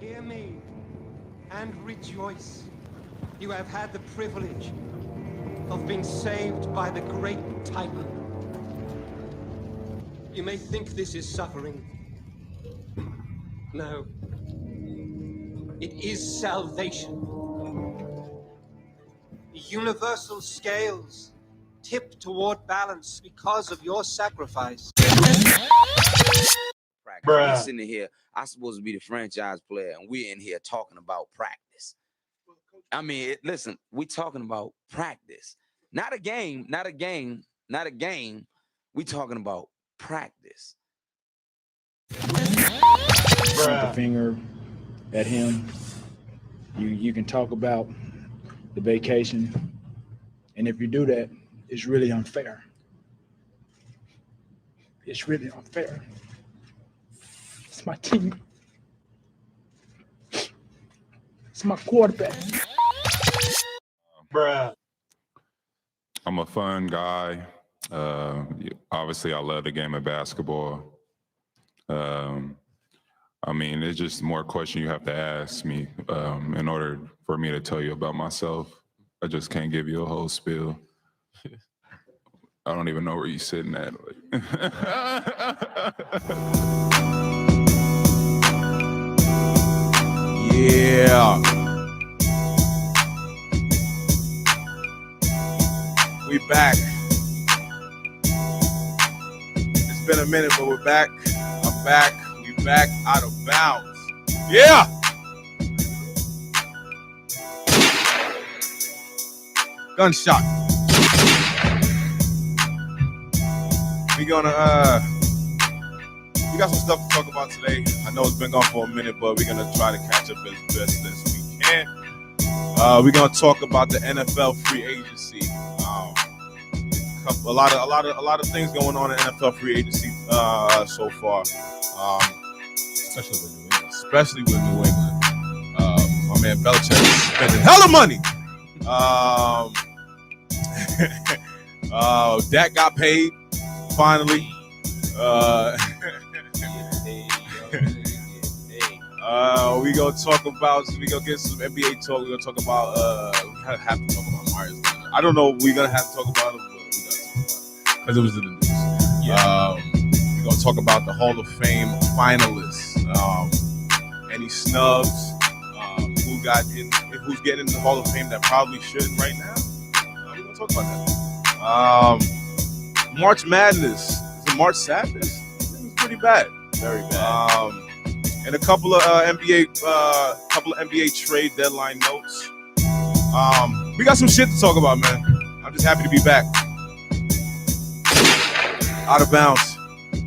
Hear me and rejoice. You have had the privilege of being saved by the great Titan. You may think this is suffering. No. It is salvation. The universal scales tip toward balance because of your sacrifice. We sitting here, I'm supposed to be the franchise player, and we're in here talking about practice. I mean, listen, we talking about practice. Not a game. We talking about practice. Point the finger at him. You can talk about the vacation, and if you do that, it's really unfair. It's really unfair. It's my team. It's my quarterback. I'm a fun guy. Obviously, I love the game of basketball. I mean, it's just more questions you have to ask me in order for me to tell you about myself. I just can't give you a whole spiel. I don't even know where you're sitting at. Yeah. We back. It's been a minute, but we're back. I'm back. We back out of bounds. Yeah. Gunshot. We got some stuff to talk about today. I know it's been gone for a minute, but we're gonna try to catch up as best as we can. We're gonna talk about the NFL free agency. A lot of things going on in NFL free agency so far, especially with New England. My man Belichick is spending hella money. Dak got paid finally. We gonna get some NBA talk. We're gonna talk about we have to talk about Myers. I don't know. We're gonna have to talk about it, but we gotta talk about it because it was in the news. We're gonna talk about the Hall of Fame finalists. Any snubs? Who's getting in the Hall of Fame that probably shouldn't right now? We're gonna talk about that. March Madness. Is it March Sadness? It was pretty bad. Very bad. And a couple of NBA trade deadline notes. We got some shit to talk about, man. I'm just happy to be back. Out of bounds.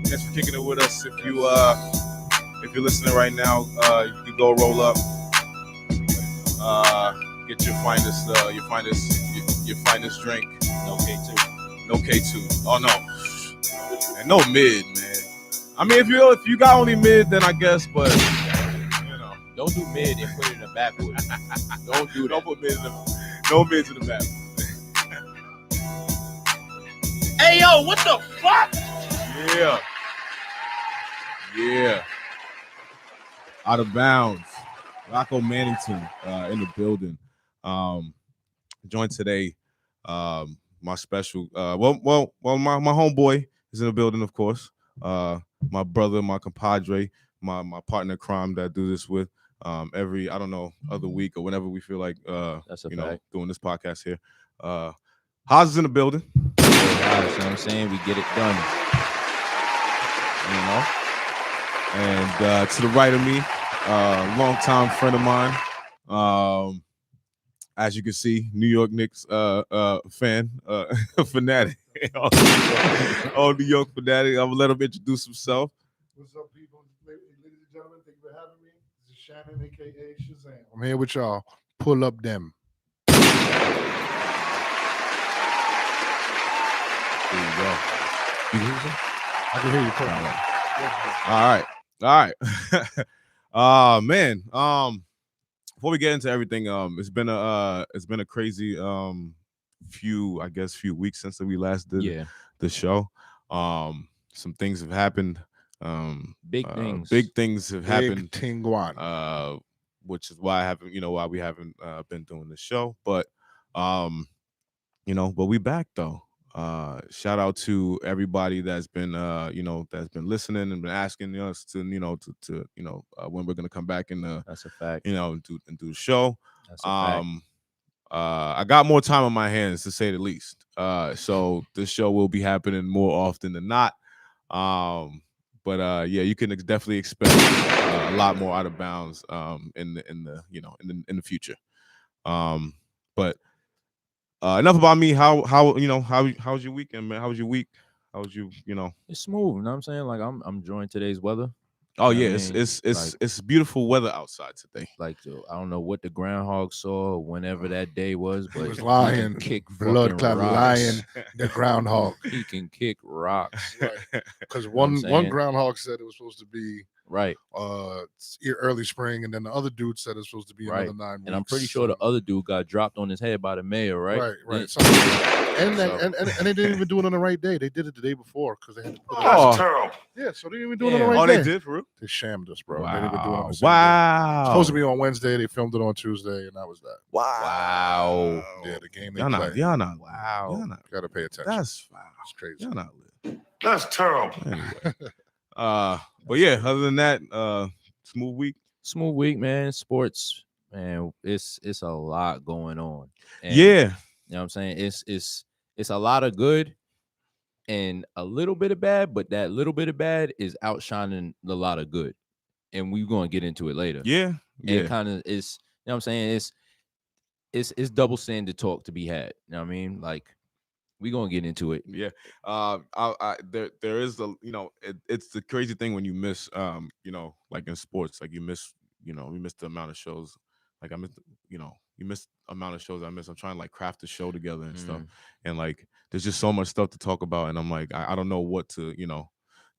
Thanks for kicking it with us. If you're listening right now, you can go roll up. Get your finest drink. No K2. No K2. Oh no. And no mid, man. I mean, if you got only mid, then I guess, but you know, Don't do mid and put it in the backwood. Don't do that. don't put mid no mids in the back. Hey yo, what the fuck? Yeah. Out of bounds. Rocco Mannington in the building. Joined today. My special my homeboy is in the building, of course. My brother, my compadre, my partner in crime that I do this with every other week or whenever we feel like That's a fact. doing this podcast here. Haas is in the building. You know what I'm saying? We get it done. And to the right of me, longtime friend of mine. As you can see, New York Knicks fan, fanatic. Oh, New York fanatic. I'm gonna let him introduce himself. What's up, people? Ladies and gentlemen, thank you for having me. This is Shannon, aka Shazam. I'm here with y'all. Pull up them. There you go. You hear me? I can hear you talking. All right. Man. Before we get into everything, it's been a crazy few weeks since we last did the show. Some things have happened. Big things. Big things have happened. Big Tingwan. which is why we haven't been doing the show. But but we back though. Shout out to everybody that's been that's been listening and been asking us to when we're gonna come back and That's a fact. and do the show. That's a fact. I got more time on my hands, to say the least. So this show will be happening more often than not. But you can definitely expect a lot more Out of Bounds in the future. But enough about me. How's your weekend, man? How was your week? How was It's smooth. You know what I'm saying? Like I'm enjoying today's weather. Oh You know yeah, what I mean? it's beautiful weather outside today. Like I don't know what the groundhog saw whenever that day was, but He was can lying, kick blood fucking clot rocks. lying. The groundhog, He can kick rocks. because what I'm one saying? groundhog said it was supposed to be Right. early spring, and then the other dude said it's supposed to be Right. another 9 weeks. And I'm pretty sure the other dude got dropped on his head by the mayor, right? Right. Yeah. Something like that. And they didn't even do it on the right day. They did it the day before because they had to put it Oh. out. Terrible. Yeah, so they didn't even do it on the Yeah. right Oh, day. they did, for real? They shammed us, bro. They didn't even do it on Wow. the same day. Wow. It's supposed to be on Wednesday. They filmed it on Tuesday, and that was that. Wow. Yeah, the game they Y'all play. not. Wow. Y'all not. Gotta pay attention. That's wow. It's crazy. Y'all not lit. That's terrible. Anyway. But yeah, other than that, smooth week. Smooth week, man. Sports, man. It's a lot going on. And, Yeah. you know what I'm saying? It's a lot of good and a little bit of bad, but that little bit of bad is outshining a lot of good. And we're gonna get into it later. Yeah. It kind of is, you know what I'm saying? It's double standard talk to be had. You know what I mean? Like we're gonna get into it. Yeah. There is it's the crazy thing when you miss like in sports, like you miss the amount of shows. Like I missed, you miss the amount of shows I miss. I'm trying to like craft the show together and stuff. And like there's just so much stuff to talk about. And I'm like, I don't know what to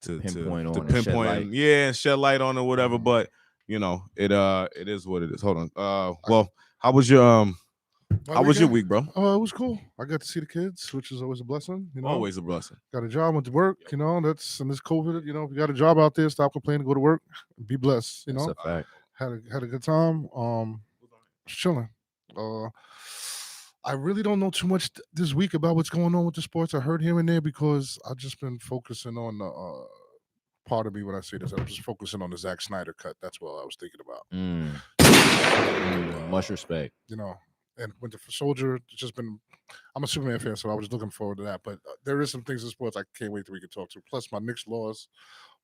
Pinpoint on to and shed pinpoint light. and, and shed light on or whatever. But it is what it is. Hold on. Well, how was your My how was your weekend? week, bro? Oh, it was cool. I got to see the kids, which is always a blessing. Always a blessing. Got a job, went to work. That's in this COVID. If you got a job out there, stop complaining, go to work, be blessed. That's a fact. Had a good time. Chilling. I really don't know too much this week about what's going on with the sports. I heard here and there because I've just been focusing on the part of me when I say this. I'm just focusing on the Zack Snyder cut. That's what I was thinking about. Much respect. And Winter Soldier, it's just been. I'm a Superman fan, so I was looking forward to that. But there is some things in sports I can't wait till we can talk to. Plus, my Knicks lost,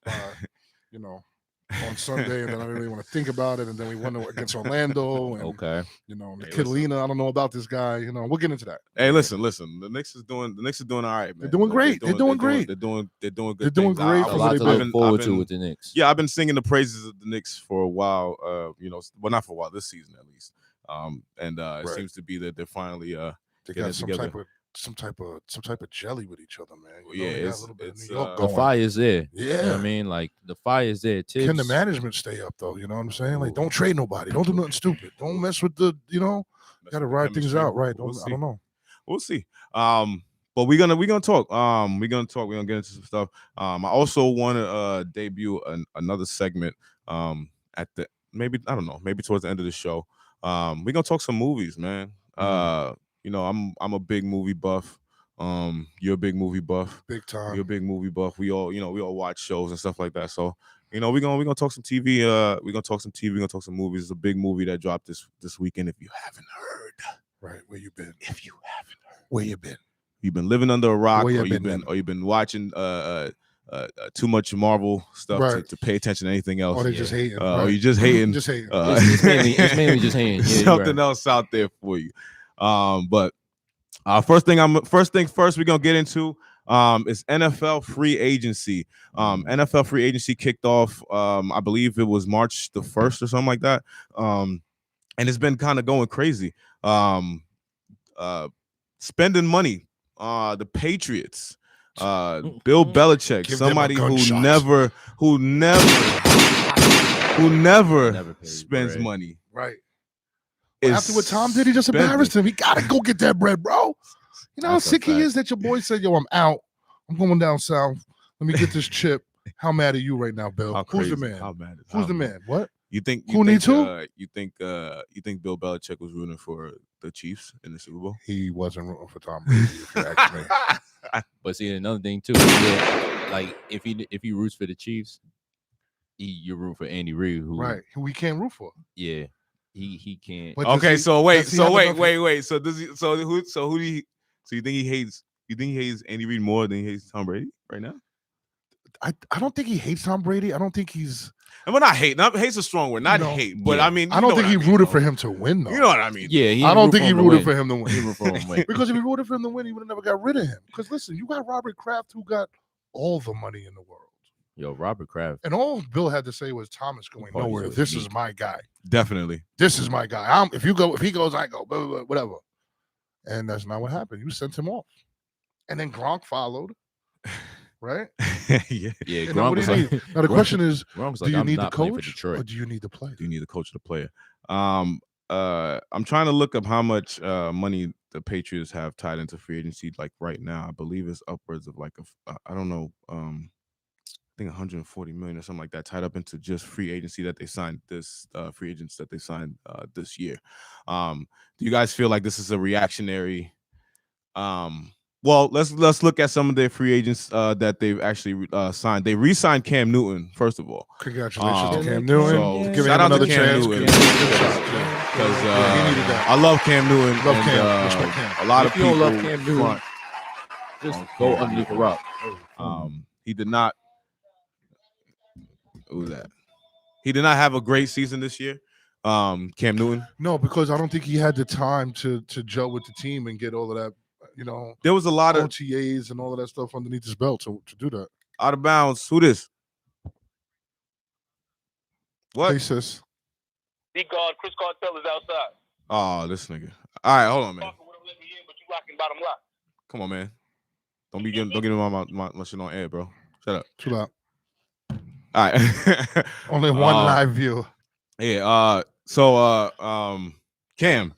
on Sunday, and then I didn't really want to think about it. And then we won against Orlando, and Okay. the Kid Lena. I don't know about this guy. We'll get into that. Hey, listen. The Knicks is doing all right, man. They're doing great. They're doing great. They're doing good. They're doing things. great A for lot what to they've look forward to with the Knicks. Yeah, I've been singing the praises of the Knicks for a while. Well, not for a while, this season at least. It Right. seems to be that they're finally They getting got together. some type of jelly with each other, man. Yeah, they got it's- a little bit of it's, New York uh, The going. fire is there. Yeah. You know what I mean? Like the fire is there. Tibbs, Can the management stay up though? You know what I'm saying? Like, don't trade nobody. Don't do nothing stupid. Don't mess with the. Got to ride things out, right? I don't know. We'll see. But we're gonna talk. We're gonna get into some stuff. I also want to debut another segment. At the maybe towards the end of the show. We're gonna talk some movies, man. I'm a big movie buff. You're a big movie buff. Big time. You're a big movie buff. We all watch shows and stuff like that. So we're gonna talk some TV. We're gonna talk some TV. We're gonna talk some movies. It's a big movie that dropped this weekend. If you haven't heard, Right, where you been? if you haven't heard, Where you been? you've been living under a rock, Where you or you've been, been watching too much Marvel stuff Right. to pay attention to anything else. Or they just hating? Or you just hating. Just hating. It's mainly just hating. Yeah, you're something right. else out there for you. But first thing first, we're gonna get into is NFL free agency. NFL free agency kicked off. I believe it was March the 1st or something like that. And it's been kind of going crazy. Spending money. The Patriots. Bill Belichick, Give them a somebody who gunshot. never Never pays spends bread. money. Right. is After what Tom did, he just spending. embarrassed him. He gotta go get that bread, bro. You know how That's a sick he fact. is that your boy said, "Yo, I'm out. I'm going down south. Let me get this chip." How mad are you right now, Bill? How Who's the crazy. man? How mad is Who's how the mad. man? What? You think Who needs who? You think Bill Belichick was rooting for the Chiefs in the Super Bowl? He wasn't rooting for Tom Brady, if you ask me. But see, another thing too, yeah, like if he roots for the Chiefs, you're rooting for Andy Reid, who Right. Who we can't root for. Yeah, he can't. But does Okay, he- so wait, does he have enough- wait. So does he? So who do you? So you think he hates? You think he hates Andy Reid more than he hates Tom Brady right now? I don't think he hates Tom Brady. I don't think he's. And we're not hate. Not hate's a strong word. Not No. hate, but Yeah. I mean, I don't think he rooted rooted for him to win, though. You know what I mean? Yeah, he I don't root think he him to rooted win. for him to He win. root for him to win. Because if he rooted for him to win, he would have never got rid of him. Because listen, you got Robert Kraft, who got all the money in the world, Yo, Robert Kraft. and all Bill had to say was Thomas going Parties nowhere. with This me. is my guy. Definitely. This is my guy. If he goes, I go. Blah, blah, blah, whatever. And that's not what happened. You sent him off, and then Gronk followed. Right? Yeah. Yeah, And then what Gronk do was you like, need? Now the question is, Gronk was do like, you I'm need the not playing for coach Detroit. or do you need the player? Do you need the coach of the player? I'm trying to look up how much money the Patriots have tied into free agency. Like right now, I believe it's upwards of like I don't know, I think 140 million or something like that tied up into just free agency that they signed this free agents that they signed this year. Do you guys feel like this is a reactionary? Well, let's look at some of their free agents that they've actually signed. They re-signed Cam Newton, first of all. Congratulations to Um, Cam Newton. So Giving shout him out to another Cam chance. Newton Give him a good shot. because Yeah, he needed that. I love Cam Newton. Love and, Cam. Respect Cam. A lot If of you don't people love Cam Newton, front. Just go underneath a rock. He did not. Who was that? He did not have a great season this year. Cam Newton. No, because I don't think he had the time to gel with the team and get all of that, There was a lot of OTAs and all of that stuff underneath his belt to do that. out of bounds. Who this? What? Hey, sis. D guard Chris Cartel is outside. Oh, this nigga. All right, hold on, man. Parker wouldn't let me in, but you rocking bottom lock. Come on, man. Don't get my shit on air, bro. Shut up. Too loud. All right. Only one live view. Yeah. So Cam.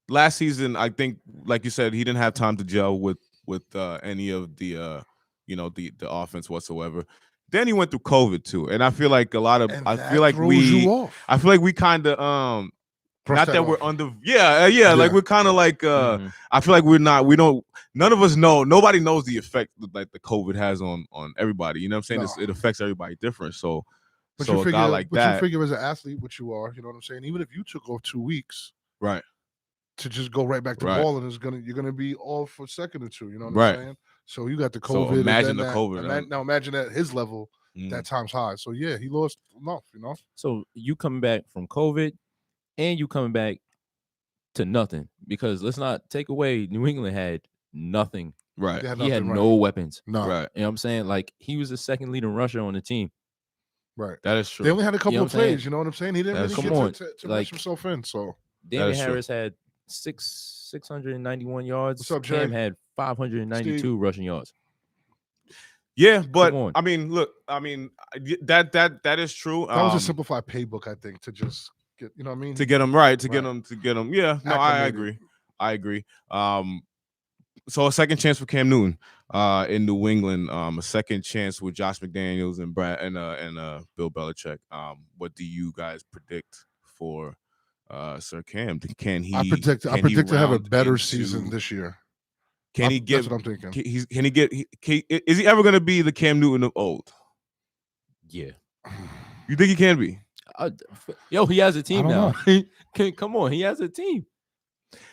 Last season, I think, like you said, he didn't have time to gel with any of the the offense whatsoever. Then he went through COVID too, and I feel like a lot of And I that feel like throws we you off. I feel like we kind of Brush not that off. we're under yeah like we're kind of like Mhm. I feel like none of us know, nobody knows the effect that like the COVID has on everybody. You know what I'm saying? No. It affects everybody different. So But so you a figure, guy like but that, you figure as an athlete, what you are, you know what I'm saying? Even if you took off 2 weeks right? to just go right back to Right. balling, you're gonna be off for a second or two. You know what Right. I'm saying? So you got the So COVID. and imagine then the COVID, Now imagine at his level, Mm. that time's high. So yeah, he lost enough. So you coming back from COVID and you coming back to nothing, because let's not take away New England had nothing. Right. They had He had nothing, right. no weapons. No, Right. You know what I'm saying? Like he was the second leading rusher on the team. right. That is true. They only had a couple know of what I'm saying? plays. You know what I'm saying? He didn't That's- really Come get on, to like- rush himself in. So Damian is true. Harris had 691 yards. What's up, Cam Jay? had 592 rushing yards. Yeah, but on. I mean, look, that is true. that was a simplified playbook, I think, to just get. You know what I mean? to get him right, to Right. get him. Yeah, no, I Acclimated. agree. So a second chance for Cam Newton in New England. A second chance with Josh McDaniels and Bill Belichick. What do you guys predict for Sir Cam? Can he? I predict can he to have a round better into- season this year. Can he That's get? what I'm thinking. Is he ever going to be the Cam Newton of old? Yeah. You think he can be? Yo, he has a team don't now. Come on, he has a team.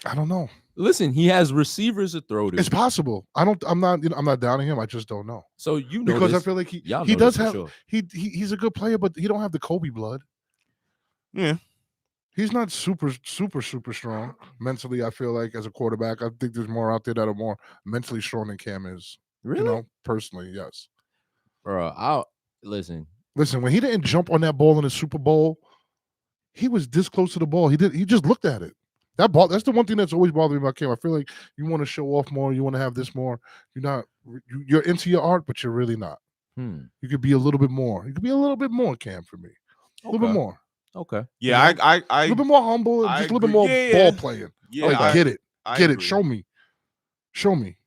I don't know. Listen, he has receivers to throw to. It's possible. I'm not doubting him. I just don't know. So you know Because this. I feel like Y'all he know does this for have sure. he's a good player, but he don't have the Kobe blood. Yeah. He's not super strong mentally. I feel like as a quarterback, I think there's more out there that are more mentally strong than Cam is. Really? You know, personally, yes. Bro, I'll listen. Listen, when he didn't jump on that ball in the Super Bowl, he was this close to the ball. He just looked at it. That ball, that's the one thing that's always bothered me about Cam. I feel like you want to show off more, you want to have this more. You're into your art, but you're really not. You could be a little bit more. You could be a little bit more, Cam, for me. A little bit Okay. more. Okay. Yeah, You I A little bit more humble, and I just a little bit agree. more Yeah, ball yeah. playing. yeah, Like, I get it. I Get it. agree. Show me. Show me.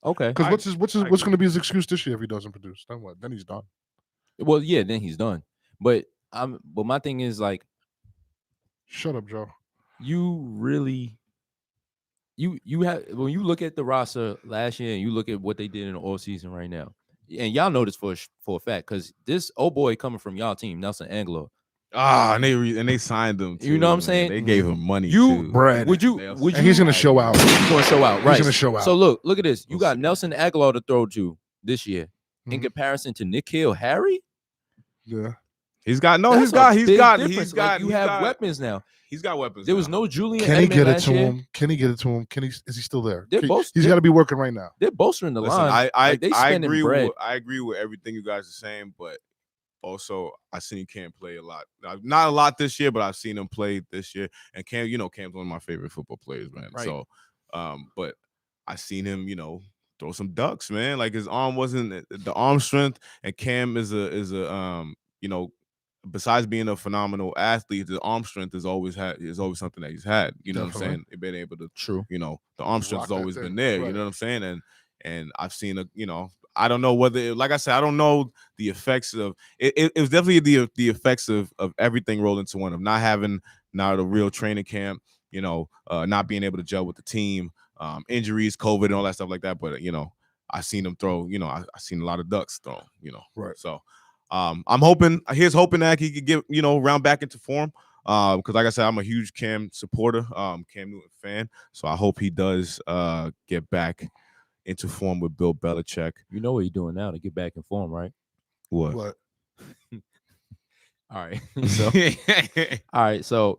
Okay. Because I- what's agree. going to be his excuse this year if he doesn't produce? Then what? Then he's done. Well, yeah, then he's done. But But my thing is like, Shut up, Joe. you really, you have when you look at the roster last year and you look at what they did in the off season right now, and y'all know this for a fact because this old boy coming from y'all team, Nelson Aguilar. And they signed him. You know what I'm man. saying? They gave him money. You too. Bread. would you Nelson. would you? And he's gonna show out. He's gonna show out, right? He's gonna show out. So look at this. You We'll got see. Nelson Aguilar to throw to this year in Mhm. comparison to N'Keal Harry. Yeah. He's got no. That's He's got. a He's big got. difference. He's got. Like, you he's have got- weapons now. He's got weapons. There was now. no Julian. Can he Edelman get it last to year. him? Can he get it to him? Is he still there? They're He- both- He's they're- got to be working right now. They're bolstering the Listen, line. I Like, they I spending agree. bread. I agree with everything you guys are saying, but also I seen Cam play a lot. Not a lot this year, but I've seen him play this year. And Cam, Cam's one of my favorite football players, man. Right. So, but I seen him, throw some ducks, man. Like his arm wasn't the arm strength, and Cam is a besides being a phenomenal athlete, the arm strength is always something that he's had. You know what I'm Definitely. saying? They've been able to, True. the arm strength Rock has that always thing. been there. Right. You know what I'm saying? And I've seen I don't know whether, like I said, I don't know the effects of it. It was definitely the effects of everything rolled into one, of not having a real training camp, not being able to gel with the team, injuries, COVID, and all that stuff like that. But I seen him throw. I seen a lot of ducks thrown. Right. So I'm hoping. Here's hoping that he could get round back into form. Because like I said, I'm a huge Cam supporter, Cam Newton fan. So I hope he does get back into form with Bill Belichick. You know what you're doing now to get back in form, right? What? What? All right. All right. So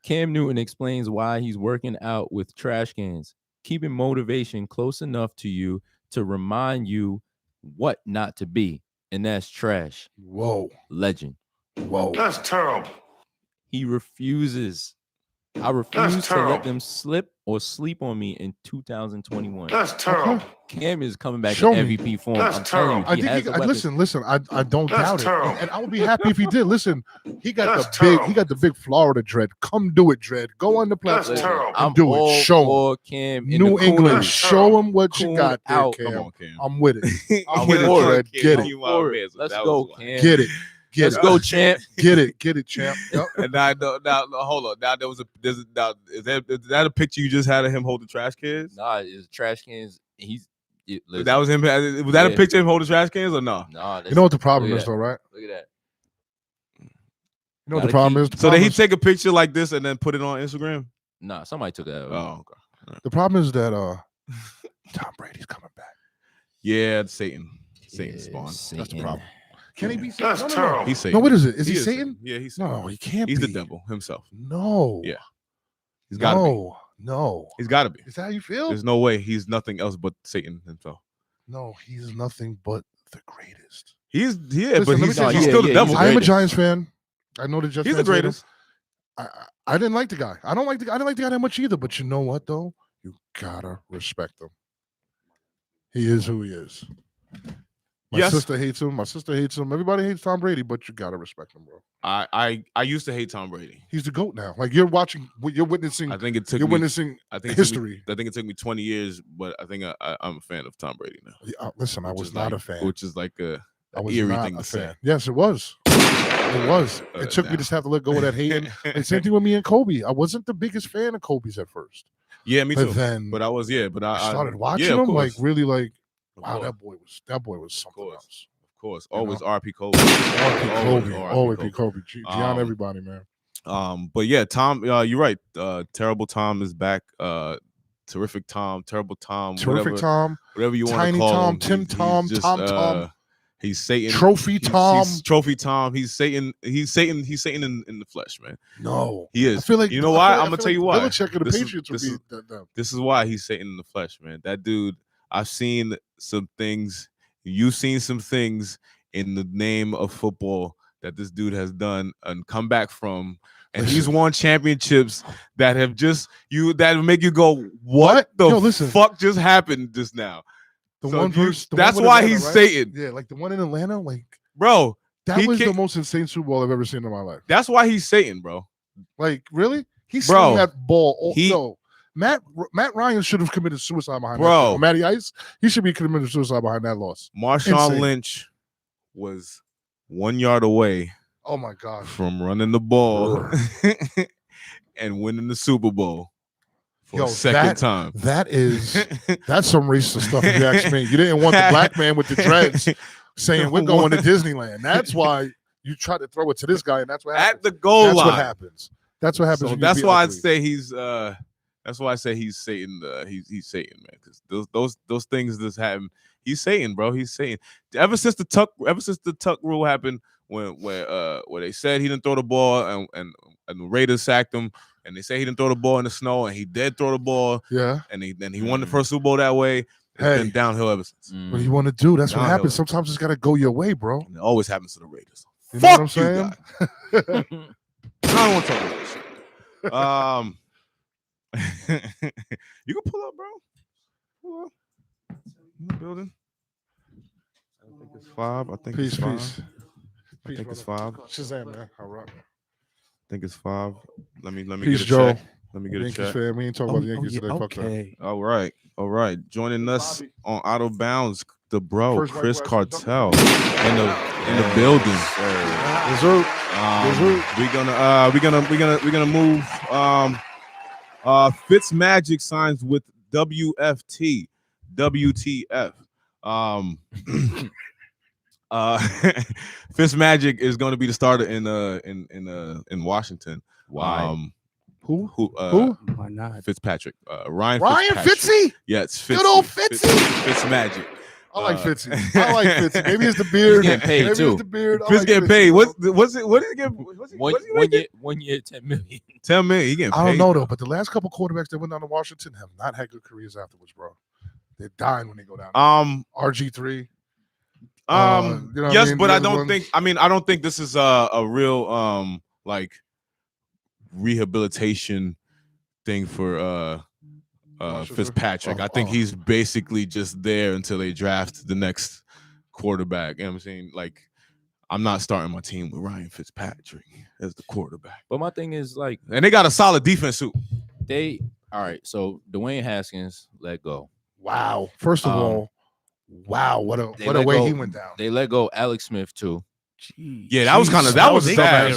Cam Newton explains why he's working out with trash cans, keeping motivation close enough to you to remind you what not to be. And that's trash. Whoa. Legend. Whoa. That's terrible. He refuses. I refuse to let them slip or sleep on me in 2021. That's terrible. Cam is coming back Show in me. MVP form. That's I'm telling you, I he think has the weapons. listen. I don't That's doubt terrible. it, and I would be happy if he did. Listen, he got That's the big, terrible. he got the big Florida dread. Come do it, dread. Go on the That's platform. terrible. I'm do it. all Show him. for Cam in New the England, corner. show him what you Coon got there, out. Cam. Come on, Cam. I'm with it. I'm Get with it, it. Dread. Get it. You For out, it. man. So Let's that go, was wild. Cam. Get it. Get Let's it. go, champ. Get it, champ. Yep. And now, hold on. Now is that a picture you just had of him holding trash cans? Nah, it's trash cans. Listen, That was him. Was that a Yeah. picture of him holding trash cans or no? Nah, You know what the problem look is, at though, right? Look at that. You know what Gotta the problem keep- is. The So did problem he is- take a picture like this and then put it on Instagram? Nah, somebody took that. Oh, okay. The problem is that Tom Brady's coming back. Yeah, it's Satan. Satan Yeah, spawn. That's the Satan. problem. Can he be Satan? That's No, no, terrible. He's Satan. No, what is it? Is he is Satan? Yeah, he's No, he can't He's be. the devil himself. No. Yeah. He's got to be. No. He's got to be. Is that how you feel? There's no way he's nothing else but Satan himself. No, he's nothing but the greatest. He's Listen, but let me he's, tell he's you- still the yeah, devil. he's I am a greatest. Giants fan. I know the Jets. He's the fans hate him. greatest. I didn't like the guy. I didn't like the guy that much either. But you know what though? You gotta respect him. He is who he is. My Yes. sister hates him. My sister hates him. Everybody hates Tom Brady, but you gotta respect him, bro. I used to hate Tom Brady. He's the GOAT now. Like you're watching, you're witnessing, I think it took you're me. witnessing I think it took me- history. I think it took me 20 years, but I think I'm a fan of Tom Brady now. Listen, I which was is not like- a fan. Which is like a I was eerie not thing a to say. fan. Yes, it was. It was. It took me to have to let go of that hating. And same thing with me and Kobe. I wasn't the biggest fan of Kobe's at first. Yeah, me But too. then But I was, but I started watching yeah, of him, like course. really like, Of wow, course. that boy was something course. else. Of course. you Always know? RP Kobe. Kobe, always be RP Kobe. Gian Um, everybody, man. But yeah, Tom, you're right. Terrible Tom is back. Terrific Tom, terrible Tom, Terrific Tom, whatever you want to Tiny call Tom, him. Tim Tom, just, Tom Tom. He's Satan. Trophy Tom. He's Trophy Tom. He's Satan. He's Satan. He's Satan in the flesh, man. No, He I is. feel like You know I why? feel- I I'm gonna feel tell you like why. Belichick and the This is- Patriots would this be is- them. This is why he's Satan in the flesh, man. That dude, I've seen some things. You've seen some things in the name of football that this dude has done and come back from. And he's Listen. won championships that have that make you go, what the Yo, listen. fuck just happened just now? The So one you- verse. that's why he's Satan. Yeah, like the one in Atlanta. Like Bro, that He was the can't- most insane Super Bowl I've ever seen in my life. that's why he's Satan, bro. Like really, he Bro, slung that ball. he- No, Matt Ryan should have committed suicide behind Bro. that. Or Matty Ice, he should be committed suicide behind that loss. Marshawn Insane. Lynch was 1 yard away Oh my gosh. from running the ball and winning the Super Bowl for Yo, a second time. That's some racist stuff. If you ask me, you didn't want the black man with the dreads saying we're going to Disneyland. That's why you tried to throw it to this guy, and that's what happens. At the goal That's line. what happens. That's what happens. So when you that's be why I'd ugly. say he's that's why I say he's Satan. He's Satan, man. Because those things just happen. He's Satan, bro. He's Satan. Ever since the tuck rule happened, where they said he didn't throw the ball and the Raiders sacked him, and they say he didn't throw the ball in the snow, and he did throw the ball, Yeah. and he won the first Super Bowl that way. It's Hey. been downhill ever since. What do you want to do? That's what Downhill. happens. Sometimes it's got to go your way, bro. And it always happens to the Raiders. You know Fuck what I'm saying? you guys. I don't want to talk about that shit. You can pull up, bro. Pull up. In the building. I think it's 5. I think Peace, it's 5. peace. I think it's brother. 5. Shazam, man. All right. I think it's 5. Let me Peace, get a Joe. check. Let me get a Yankees check. fan. We ain't talking about the Yankees today. Fuck that. All right. Joining us on Out of Bounds, the bro First white Chris boy, Cartel in the building. Yes, sir. We're gonna move. Fitzmagic signs with WTF. Fitzmagic is going to be the starter in Washington. Who? Who? Why not? Fitzpatrick. Ryan Ryan Fitzpatrick. Fitzy? Yeah, it's Fitzy. Good old Fitzy. Fitzmagic. I like Fitzy. I like Fitzy. Maybe it's the beard. He's getting paid, Maybe too. It's the beard. I Fitz like getting Fitzy, paid. bro. What did he get? What's he making? 1 year, 10 million. 10 million. He getting paid. I don't know though, but the last couple quarterbacks that went down to Washington have not had good careers afterwards, bro. They're dying when they go down. RG3. You know what yes, I mean? but The I other don't ones- think. I mean, I don't think this is a real like rehabilitation thing for Fitzpatrick. I think he's basically just there until they draft the next quarterback. You know what I'm saying? Like, I'm not starting my team with Ryan Fitzpatrick as the quarterback. But my thing is like And they got a solid defense too. all right. So Dwayne Haskins let go. Wow. First of all, wow, what a They let way go- he went down. They let go Alex Smith too. Yeah, that was kind of that was They sad.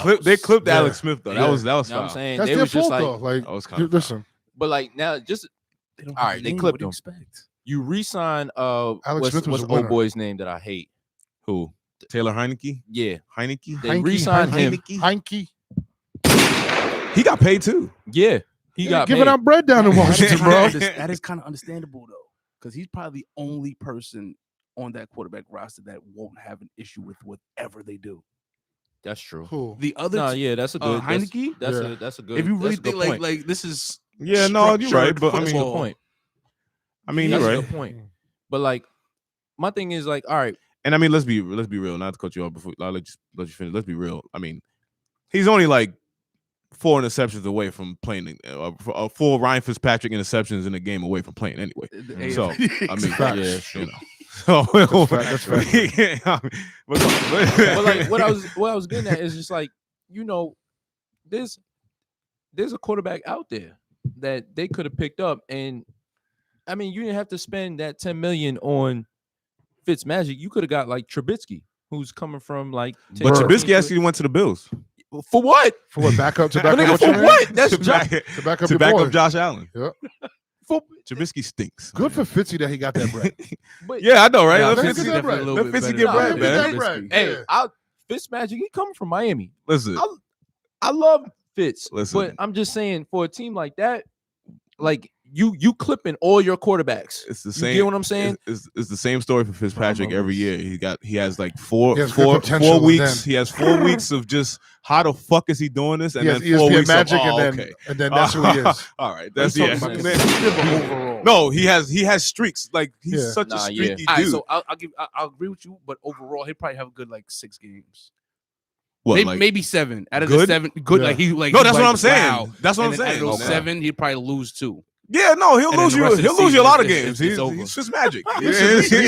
clearing They clipped Yeah. Alex Smith though. Yeah. That was You know what foul. I'm saying? That's They their was just fault like, though. Like, That was kinda listen, but like now just They don't all have right, a they name. clipped What do you him. expect? you re-sign Alex what's Smith was what's a winner. old boy's name that I hate? Who? Taylor Heineke? Yeah. Heineke? They re-signed him. Heineke. He got paid too. Yeah. He got giving paid. out bread down in Washington, bro. That is kind of understandable though, because he's probably the only person on that quarterback roster that won't have an issue with whatever they do. That's true. Who? The other, No, yeah, that's a good Heineke? That's Yeah. that's a good. if you really that's a good think point. like this is Yeah, no, you're right. But I That's a mean, good point. you're That's a right. good point. But like, my thing is like, all right, And I mean, let's be real. Not to cut you off before I'll let you finish. Let's be real. I mean, he's only like 4 interceptions away from playing. 4 Ryan Fitzpatrick interceptions in a game away from playing anyway. So I mean, Facts. you know. So, That's fact. but like what I was getting at is just like, you know, there's a quarterback out there that they could have picked up, and I mean, you didn't have to spend that 10 million on Fitzmagic. You could have got like Trubisky, who's coming from like. But Burr. Trubisky actually went to the Bills For what? For what? Back up to back Nigga, up for your man? what? That's to back, To back up to your back boy. up Josh Allen. for, Trubisky stinks. Good for Fitzy that he got that bread. but Yeah, I know, right? Yeah, Let Fitzy Fitzy get get that bread. Let Fitzy get bread, Let him get that man. bread. hey, Yeah. Fitzmagic, he coming from Miami. Listen, I love Fitz, Listen. but I'm just saying for a team like that, like you clipping all your quarterbacks. it's the You same. get what I'm saying? It's the same story for Fitzpatrick every year. He has like four He has good potential, four and weeks. then- He has 4 weeks of just how the fuck is he doing this, and He has then 4 ESPN weeks Magic, of, and then that's who he is. All right, that's He's yeah. talking about Man, consistent overall. no, he has streaks. Like he's Yeah. such a Nah, yeah. streaky All right, dude. so I'll agree with you, but overall, he'll probably have a good like 6 games. What, Maybe, like- maybe 7 out of the good? 7. Good, Yeah. like he like. No, he's that's what like, I'm saying. wow. That's what And I'm then out saying. of those Okay. 7, he'd probably lose 2. Yeah, no, he'll And then lose the you. rest of the He'll lose you a season lot of is- games. it's He's over. just magic. Listen,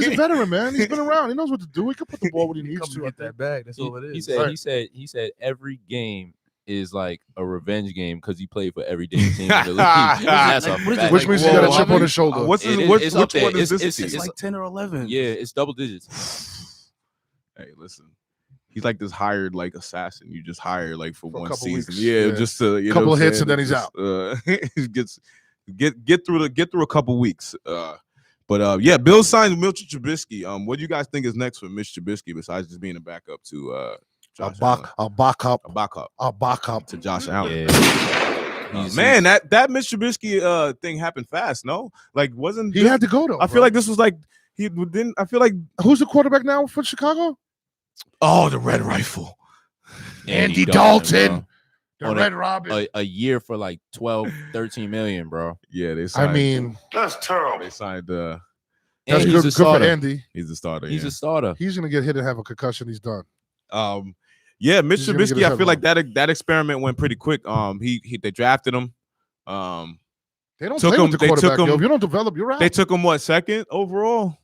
he's a veteran, man. He's been around. He knows what to do. He can put the ball when he needs to. I think. bag. That's He said every game is like a revenge game because he played for every damn team in the league. That's a What is it, fact. Which like, means he got a whoa, chip on his shoulder. What's his, It is- which it's up there. one is It's- this? it's- It's like 10 or 11. Yeah, it's double digits. Hey, listen. he's like this hired like assassin. You just hire like for For a one couple season. weeks, Yeah, yeah. just to Couple what I'm hits saying? and then he's He gets get through a couple weeks. But yeah, Bill signs Mitchell Trubisky. What do you guys think is next for Mitch Trubisky besides just being a backup to Josh Allen? A backup A backup to to Josh Allen. Yeah. Man, that Mitch Trubisky thing happened fast. No, like wasn't he this- had to go though. I feel like this was like he didn't. I feel like who's the quarterback now for Chicago? oh the Red Rifle. Andy Dalton. The On Red Robin. a year for like 12, 13 million, bro. Yeah, they signed. I mean, That's terrible. they signed. And that's he's good, a good for starter. Andy. He's the starter. He's yeah. a starter. He's gonna get hit and have a concussion. He's done. Yeah, Mitch He's gonna get Trubisky. his I head feel like blown. that experiment went pretty quick. They drafted him. They don't Took play him- with the they took quarterback. Yo. him- If you don't develop, you're out. They took him what second overall?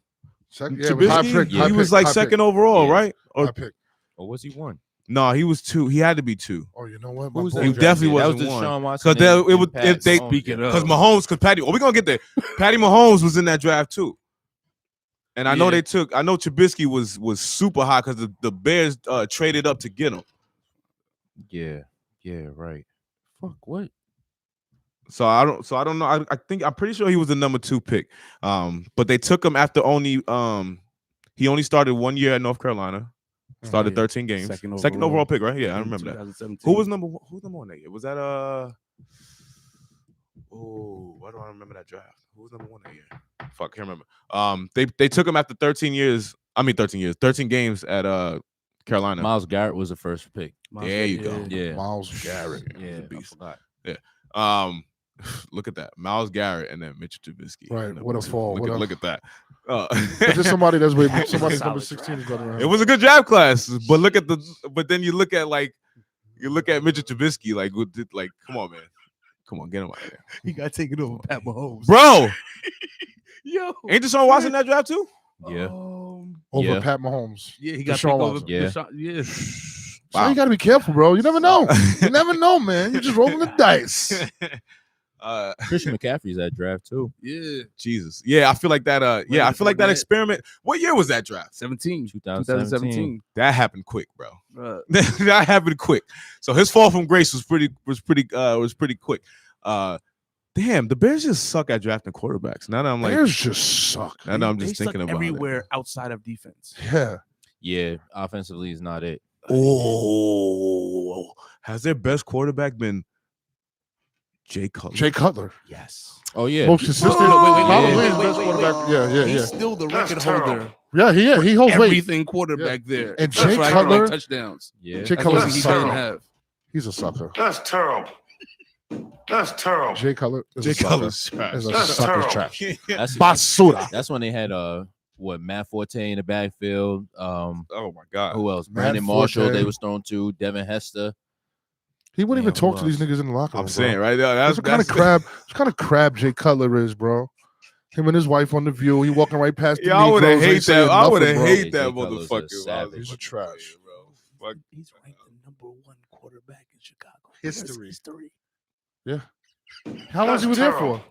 Second, yeah, it was high Trubisky. pick, high He was pick, like high second pick. overall, Yeah. right? Or High pick. Or was he one? no, he was two. He had to be two. Oh, you know what? Who was boy that? He Jack- definitely That wasn't was one. Deshaun Watson. Because and- it would and Pat if they Mahomes. Speaking of, because Mahomes, because Patty. Oh, we're gonna get there. Patty Mahomes was in that draft too. And I know Yeah. they took. I know Trubisky was super high because the Bears traded up to get him. Yeah, right. Fuck what? So I don't know. I think I'm pretty sure he was the number 2 pick. But they took him after only he only started 1 year at North Carolina. Started Yeah. 13 games. Second Second overall. overall pick, right? Yeah, I remember that. 2017. Who was number 1? Who's number 1 that year? Was that oh, why do I remember that draft? Who was number 1 that year? Fuck, can't remember. They took him after 13 years. I mean 13 games at Carolina. Miles Garrett was the first pick. There you go. Yeah. Miles Garrett. Yeah, a I beast. forgot. Look at that. Miles Garrett and then Mitch Trubisky. Right, Number what a 2. fall, Look, what at, a- look at that. If there's somebody that's with That was a somebody's number solid 16 is draft going It around. was a good draft class, but then you look at Mitchell Trubisky, like come on, man, come on, get him out of there, He got taken over Pat Mahomes. bro. Yo. Ain't Deshaun Watson in that draft too? Yeah. Over Yeah. Pat Mahomes. Yeah, he got Deshaun taken over. Watson. Yeah. Yeah. So you got to be careful, bro. You never know. You never know, man. You're just rolling the dice. Christian McCaffrey's at draft too. Yeah. Jesus, yeah, I feel like that. Yeah, I feel like that Fournette. experiment. What year was that draft? 2017. That happened quick, bro. Uh, That happened quick. So his fall from grace was pretty quick. Damn, the Bears just suck at drafting quarterbacks. Now that I'm like, Bears just suck. now that I'm they just suck thinking about everywhere outside of defense. Yeah. Yeah, offensively is not it. it. Oh, has their best quarterback been Jay Cutler? Jay Cutler. Yes. Oh yeah. Most consistent. Probably his best quarterback. Yeah. He's still the That's record terrible. holder. Yeah, he holds weight. Everything quarterback there. And That's Jay why he Cutler- like touchdowns. Yeah. Jay That's Cutler's what a he doesn't sucker. have. He's a sucker. That's terrible. That's terrible. Jay Cutler is Jay a sucker. Cutler's trash. Is a That's sucker's terrible. trash. That's Basura. That's when they had Matt Forte in the backfield. Oh my god. Who else? Matt Brandon Marshall. Forte. They was thrown to Devin Hester. He wouldn't Yeah, even talk who to these niggas in the locker room. I'm saying right there. That's what kind of crab. What kind of crab Jay Cutler is, bro. Him and his wife on the View. He walking right past the Yeah, I would have Negroes, ain't hate saying that. I nothing, would have bro. hate Jay that Cutler's a motherfucker. savage. He's a trash. bro. Fuck. He's ranked the #1 quarterback in Chicago. History. History. How long That's he was there terrible. for?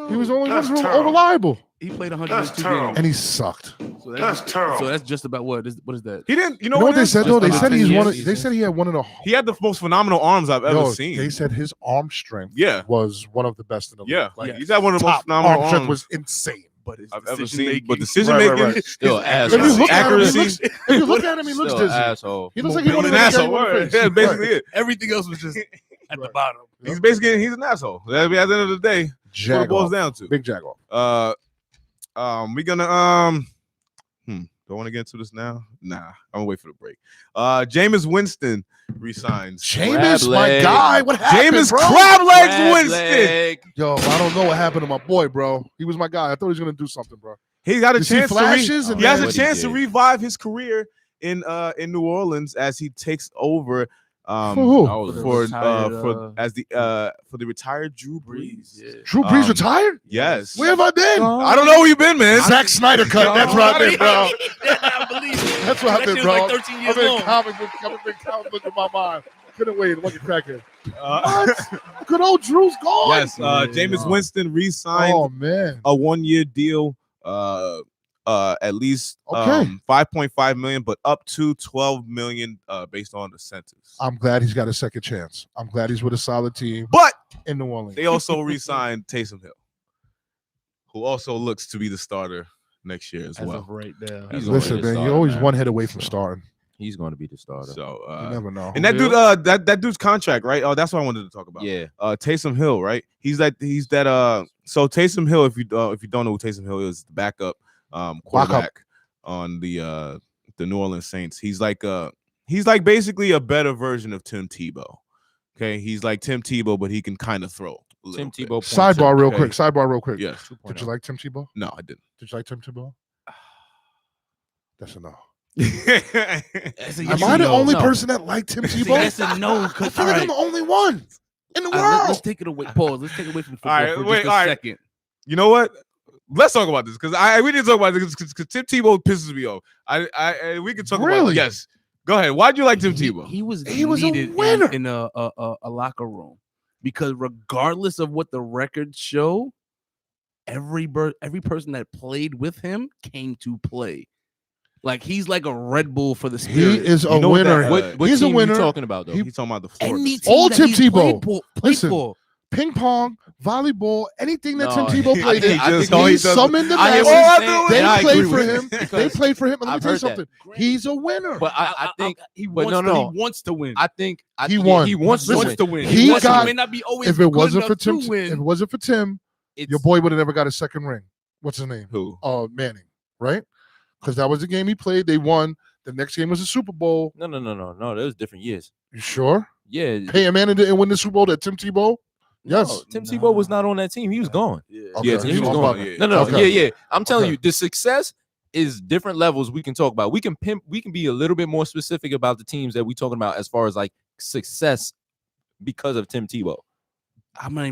He was only That's one terrible. reliable, He played That's 102 terrible. games. and he sucked. So That's terrible. So that's just about what is that? He didn't. You know You know what it they is? said though? They Just said about he's 10 one. Of, years. they said he had one of the. He had the most phenomenal arms I've ever Yo, seen. they said his arm strength Yeah. was one of the best in the league. Yeah, Like, he's had one of the most top phenomenal arm strength arms was insane. But his I've ever decision seen. making- But decision Right, making, right, right. Still If asshole. you look at him, he accuracy. looks, if you look at him, he looks Still dizzy. asshole. He looks like he's he won't an even asshole. get you in the Word. face. That's basically Right. it. Everything else was just at the Right. bottom. He's basically he's an asshole. At the end of the day, that's what it boils Jagoff. down to. Big Jagoff. We're gonna do I want to get into this now? Nah, I'm gonna wait for the break. Jameis Winston resigns. Jameis, Crab my leg. guy. What happened, Jameis bro? Crab Legs Crab Winston. leg. Yo, I don't know what happened to my boy, bro. He was my guy. I thought he was gonna do something, bro. He got a You see chance flashes to and he has then- a chance to What he did. revive his career in New Orleans as he takes over For who? Oh, for Retired, as the for the retired Drew Brees. Yeah. Drew Brees Um, retired? Yes. Where have I been? I don't know where you've been, man. Zack Snyder cut. That's where I've been, bro. I believe it. That's what That I've been, shit was bro. like 13 years I've been long. comic book in my mind. Couldn't wait. What you cracking? What? Good old Drew's gone. Yes, Jameis Winston re-signed Oh man. a 1-year deal. at least Okay. 5.5 million, but up to 12 million based on the census. I'm glad he's got a second chance. I'm glad he's with a solid team But in New Orleans. they also re-signed Taysom Hill, who also looks to be the starter next year as well. right now. He's gonna Listen, be the man, starter, you're always man. one hit away from starting. He's going to be the starter. So You never know. and that Hill? dude, that dude's contract, right? Oh, that's what I wanted to talk about. Yeah. Taysom Hill, right? He's that. So Taysom Hill, if you don't know who Taysom Hill is, the backup quarterback on the New Orleans Saints. He's like basically a better version of Tim Tebow. Okay, he's like Tim Tebow, but he can kind of throw. A Tim little bit. Tebow. Sidebar real Okay. quick. Sidebar real quick. Yes. Did you like Tim Tebow? No, I didn't. Did you like Tim Tebow? That's a no. That's a Am yes I or the no. only No. person that liked Tim That's a Tebow? yes and no. I 'Cause- feel like I'm the only one in the world. Let's take it away. Pause. Let's take it away from football All right, for wait, just a all right. second. You know what? Let's talk about this because we need to talk about this because Tim Tebow pisses me off. We can talk about Really? yes. Go ahead. Why'd you like Tim Tebow? He was He was a needed winner. in a locker room because regardless of what the records show, every person that played with him came to play. Like he's like a Red Bull for the He Spirit. is a You know what winner. that- What He's a team winner. you talking about though? He's talking about the Florida. Any team. team All that Tim he's played Tebow. played Listen, for. Ping pong, volleyball, anything that Tim No, Tebow played in. I think He he does- summoned the I hear masses. what you're saying, They and I played agree for with him. it They because played for him. And let me I've tell you heard that. something. He's a winner. But I think he but wants no, to, no. he wants to win. I think He yeah, won. He wants Listen, to win. he wants to got- may not be always if it good wasn't enough for Tim, to win. if it wasn't for Tim, It's, your boy would have never got a second ring. What's his name? Who? Manning, right? Because that was the game he played. They won. The next game was a Super Bowl. no. That was different years. You sure? Yeah. Peyton Manning didn't win the Super Bowl. That Tim Tebow. Yes. No, Tim Tebow was not on that team. He was gone. Yeah, Okay. Tim he was Tebow gone. yeah. No. Okay. Yeah. I'm telling Okay. you, the success is different levels we can talk about. We can be a little bit more specific about the teams that we talking about as far as like success because of Tim Tebow. I'm not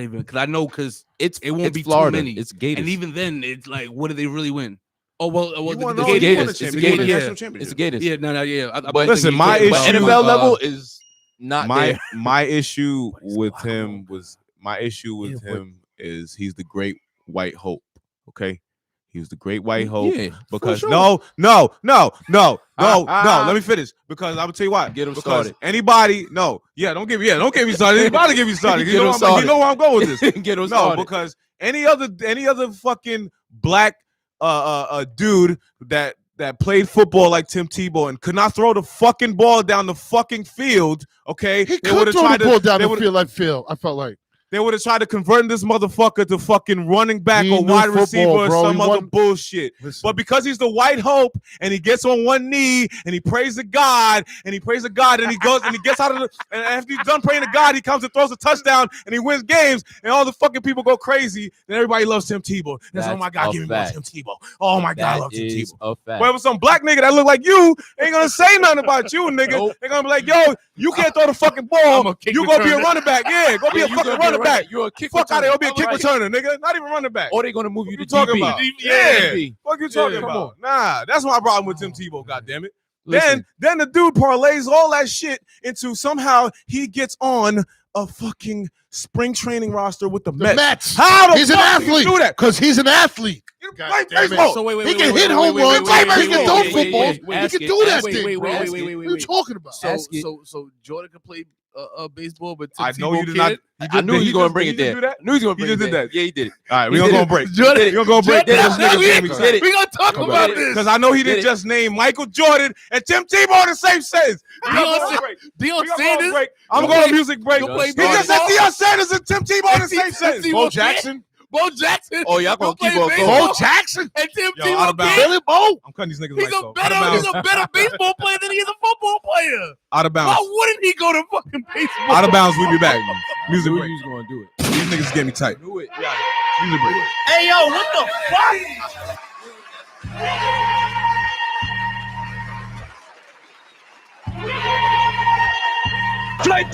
even because I know because It's it won't it's be Florida. too many. It's Gators. And even then, it's like, what do they really win? Oh well, He the won Gators. all- he won the Gators. It's championship. the He won the Gators. national It's championship. the Gators. Yeah, no, yeah. But listen, my but issue- NFL level is not there. my issue But it's with locker him room. was my issue with Yeah, but- him is he's the great white hope. Okay, he was the great white hope Yeah, for because sure. no. Let me finish because I'm gonna tell you why. Get him because started. anybody, don't get me started. Anybody get me started. Get You him know, started. you know where I'm going with this. Get him No, started. because any other fucking black dude that played football like Tim Tebow and could not throw the fucking ball down the fucking field, okay? He They could would've throw the tried to- ball down they the would've- field like Phil. I felt like. They would have tried to convert this motherfucker to fucking running back He or knew wide football, receiver or bro. some He other won- bullshit. Listen, But because he's the white hope and he gets on one knee and he prays to God and he prays to God and he goes and he gets out of the and after he's done praying to God, he comes and throws a touchdown and he wins games and all the fucking people go crazy. Then everybody loves Tim Tebow. That's, oh That's my God, a give me more fact. Tim Tebow. Oh my God, I That love Tim is Tebow. a fact. Wherever some black nigga that look like you ain't gonna say nothing about you, nigga. Nope. They're gonna be like, yo, you can't throw the fucking I'm ball. a kick You gonna be a returner. running back. Yeah, go be Yeah, a you fucking gonna be a running back. You're a kick Fuck out of here, be a returner. kick Right. returner, nigga. Not even running back. Or they gonna move you to What you talking DB. about? Yeah. Yeah. Fuck you talking Yeah, come about? Nah, that's my problem with Tim Tebow, goddammit. Listen, Then the dude parlays all that shit into somehow he gets on a fucking spring training roster with the the Mets. Mets. How the He's an fuck do you athlete. do that? Because he's an athlete. You God play damn it. baseball. So wait, He can hit home runs. He can throw footballs. He Ask can it, do that ask it. thing, wait, bro. wait, Ask wait, it. wait, What are you talking about? Ask it. So Jordan could play baseball, but Tim I know Tebow you did not. can't? I knew he was gonna bring it He there. just do that? I knew he was gonna He bring just it did there. that. Yeah, he did it. All right, He we're gonna did go it. break. Jordan- We're gonna go break. Jordan- This nigga we- gave me He time. did it. We gonna talk Come about on. this. Because I know he Did didn't it. just name Michael Jordan and Tim Tebow in the same sentence. Deion We gonna Sa- break. Deion We gonna go Sanders. break. I'm You'll going to play- music break. you'll play He just said baseball. Deion Sanders and Tim Tebow in the same sentence. Tebow Bo can't. Jackson. Bo Jackson. Oh, y'all gonna Go keep play on baseball. going. Bo Jackson. And Tim Yo, out Tebow of bounds. can't. Billy Bo. I'm cutting these niggas He's lights a off. better, Out of he's bounds. a better baseball player than he is a football player. Out of Why bounds. wouldn't he go to fucking baseball? Out of bounds. We'll be back. I Music knew break. he was gonna do it. These niggas get me tight. I knew it. Music break. Hey yo, what the fuck? I'm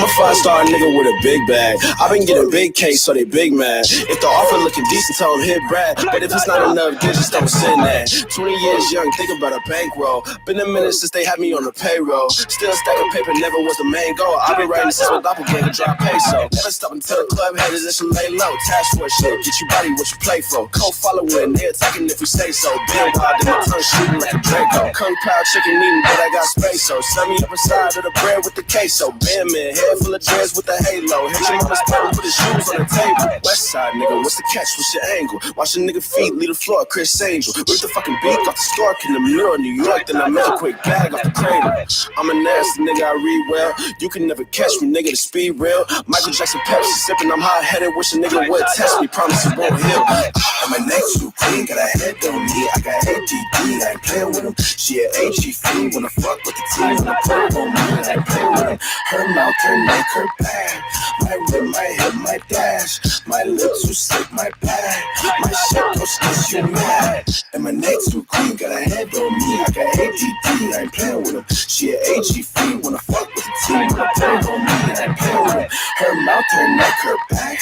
a 5-star nigga with a big bag. I've been getting big cakes, so they big mad. If the offer looking decent, tell them hit Brad. But if it's not enough, digits don't send that. 20 years young, think about a bankroll. Been a minute since they had me on the payroll. Still stacking paper, never was the main goal. I've been writing since my doppelganger drop peso. Never stop until the club headers and some lay low. Task force shit, get you body what you play for. Co-following, they attacking if we say so. Been wild, then my tongue shooting like a Draco. Kung Pao chicken eating, but I got space, so send me up inside of the bread with the queso. Bandman, head full of dreads with the halo. Hit your mama's spot and put his shoes on the table. West side nigga, what's the catch? What's your angle? Watch a nigga feet leave the floor, Chris Angel. Rip the fucking beak off the stork in the mirror, New York. Then I make a quick bag off the cradle. I'm a nasty nigga, I read well. You can never catch me, nigga, the speed real. Michael Jackson Pepsi sipping, I'm hot-headed. Wish a nigga would test me, promise it won't heal. And my neck's too clean, got a head on me. I got ADD, I ain't playing with him. She a HE fiend, wanna fuck with the team. Wanna put it on me, I ain't playing with him. Her mouth, her neck, her back. My whip, my hip, my dash. My lips too slick, my bag. My shit gon' skis you mad. And my neck's too clean, got a head on me. I got ADD, I ain't playing with him. She a HE fiend, wanna fuck with the team. Wanna put it on me, I ain't playing with him. Her mouth, her neck, her back.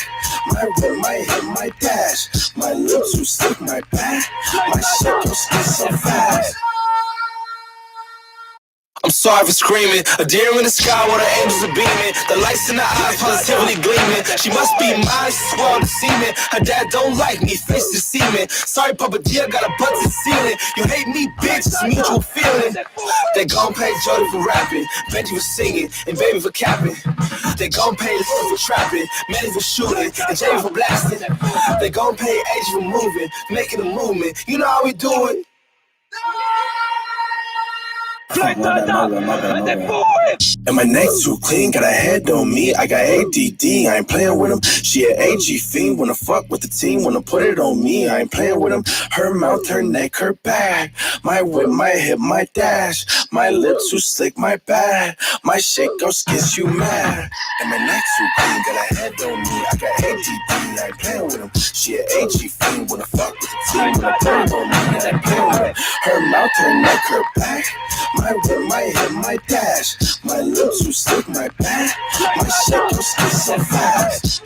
My whip, my hip, my dash. My lips too slick, my bag. My shit gon' skis so fast. I'm sorry for screaming. A deer in the sky while the angels are beaming. The lights in the eyes positively gleaming. She must be mine, she swallowed the semen. Her dad don't like me, face the semen. Sorry, Papa D, I got a butt to the ceiling. You hate me, bitch, it's a mutual feeling. They gon' pay Jody for rapping, Benji for singing, and Baby for capping. They gon' pay Lil for trapping, Manny for shooting, and Jamie for blasting. They gon' pay Age for moving, making a movement. You know how we do it. And my neck's too clean, got a head on me. I got ADD, I ain't playing with him. She a AG fiend, wanna fuck with the team, wanna put it on me. I ain't playing with him. Her mouth, her neck, her back. My whip, my hip, my dash. My lips too slick, my bag. My shit gon' skis you mad. And my neck's too clean, got a head on me. I got ADD, I ain't playing with him. She a AG fiend, wanna fuck with the team, wanna put it on me. I ain't playing with him. Her mouth, her neck, her back. My whip, my hip, my dash. My lips too slick, my back. My shit gon' skis so fast.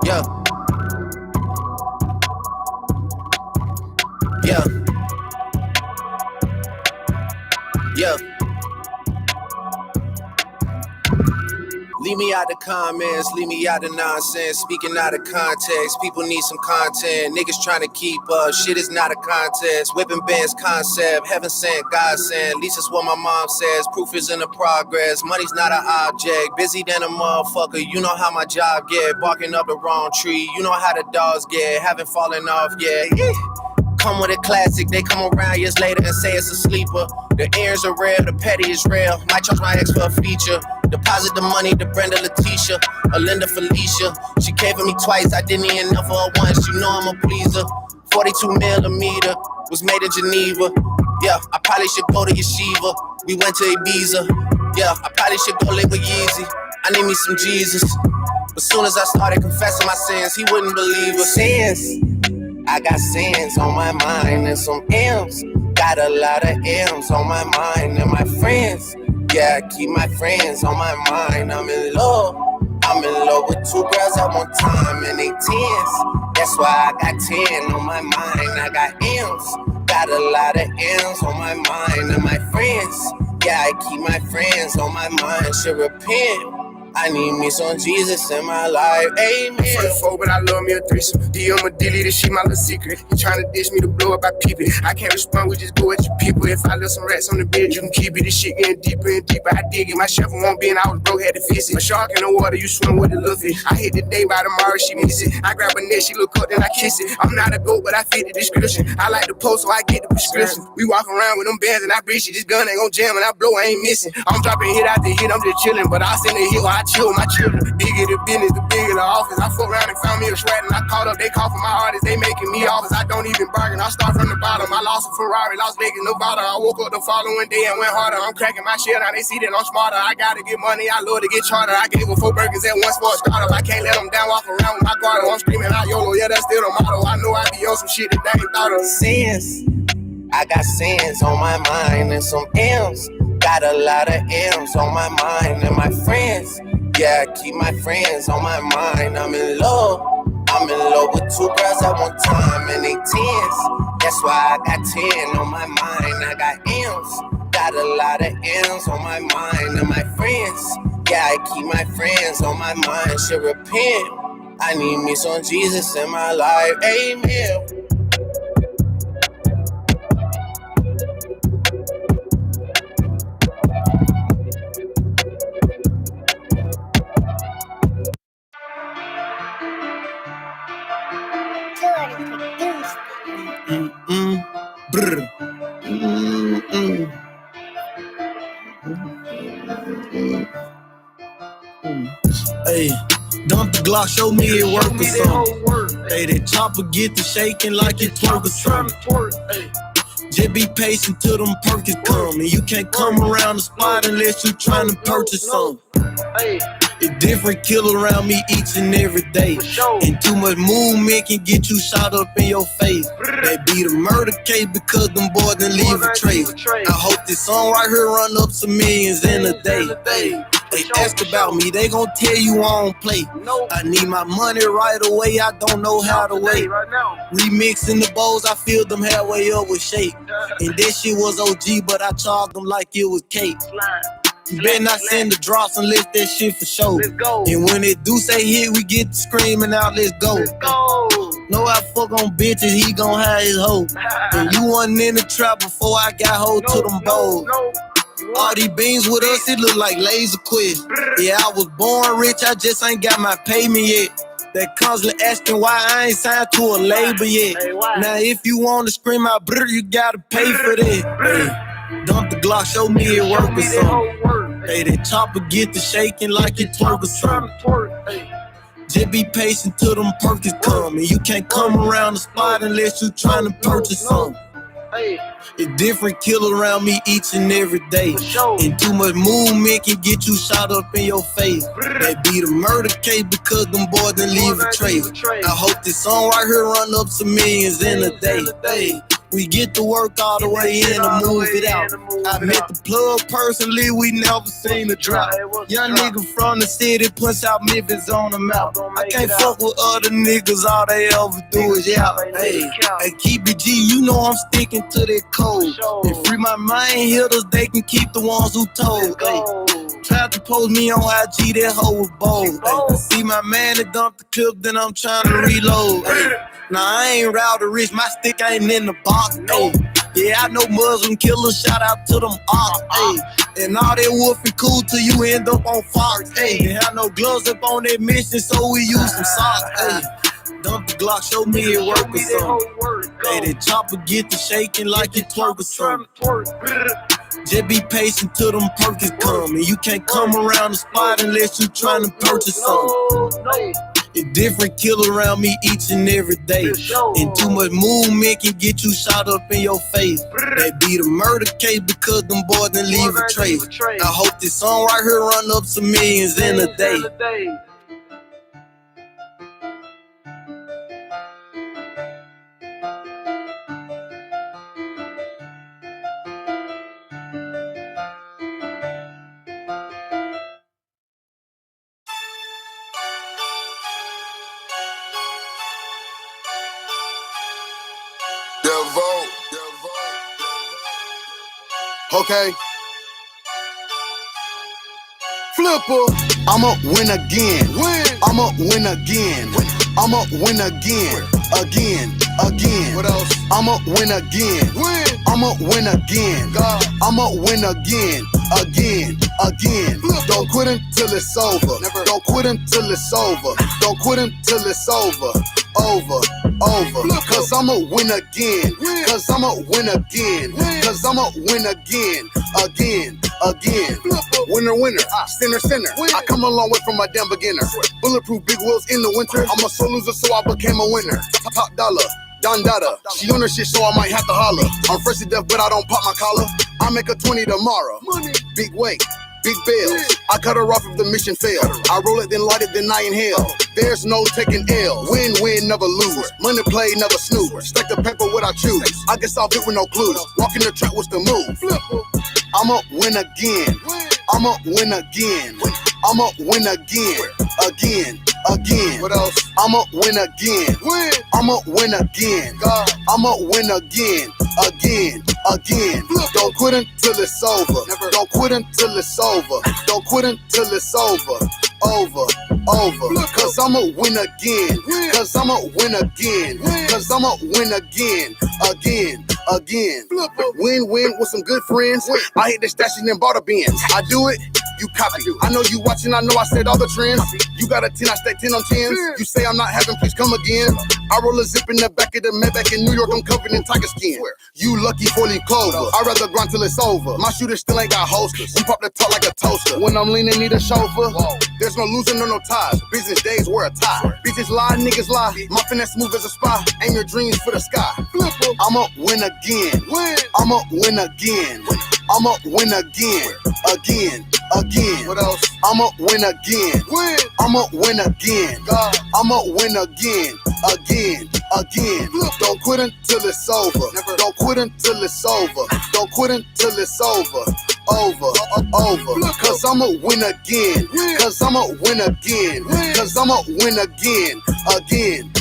Yeah. Yeah. Yeah. Leave me out the comments, leave me out the nonsense. Speaking out of context, people need some content. Niggas trying to keep up, shit is not a contest. Whipping bands concept, heaven sent, God sent. At least that's what my mom says. Proof is in the progress, money's not an object. Busy than a motherfucker, you know how my job get. Barking up the wrong tree, you know how the dogs get. Haven't fallen off yet. Come with a classic, they come around years later and say it's a sleeper. The earrings are real, the petty is real. Might charge my ex for a feature. Deposit the money to Brenda Letitia, or Linda Felicia. She came for me twice, I didn't even know for her once. You know I'm a pleaser. 42 millimeter, was made in Geneva. Yeah, I probably should go to Yeshiva. We went to Ibiza. Yeah, I probably should go live with Yeezy. I need me some Jesus. But soon as I started confessing my sins, he wouldn't believe us. Sins. I got sins on my mind and some M's. Got a lot of M's on my mind and my friends. Yeah, I keep my friends on my mind. I'm in love with 2 girls at one time and they 10s. That's why I got 10 on my mind. I got M's. Got a lot of M's on my mind and my friends. Yeah, I keep my friends on my mind. Should repent. I need me some Jesus in my life, amen. 44, but I love me a threesome. DM a dilly, this shit my little secret. You tryna dish me to blow up, I peep it. I can't respond, we just go at your people. If I left some rats on the bed, you can keep it. This shit getting deeper and deeper, I dig it. My shovel won't be and I was broke, had to fix it. A shark in the water, you swim with the little fish. I hit the day by tomorrow, she miss it. I grab her neck, she look up, then I kiss it. I'm not a goat, but I fit the description. I like the post, so I get the prescription. We walk around with them bands and I breach it. This gun ain't gon' jam and I blow, I ain't missing. I'm dropping hit after hit, I'm just chilling. But I send a hit while I chill with my children. The bigger the business, the bigger the office. I fuck around and found me a sweat and I caught up. They call for my artists, they making me offers. I don't even bargain, I start from the bottom. I lost a Ferrari, Las Vegas, Nevada. I woke up the following day and went harder. I'm cracking my shit, now they see that I'm smarter. I gotta get money, I love to get charter. I gave her 4 burgers at once for a startup. I can't let them down, walk around with my guard. I'm screaming out YOLO, yeah, that's still the motto. I know I be on some shit that they ain't thought of. Sins. I got sins on my mind and some M's. Got a lot of M's on my mind and my friends. Yeah, I keep my friends on my mind. I'm in love with 2 girls at one time and they 10s. That's why I got 10 on my mind. I got M's. Got a lot of M's on my mind and my friends. Yeah, I keep my friends on my mind. Should repent. I need me some Jesus in my life. Amen. Hey, dump the Glock, show me it work or something. Hey, that chopper get to shaking like it twerk or something. Just be patient till them perkins come. And you can't come around the spot unless you trying to purchase something. It's different kill around me each and every day. And too much movement can get you shot up in your face. That be the murder case because them boys done leave a trace. I hope this song right here run up some millions in a day. They ask about me, they gon' tell you I don't play. I need my money right away, I don't know how to wait. Remixing the bowls, I filled them halfway up with shake. And that shit was OG, but I charged them like it was cake. You better not send the drops unless that shit for show. And when it do say hit, we get to screaming out, let's go. Know I fuck on bitches, he gon' have his hoe. And you wasn't in the trap before I got hold to them bowls. All these beans with us, it look like laser quest. Yeah, I was born rich, I just ain't got my payment yet. That constantly asking why I ain't signed to a label yet. Now if you wanna scream out brr, you gotta pay for that. Hey, dump the Glock, show me it work or something. Hey, that chopper get to shaking like it twerk or something. Just be patient till them perkins come. And you can't come around the spot unless you trying to purchase something. It's different kill around me each and every day. And too much movement can get you shot up in your face. That be the murder case because them boys done leave a trace. I hope this song right here run up some millions in a day. We get to work all the way in and move it out. I met the plug personally, we never seen a drop. Young nigga from the city, punch out Memphis on the mouth. I can't fuck with other niggas, all they ever do is yell. Hey, keep it G, you know I'm sticking to that code. And free my mind hitters, they can keep the ones who told. Hey, tried to post me on IG, that hoe was bold. Hey, see my man that dumped the clip, then I'm trying to reload. Hey, nah, I ain't rowdy rich, my stick ain't in the box. Hey, yeah, I know Muslim killers, shout out to them ops. Hey, and all that wolfing cool till you end up on Fox. Hey, I know gloves up on that mission, so we use some socks. Hey, dump the Glock, show me it work or something. Hey, that chopper get to shaking like it twerk or something. Just be patient till them perkins come. And you can't come around the spot unless you trying to purchase something. It's different kill around me each and every day. And too much movement can get you shot up in your face. That be the murder case because them boys done leave a trace. I hope this song right here run up some millions in a day. Okay. Flipper, I'ma win again. I'ma win again. I'ma win again. Again. What else? I'ma win again. I'ma win again. I'ma win again. Again. Don't quit until it's over. Don't quit until it's over. Don't quit until it's over. Over. Cause I'ma win again. Cause I'ma win again. Cause I'ma win again. again. Winner, winner, sinner, sinner. I come a long way from my damn beginner. Bulletproof big wheels in the winter. I'm a soul loser, so I became a winner. Top dollar. Don Dada, she on her shit, so I might have to holler. I'm fresh to death, but I don't pop my collar. I make a 20 tomorrow. Big weight, big bills. I cut her off if the mission failed. I roll it, then light it, then I inhale. There's no taking L. Win, win, never lose. Money play, never snooze. Stack the paper what I choose. I guess I'll fit with no clues. Walk in the trap, what's the move? I'ma win again. I'ma win again. I'ma win again. Again. What else? I'ma win again. I'ma win again. I'ma win again. Again. Don't quit until it's over. Don't quit until it's over. Don't quit until it's over. Over. Cause I'ma win again. Cause I'ma win again. Cause I'ma win again. Again. Win with some good friends. I hit the station and bought a Benz. I do it. You copy. I know you watching, I know I said all the trends. You got a 10, I stack 10 on 10s. You say I'm not having, please come again. I roll a zip in the back of the Maybach in New York, I'm covered in tiger skin. You lucky 4-leaf clover. I'd rather grind till it's over. My shooter still ain't got holsters. We pop the top like a toaster. When I'm leaning, need a chauffeur. There's no losing or no ties. Business days wear a tie. Bitches lie, niggas lie. My finesse smooth as a spy. Aim your dreams for the sky. I'ma win again. I'ma win again. I'ma win again. What else? I'ma win again. I'ma win again. I'ma win again. Don't quit until it's over. Don't quit until it's over. Don't quit until it's over. Over. Cause I'ma win again. Cause I'ma win again. Cause I'ma win again. Again.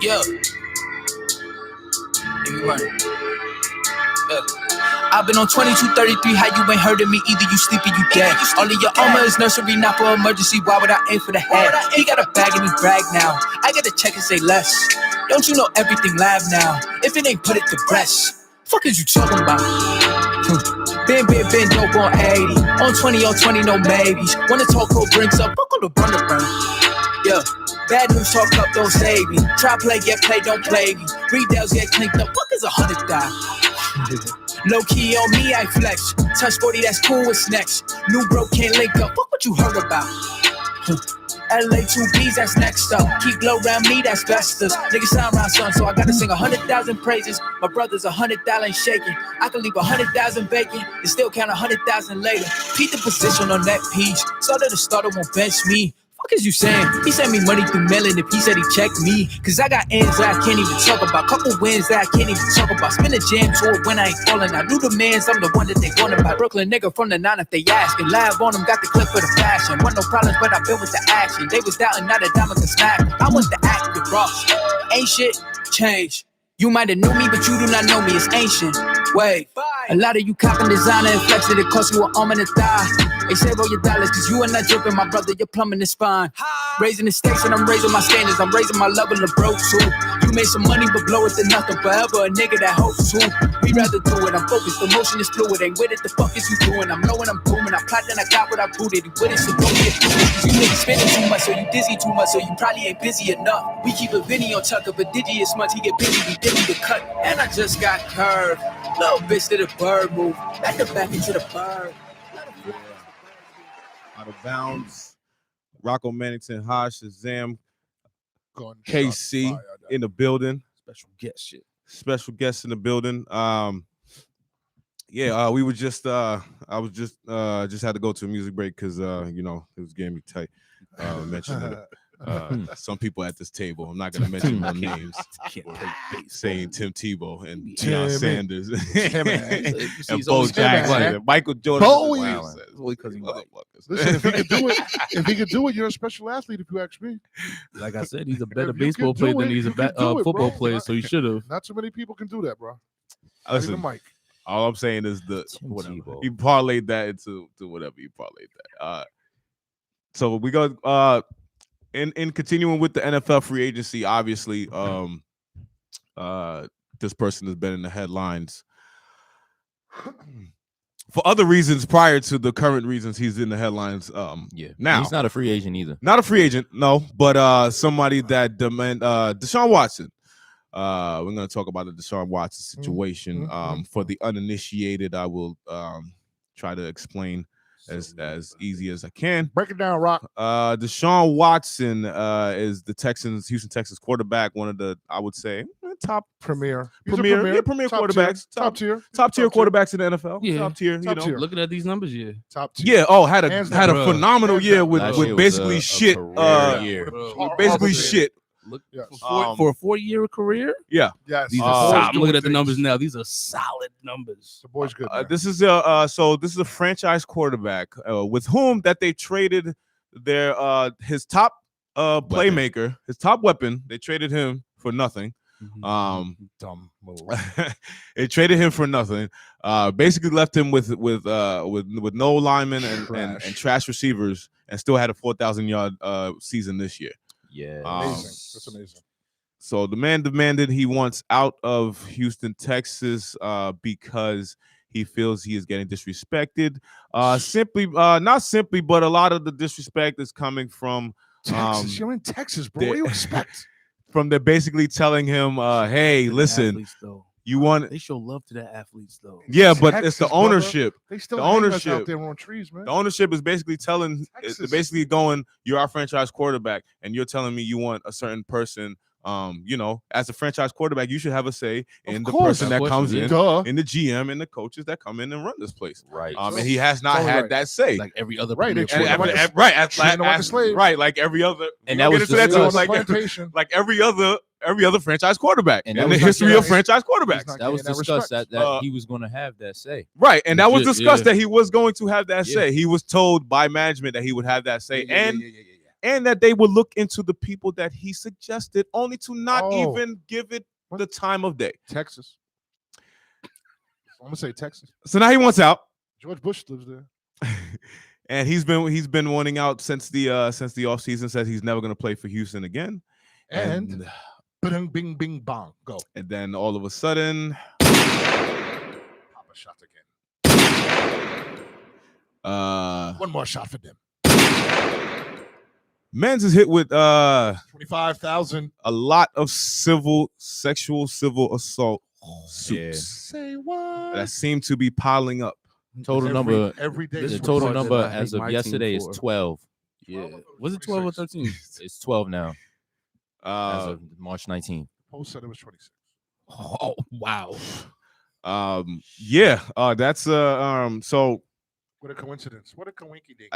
Yeah. I've been on 2233, how you ain't heard of me either, you sleepy, you dead. Only your armor is nursery, not for emergency, why would I aim for the head? He got a bag in his brag now, I gotta check and say less. Don't you know everything live now? If it ain't put it to rest, fuck is you talking about? Been dope on 80, on 20, no maybes. When the talk code brings up, fuck on the burn. Yeah, bad news talk up, don't save me. Try play, get played, don't play me. Redales get clinked up, fuck is 100 die. Low key on me, I flex. Touch 40, that's cool, what's next? New bro can't link up, fuck what you heard about. LA 2Bs, that's next up. Keep low around me, that's bestest. Niggas sound around son, so I gotta sing 100,000 praises. My brother's 100,000 ain't shaking. I can leave 100,000 vacant and still count 100,000 later. Peep the position on that piece. So that the starter won't bench me. Fuck is you saying? He sent me money through mailing if he said he checked me. Cause I got ends that I can't even talk about. Couple wins that I can't even talk about. Spin a jam tour when I ain't falling. I do the mans, I'm the one that they want about. Brooklyn nigga from the 9 if they asking. Live on them, got the clip for the fashion. Want no problems, but I've been with the action. They was doubting, now the diamond can smack. I was the active Ross. Ain't shit changed. You might have knew me, but you do not know me. It's ancient. Wait, a lot of you copping designer and flexing. It cost you an arm and a thigh. They save all your dollars, cause you are not dripping, my brother. Your plumbing is fine. Raising the stakes and I'm raising my standards. I'm raising my level of broke too. You made some money, but blow it to nothing. Forever a nigga that hopes to. We rather do it. I'm focused. The motion is fluid. Ain't with it. The fuck is you doing? I'm knowing I'm booming. I plot and I got what I booted. You with it, so don't get foolish. You niggas spending too much, so you dizzy too much, so you probably ain't busy enough. We keep a video tucker, but Digi is much. He get busy, we dizzy to cut. And I just got curved. Little bitch did a bird move. Back to back into the bird. Out of bounds. Rocco Mannington, Haas, Shazam, KC in the building. Special guest in the building. We were just I was just had to go to a music break because it was getting me tight. Mentioned that some people at this table, I'm not gonna mention no names, saying Tim Tebow and Deion Sanders and Bo Jackson and Michael Jordan. Because he listen, if he could do it, you're a special athlete. If you ask me, like I said, he's a better baseball player than he's a football player, so he should have. Not too many people can do that, bro. Listen, Mike. All I'm saying is the Tim whatever. Tebow. He parlayed that into whatever he parlayed that. So we go in continuing with the NFL free agency. Obviously, this person has been in the headlines for other reasons prior to the current reasons he's in the headlines. Now he's not a free agent either. Not a free agent, no, but somebody that Deshaun Watson. We're going to talk about the Deshaun Watson situation. For the uninitiated, I will try to explain as easy as I can. Break it down, Rock. Deshaun Watson is the Houston Texans quarterback, one of the, I would say, top premier premier top quarterbacks, tier, top tier quarterbacks in the NFL. Yeah. Top tier, Top tier. Looking at these numbers, yeah. top tier. Yeah. Oh, had a Hands had a down. phenomenal Hands year down. with Last year was basically a shit. career year. Basically Horrible shit. Look Yes. for a 4-year career. Yeah. Yes. These The are boy's solid. I'm doing looking at the things. numbers now. These are solid numbers. The boy's good. man. This is a franchise quarterback with whom that they traded their his top playmaker, his top weapon. They traded him for nothing. Dumb move. They traded him for nothing. Basically left him with no linemen and trash receivers, and still had a 4,000-yard season this year. Yeah. Amazing. That's amazing. So the man demanded he wants out of Houston, Texas, because he feels he is getting disrespected. Not simply, but a lot of the disrespect is coming from Texas. You're in Texas, bro. What do you expect? From they're basically telling him, hey, listen, Athletes, though. you want They show love to their athletes, though. yeah, but Texas, it's the brother. ownership. They still The hang us ownership. out there on trees, man. The ownership is basically telling, Texas. basically going, you're our franchise quarterback, and you're telling me you want a certain person. As a franchise quarterback, you should have a say in the course. person that Of comes course, in, Duh. in the GM and the coaches that come in and run this place. Right. And he has not Totally had right. that say. Like every other Right, premier they treat him quarterback. like a- Right, as- treat him like a as- slave. right, like every other, And we'll that get was into that just too, on us. the like plantation. like every other franchise quarterback And in that the was history like of franchise quarterbacks. not That was getting that discussed respect. that he was going to have that say. Right, and that was Legit, discussed yeah. that he was going to have that Yeah. say. He was told by management that he would have that say, Yeah. and that they would look into the people that he suggested, only to not Oh. even give it the time of day. Texas. I'm gonna say Texas. So now he wants out, George Bush lives there. and he's been wanting out since the offseason. Says he's never going to play for Houston again, And bing, bing, bing, bong. Go. and then all of a sudden, Pop a shot again. One more shot for them. Men's is hit with 25,000. a lot of sexual civil assault suits Say what? that seem to be piling up. Total number. every day. This The is total what number I hate as of my team yesterday is for. 12. Yeah. Was it 12 or 13? It's 12 now as Uh, of March 19th. Post said it was 26. Oh, wow. that's so What a coincidence. What a coinky dink.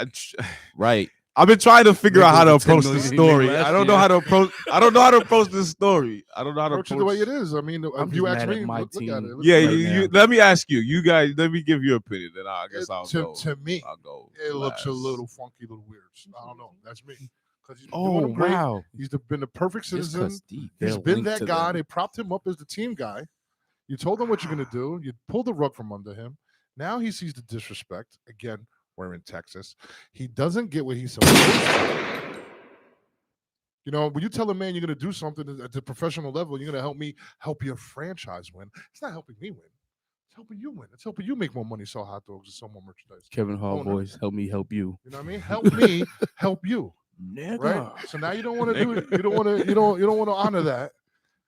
Right. I've been trying to figure out how to Niggas with approach 10 this million story. last I don't know year. how to approach. I don't know how to approach this story. I don't know how to Approach approach it the way it is. I mean, I'm if you just ask mad at me, my look at team. it. Look Yeah, at it. you. Let me ask you. You guys, let me give your opinion, then I guess I'll to, go. to me, I'll go. it looks a last. little funky, a little weird. I don't know. That's me. Because he's been Oh, doing great. wow. He's been the perfect This citizen. cuts deep. He's They're been linked that to guy. them. They propped him up as the team guy. You told him what you're going to do. You pulled the rug from under him. Now he sees the disrespect. Again, we're in Texas. He doesn't get what he's supposed to. You know, when you tell a man you're going to do something at the professional level, you're going to help your franchise win. It's not helping me win. It's helping you win. It's helping you make more money, sell hot dogs, and sell more merchandise. Kevin Hall Owner. voice, help me help you. You know what I mean? Help me, help you. Nigga. Right? So now you don't want to do it. You don't want to. You don't want to honor that.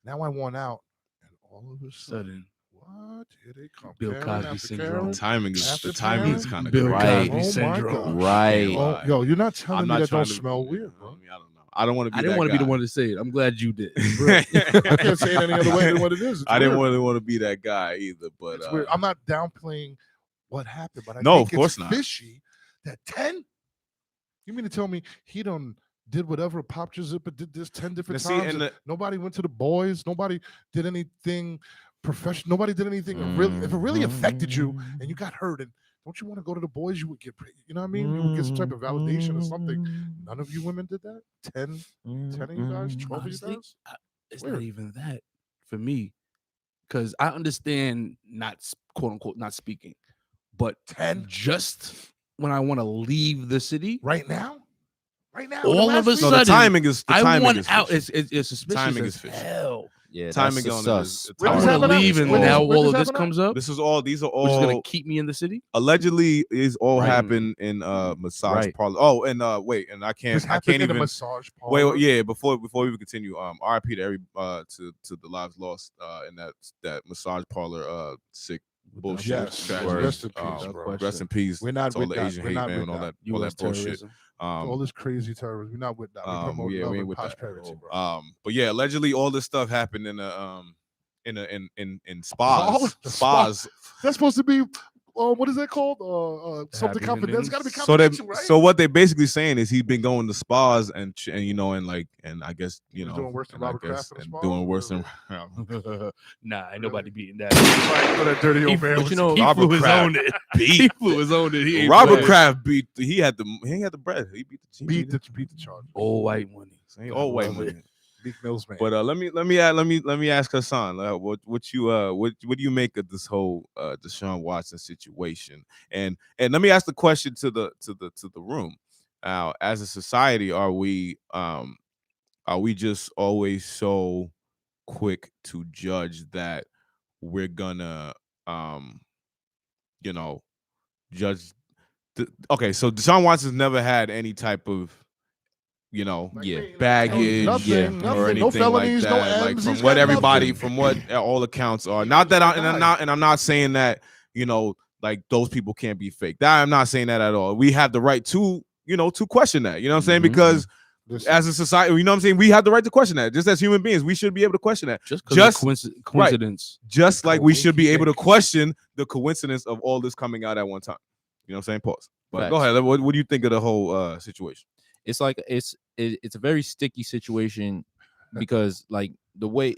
Now I want out, and all of a sudden, Sudden. what? Here they come. Bill Karen Cosby after syndrome. Karen. The timing is After the timing is Karen, kind of Bill Right. Cosby Oh my syndrome. God. Right. Oh, yo, you're not telling I'm me not that trying don't to smell weird, bro. I don't know. I don't want to be. I didn't want want to be the one to say it. I'm glad you did. I can't say it any other way than what it is. It's I didn't weird. want to be that guy either. But It's weird. I'm not downplaying what happened, but I No, think of course it's not. fishy that 10. You mean to tell me he done did whatever, popped your zipper, did this 10 different Now, see, times? and and nobody went to the boys. Nobody did anything professional. Nobody did anything really. If it really affected you and you got hurt, and don't you want to go to the boys? You would get, you know what I mean? You would get some type of validation or something. None of you women did that. 10 of you guys, 12 of you Honestly, guys. It's Weird. not even that for me. because I understand quote unquote not speaking, but 10 just when I want to leave the city right now. all of a No, sudden, the timing is. The I timing want is out. fishy. It's suspicious Timing as is fishy. hell. Yeah, Timing that's on it sus. is. When I does want to happen at? leave, and When now does all of this this happen at? comes up, This is all. These are which is gonna all keep me in the city. allegedly is all Right. happened in massage Right. parlor. Oh, and wait, and I This can't happened in even a massage wait. parlor. Yeah, before we even continue, RIP to every to the lives lost in that massage parlor sick bullshit. Yes, tragedy. rest in peace, bro. Rest in peace. We're not to all with the that. Asian We're hate not man with and all that. that US bullshit. terrorism. All this crazy terrorism. We're not with that. We promote yeah, love we ain't and with that. prosperity, bro. But yeah, allegedly all this stuff happened in spas. Spas. That's supposed to be. What is that called? Something Happy confidential. It's got to be So confidential, right? so what they basically saying is he's been going to spas and I guess He's doing worse than Robert Kraft in the spa, doing worse than Nah, ain't nobody beating that. Right, so that dirty He, old man. but was- you know, he Robert flew his Kraft own it. beat He flew his own it. He ain't Robert playing. Kraft beat he had the bread. He beat the beat the charge. Old white money. all white love money. it. Big Mills man. But let me ask Hassan, what do you make of this whole Deshaun Watson situation? And let me ask the question to the room. As a society, are we just always so quick to judge that we're gonna judge okay, so Deshaun Watson's never had any type of baggage Nothing, or anything no felonies, like no that. Like M's, from he's what got everybody, nothing. from what all accounts are. Not that I'm not saying that like those people can't be fake. That I'm not saying that at all. We have the right to question that. You know what I'm saying? Because as a society, you know what I'm saying, we have the right to question that. Just as human beings, we should be able to question that. Just coincidence. Just like we should be able to question the coincidence of all this coming out at one time. You know what I'm saying? Pause. But go Facts. ahead. What do you think of the whole situation? It's like it's a very sticky situation because like the way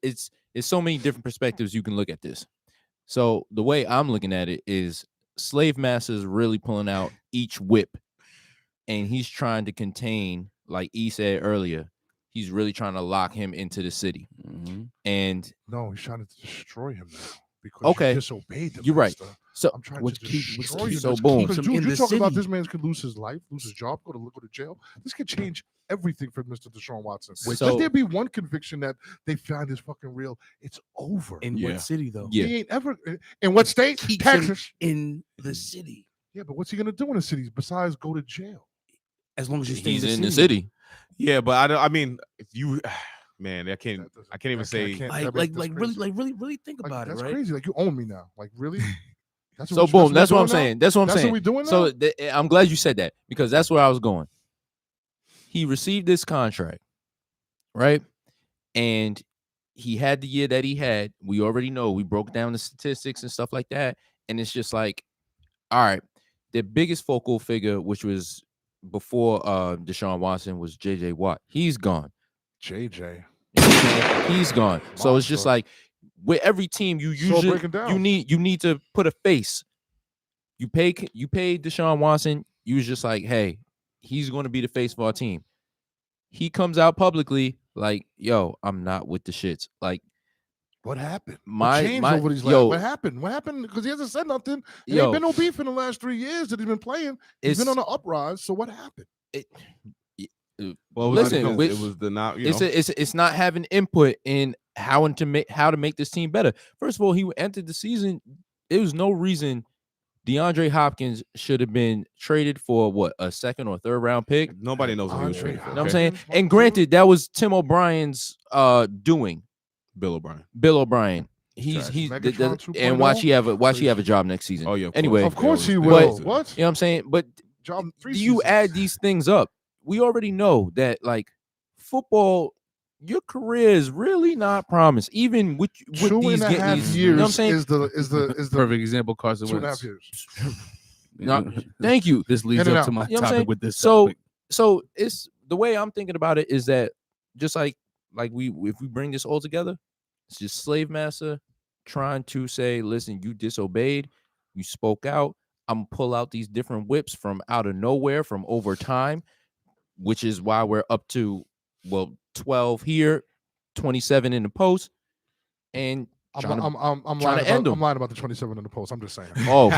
it's so many different perspectives you can look at this. So the way I'm looking at it is Slave Master's really pulling out each whip, and he's trying to contain, like E said earlier, he's really trying to lock him into the city. And no, he's trying to destroy him now because Okay. you disobeyed the You're right. master. So I'm trying Which to keep- destroy which you. keep- so This boom. keeps him Dude, in you the talk about city. this this man could lose his life, lose his job, go to jail. This could change everything for Mr. Deshaun Watson. So- Let there be one conviction that they find is fucking real. It's over. In what city though? Yeah. He ain't ever in what state? Keeps him Texas. in the city. Yeah, but what's he gonna do in the city besides go to jail? As long as you stay he's in in the city. Yeah, but I mean, if you, man, I can't That doesn't- even I say. can't- Like, that like, makes- like, that's really, crazy. really think Like, about it, that's right? crazy. Like you own me now. Like really? That's So we- boom, that's we're what I'm doing now? saying. That's what I'm That's saying. what we doing So now? I'm glad you said that because that's where I was going. He received this contract, right? And he had the year that he had. We already know. We broke down the statistics and stuff like that. And it's just like, all right, the biggest focal figure, which was before Deshaun Watson, was JJ Watt. He's gone. JJ. You know what I'm saying? He's gone. So it's just Monster. like with every team, you So usually breaking down. you need to put a face. You pay Deshaun Watson. You was just like, hey, he's going to be the face of our team. He comes out publicly like, yo, I'm not with the shits. Like, What happened? My- what changed my- over these yo. What happened? What happened? Because he hasn't said nothing. There Yo. ain't been no beef in the last 3 years that he's been playing. He's been It's- on an uprise. So what happened? Well, listen, it was the not. You know, it's not having input in how to make this team better. First of all, he entered the season. There was no reason DeAndre Hopkins should have been traded for what, a second or third round pick. nobody knows what he was Andre traded for. You know what I'm okay? saying? Hopkins, And granted, that was Tim O'Brien's doing. Bill O'Brien. Bill O'Brien. Trash. Megatron And watch 2.0? he have a job next season. Oh yeah. Anyway, Of course he They will. always do. What? You know what I'm saying? But Job three do you seasons. add these things up? We already know that like football, your career is really not promised. Even with Two these and a half these, years you know what I'm saying? is the Perfect example, Carson 2.5 Wentz. years. No, thank you. This leads In and up out. to my You know what I'm topic saying? with this. So topic. so it's the way I'm thinking about it is that just like we if we bring this all together, it's just slave master trying to say, listen, you disobeyed, you spoke out. I'm gonna pull out these different whips from out of nowhere from over time, which is why we're up to 12 here, 27 in the post, and Trying to- I'm trying lying to end about, him. I'm lying about the 27 in the post. I'm just saying. Oh.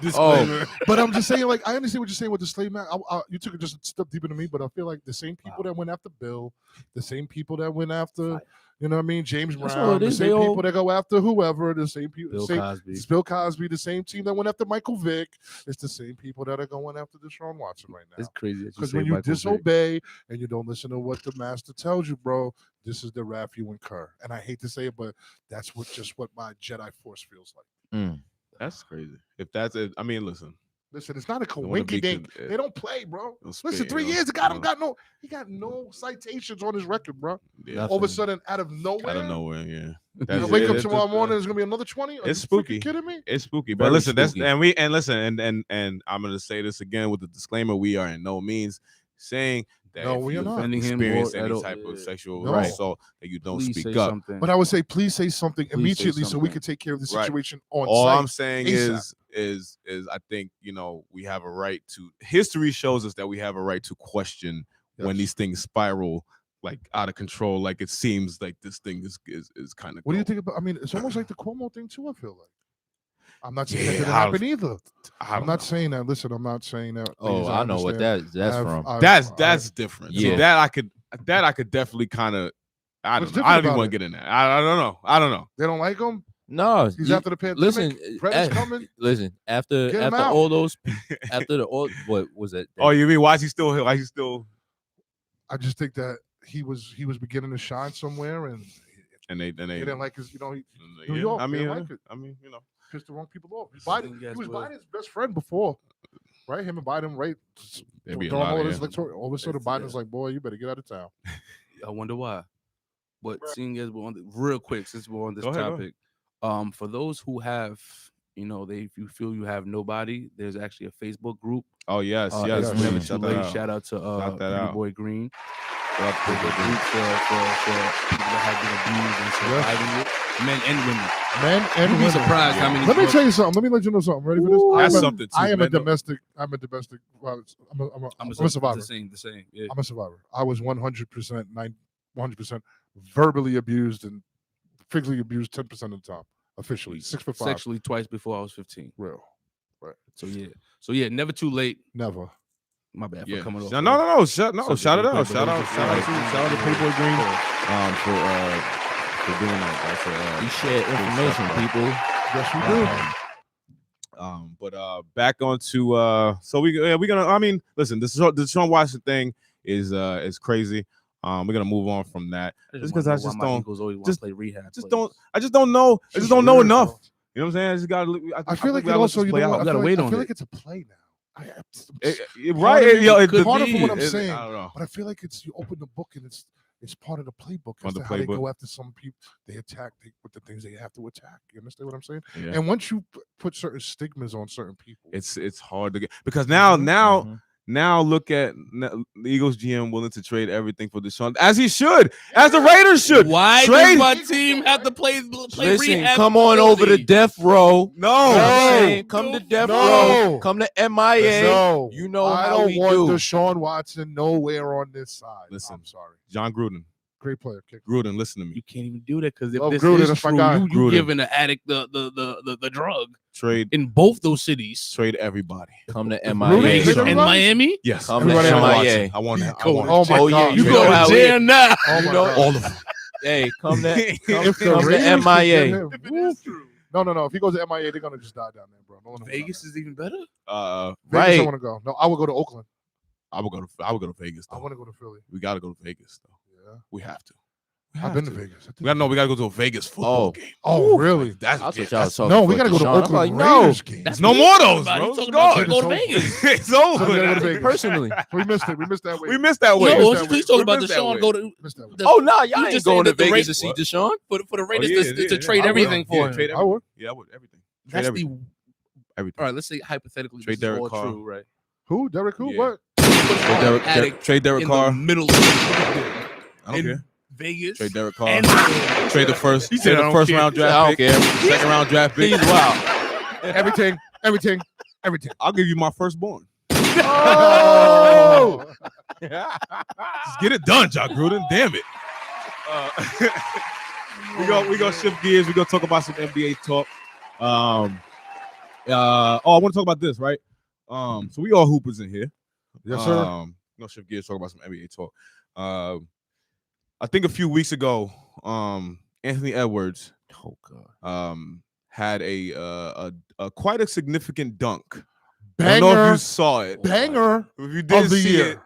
Disclaimer. But I'm just saying, like, I understand what you're saying with the slave man. You took it just a step deeper than me, but I feel like the same people that went after Bill, the same people that went after, you know what I mean, James That's all Brown, it the is. same They people all- that go after whoever, the same people, Bill same, Cosby. it's Bill Cosby, the same team that went after Michael Vick. It's the same people that are going after Deshaun Watson right now. It's crazy that you Because say when you Michael Vick. disobey and you don't listen to what the master tells you, bro, this is the wrath you incur. And I hate to say it, but that's what my Jedi Force feels like. That's crazy. If that's it, I mean, listen. Listen, it's not a Don't wanna coinky beat dink. you, They don't play, bro. They'll Listen, spit, 3 you know, years, the guy you know. he got no citations on his record, bro. Yeah. All of a sudden, out of nowhere, Out of nowhere, yeah. I That's wake it. up It's tomorrow just, morning, there's gonna be another 20. Are It's you spooky. freaking kidding me? It's spooky. But Very listen, that's spooky. and listen, and I'm gonna say this again with the disclaimer: we are in no means saying that No, if we you are not. Defending him experience or any at all, type of sexual No. assault that you don't Please speak say up. something. But I would say, please say something Please say immediately so we something. can take care of the Right. situation on All site. I'm saying ASAP. is I think, you know, we have a right to. History shows us that we have a right to question when Yes. these things spiral like out of control. Like it seems like this thing is kind of. What do you think about? I mean, it's almost like the Cuomo thing too. I feel like. I'm not saying Yeah, that didn't I happen don't- either. I I'm don't not know. saying that. Listen, I'm not saying that. Oh, Ladies, I know what understand. that's I've- from. I've- That's I've- different. Yeah. See, that I could definitely kind of. I What's don't know. I don't different even about want to it? get in that. I don't know. I don't know. They don't like him. No, He's you- after the pandemic. Listen, Brett is coming. Listen, after Get him after out. all those, after the all, what was it? Oh, you mean why is he still? Why is he still? I just think that he was beginning to shine somewhere, and They they didn't like his. You know, New yeah, York. I they mean, didn't like it. you know. Pissed the wrong people off. Biden, guess he was what? Biden's best friend before, right? Him and Biden, right? There'd be a During lot all of- this yeah. electoral, all of a sudden, It's- Biden's like, "Boy, you better get out of town." I wonder why. But seeing as we're on real quick, since we're on this Go ahead, go topic, for those who have, you know, if you feel you have nobody, there's actually a Facebook group. Oh yes, It's yes. Never man, Too shout that Late. out. Shout out to Shout that Pretty out. Boy Green. Shout out to There's a Pretty Boy group for people that have been abused and surviving it, men and women. Men and You'd be women. surprised how many. Let me girls- tell you something. Let me let you know something. Ready for this? That's I'm a- something too, I am a man. Don't- domestic. I'm a domestic. Well, I'm a survivor. The same. Yeah. I'm a survivor. I was 100%, 100% verbally abused and physically abused 10% of the time. Officially, 6'5". Sexually twice before I was 15. Real. Right. So yeah, never too late. Never. My bad Yeah. for coming off. No, Subject shout it real out. quick, Shout but out. just Shout out to like- shout out to Playboy Green for doing that. We That's share information, people. Yes, we do. But back onto so we're gonna. I mean, listen, the Deshaun Watson thing is crazy. We're gonna move on from that. Just because I just don't play rehab. I just don't know. I just don't know weird, enough. bro. You know what I'm saying? I just gotta. I feel like we it gotta let also, this you play know out. what? I gotta feel wait like, I on feel it. like it's a play now. Right? Part of Yo, it- it could part of be. what I'm It- saying, I don't know. but I feel like it's you open the book and it's part of the playbook. On As the to how they playbook. go after some people, they attack with the things they have to attack. You understand what I'm saying? Yeah. And once you put certain stigmas on certain people, It's hard to get because now Mhm. now look at the Eagles GM willing to trade everything for Deshaun as he should, as the Raiders should. Why trade does my team have to play Listen, rehab? come on over to facility? death row. No, I'm saying, come to death row. Come to MIA. No, You know I how don't we want do. Deshaun Watson nowhere on this side. Listen. I'm sorry. John Gruden. Great player. Kick. Gruden, listen to me. You can't even do that because if Love this Gruden, is that's my true, guy. you Gruden. giving the addict the drug Trade in both those cities. trade everybody. Come to Rudy MIA. hit Come him In up? Miami, Yes, Come to Deshaun MIA. Watson. I want. Oh my Oh, yeah, God. you you know go how to we- jail now. Oh You my know- God. all of them. Hey, come to If the come to Raiders could get MIA. him, no. If he goes to MIA, they're gonna just die down there, bro. No one Vegas is even better. Vegas, I Right. want to go. No, I would go to Oakland. I would go to Vegas I though. want to go to Philly. We got to go to Vegas though. Yeah, We have to. I've been to Vegas. We got to go to a Vegas football Oh. game. Oh, really? That's I thought yeah, y'all was that's- talking No, we about gotta go to Deshaun. I'm Oakland like, no. Raiders game. That's no what more he's those, talking bro. about. He's It's talking about gone. go to It's Vegas. It's So we gotta go to over. Vegas. Personally. We missed it. We missed that way. We missed that way. No, missed he's that way. talking about We missed that Deshaun way. go to. Missed that way. Oh no, y'all You ain't just going saying to that the Vegas to Raiders- see What? Deshaun. For the Raiders yeah, to yeah, trade I everything would. Yeah, for him. trade I would. Yeah, I would. Everything. Trade That's everything. the. Everything. All right, let's say hypothetically Trade this is Derek all Carr. true, right? Who? Derek? Who? Yeah. What? Trade Derek in Carr. the middle of I don't in care. Vegas. Trade Derek Carr. and Trade the first. He said, Trade "I the don't first care." round I draft don't pick. care. Second round draft pick. He's wild. Everything. I'll give you my firstborn. Oh! Just get it done, John Gruden. Damn it. we go shift gears. We gonna talk about some NBA talk. I want to talk about this, right? So we all hoopers in here. Yes, sir. We're gonna shift gears, talk about some NBA talk. I think a few weeks ago, Anthony Edwards had a quite a significant dunk. I don't know if you saw it. Banger If you did of the see year. it,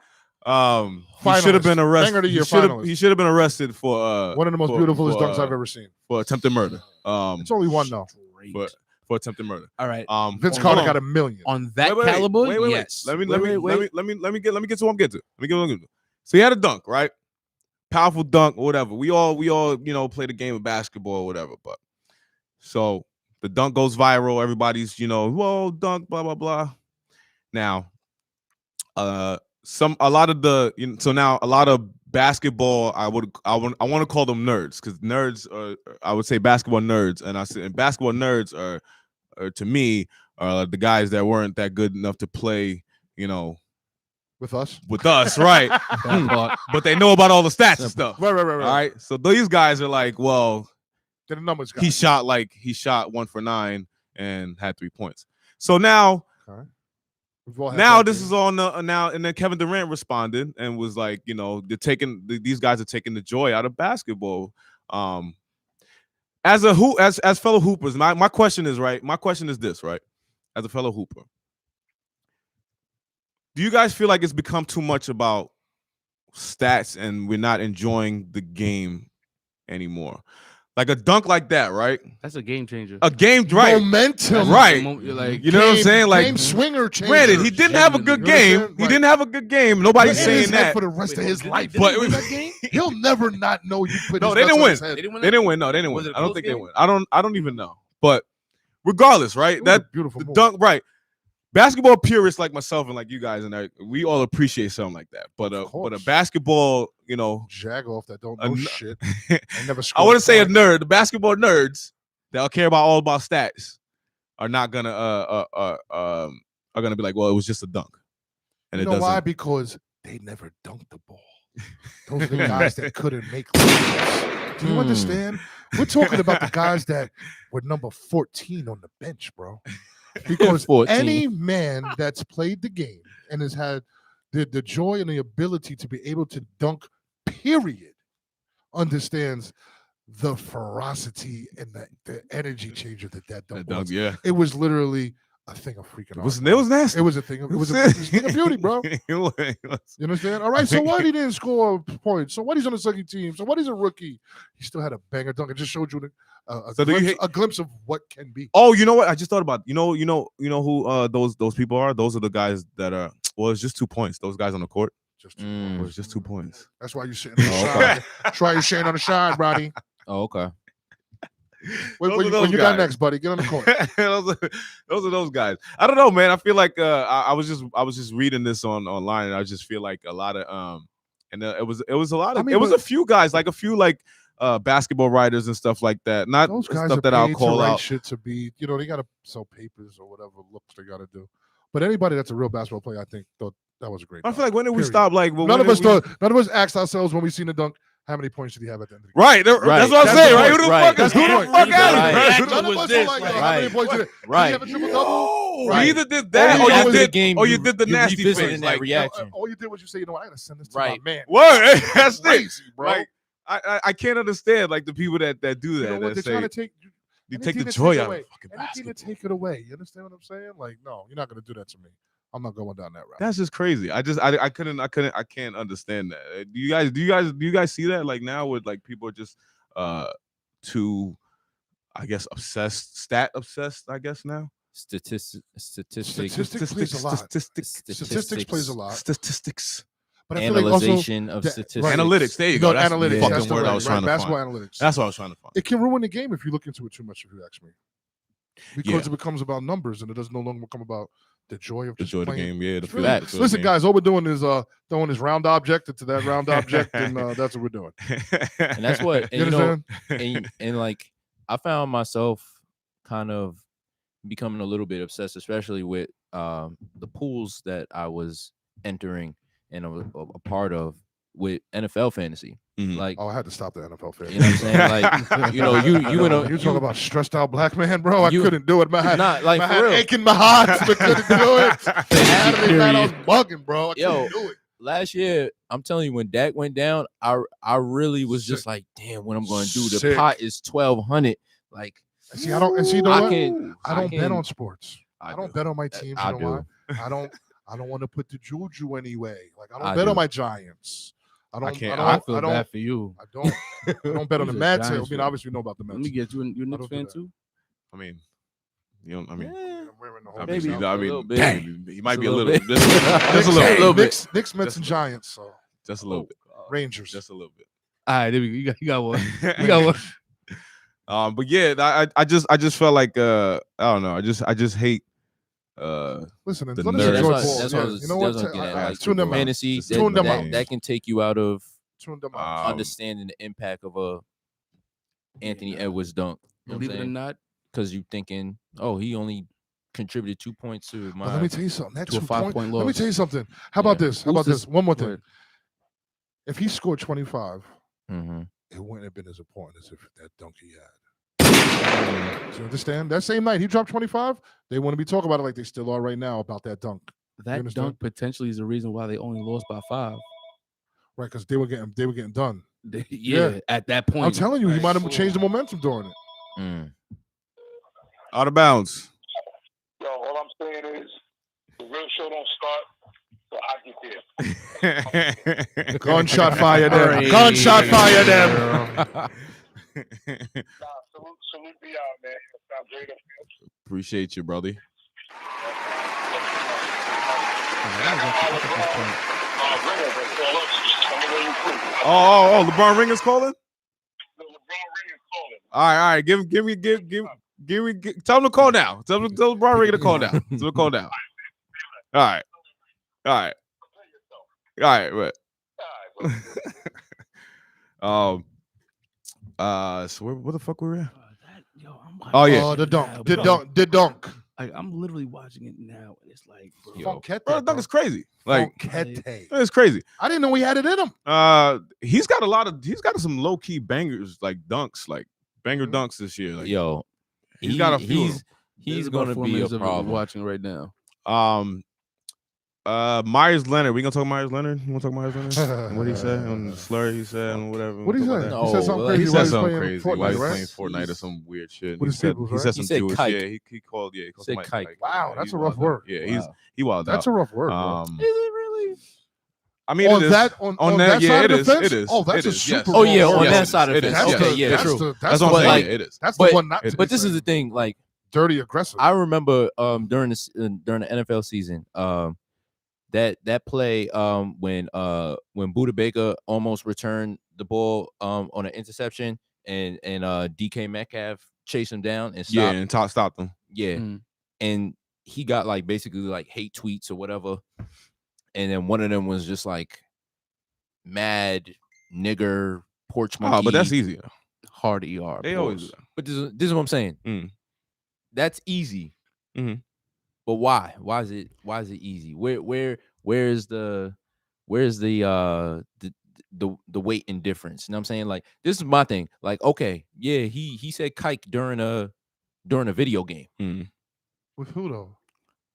he should have been Finalist. arrested. Banger of the year finalist. He should have been arrested for One of the most beautiful dunks I've ever seen. for attempted murder. It's only one though. For attempted murder. All right. Vince Carter got $1 million. On that Wait. caliber, Wait. yes. Let me get to what I'm getting to. So he had a dunk, right? Powerful dunk or whatever. We all play the game of basketball or whatever. But so the dunk goes viral. Everybody's whoa, dunk, blah blah blah. Now, a lot of basketball. I want to call them nerds because nerds are. I would say basketball nerds, and basketball nerds are to me the guys that weren't that good enough to play. With us, right? But they know about all the stats and stuff. Right. All right. So these guys are like, well, they're the numbers guys. he shot 1 for 9 and had 3 points. So now, this is on now, and then Kevin Durant responded and was like, these guys are taking the joy out of basketball. As fellow hoopers, my question is right. My question is this, right? As a fellow hooper. Do you guys feel like it's become too much about stats and we're not enjoying the game anymore? Like a dunk like that, right? That's a game changer. A game, right? Momentum, right? Like, you know what I'm saying? Like game swinger changer. Granted, he didn't have a good game. He didn't have a good game. Nobody's saying that for the rest of his life. But he'll never not know you put. No, his they didn't nuts win. on his head. They didn't win. No, they didn't win. I don't think they win. I don't even know. But regardless, right? That beautiful the move. dunk, right? Basketball purists like myself and like you guys and we all appreciate something like that. But a basketball, jag off that don't know shit. I never. I wouldn't say a nerd. The basketball nerds that care all about stats are not gonna are gonna be like, well, it was just a dunk. And You it know doesn't. why? Because they never dunked the ball. Those are the guys that couldn't make layups. Do you understand? We're talking about the guys that were number 14 on the bench, bro. Because 14. any man that's played the game and has had the joy and the ability to be able to dunk, period, understands the ferocity and the energy changer that dunk was. Yeah. It was literally a thing of freaking It was nasty. It was a thing of beauty, bro. You understand? All right, so what he didn't score points? So what he's on the second team? So what he's a rookie? He still had a banger dunk. It just showed you a glimpse of what can be. Oh, you know what? I just thought about. You know who those people are. Those are the guys that are. Well, it's just 2 points. Those guys on the court. Just 2 points. It's just 2 points. That's why you're sitting on the shine. That's why you're sitting on the shine, Roddy. Oh, okay. What you got next, buddy? Get on the court. those are those guys. I don't know, man. I feel like I was just reading this online, and I just feel like a lot of and it was a lot of it was a few guys, like a few like basketball writers and stuff like that. Not Those guys stuff are that I'll paid call to write out. shit to be. They got to sell papers or whatever looks they got to do. But anybody that's a real basketball player, I think thought that was a great. I dunk. feel like when did we Period. stop? Like well, none when of us did we- thought. None of us asked ourselves when we seen the dunk. How many points did he have at the end of the game? Right, that's what I'm saying. Right, who the fuck is who the fuck out of None of us were like, yo, how many points did it? Did he have a triple double? You either did that, or you did the nasty revisiting face. that Like, reaction. All you did was you say, I gotta send this to Right. my man. word. That's Crazy, it, bro. Like, I can't understand like the people that do that. You know what? That They're trying say to take. you any take the team to joy take out away- of fucking any team to basketball. take it away. You understand what I'm saying? Like, no, you're not gonna do that to me. I'm not going down that route. That's just crazy. I can't understand that. Do you guys see that like now with like people are just too, I guess, stat obsessed, I guess now. Statistics plays a lot. Statistics plays a lot. Statistics. But I feel like also Analyzation of that- statistics. Analytics. There you go. That's analytics. the fucking That's the word I word, was right, trying to basketball find. analytics. That's what I was trying to find. It can ruin the game if you look into it too much, if you ask me. Because Yeah. it becomes about numbers and it doesn't no longer become about the joy of The just joy of the playing. game. Yeah, the It's feel. really- Facts. Listen, guys, all we're doing is throwing this round object into that round object, and that's what we're doing. And that's what You and, you know, understand? and like I found myself kind of becoming a little bit obsessed, especially with the pools that I was entering and a part of with NFL fantasy. Mhm. Like, Oh, I had to stop the NFL fan. you know what I'm saying? Like, you know, you in a you talking about stressed out black man, bro? I you- couldn't do it. Man, I had, Not like I for had real. aching my heart, but couldn't do it. Saturday night, I was bugging, bro. I Yo, couldn't do it. last year, I'm telling you, when Dak went down, I really was just like, damn, what I'm going to do? The Sick. pot is 1,200. Like, And see, I don't. And see, you know I what? can. I don't bet can- on sports. I don't bet on my teams. I You know do. why? I don't want to put the juju anyway. Like I don't I bet do. on my Giants. I don't. can't- I feel I don't. bad for you. I don't bet on the He's a Mets. I Giants mean, fan. obviously, you know about the Mets. Let me get you. You a Knicks don't do fan that. too? I mean, you don't. I mean, I'm wearing the whole I Knicks mean, outfit. I a little mean, bit. dang, he might Just be a a little little, bit. just a little bit, Knicks, Mets, and Giants. So just a little bit, Rangers. just a little bit. All right, there we go. You got one. You got one. But yeah, I just felt like I don't know. I just hate Listen, the let us nerds. enjoy That's ball. what Yeah, I was, you know that's what? what I'm getting I- at. I Like, tune them out. fantasy, Just that, tune them that, out. that can take you out of Tune them out. understanding the impact of a Anthony Edwards dunk. Believe it or not, because you thinking, oh, he only contributed 2 points to my. But let me tell you something. That to a 2 5-point point. loss. Let me tell you something. How about Yeah. this? How about Who's this? One more Go thing. ahead. If he scored 25, Mhm. it wouldn't have been as important as if that dunk he had. Do you understand? That same night he dropped 25, they want to be talking about it like they still are right now about that dunk. That understand? dunk potentially is the reason why they only lost by 5. Right, because they were getting done. Yeah, at that point. I'm telling you, he might have changed the momentum during it. Mm. out of bounds. Yo, all I'm saying is the real show don't start till I get there. Gunshot fire them. Gunshot fire them. Nah, salute me out, man. Sound great up here. Appreciate you, brother. Oh, LeBron Ringer's calling. All right. Give me. Tell him to call now. Tell LeBron Ringer to call now. Tell him to call now. All right. Right. So where the fuck were we at? Oh yeah. Oh, the dunk. I'm literally watching it now, and it's like, Yo, Funkette, bro, the dunk is crazy. Like Funkette. it's crazy. I didn't know he had it in him. He's got some low key bangers, like dunks, like banger dunks this year. Like, Yo, he's got a few. He's going to be a problem. watching right now. Myers Leonard. We gonna talk Myers Leonard? You wanna talk Myers Leonard? What he said on the slur? He said and whatever. What did he Talk say? about He that. said something well, crazy. He while said he's something playing crazy Fortnite, while he's right? playing Fortnite or some weird shit. With He his said, tables, he right? said He some said Jewish. kike. Yeah, he called. Yeah, he called Said somebody kike. Wow, Yeah, that's he's a rough wilded. word. Yeah, Wow. he wilded That's out. a rough word, bro. Um, Is it really? I mean, on it is. that on that, that yeah, side it of is. the fence? It is. Oh, that's It a is, super yes. Oh yeah, wrong on word. that side of It the is, fence. yes. Okay, yeah, Yes. true. That's what the I'm But saying. like- Yeah, it is. That's the But- one not to But be this is the saying. thing, like Dirty aggressive. I remember during the NFL season, that play when Buda Baker almost returned the ball on an interception and DK Metcalf chased him down and stopped. Yeah, and stopped them. Yeah. Mm. And he got like basically like hate tweets or whatever. And then one of them was just like mad nigger porch monkey. Oh, but that's easy. Hard ER. They always do pause. that. But this is what I'm saying. Mm. That's easy. Mhm. But why? Why is it easy? Where's the weight in difference? You know what I'm saying? Like this is my thing. Like, okay, yeah, he said kike during a video game. With who though?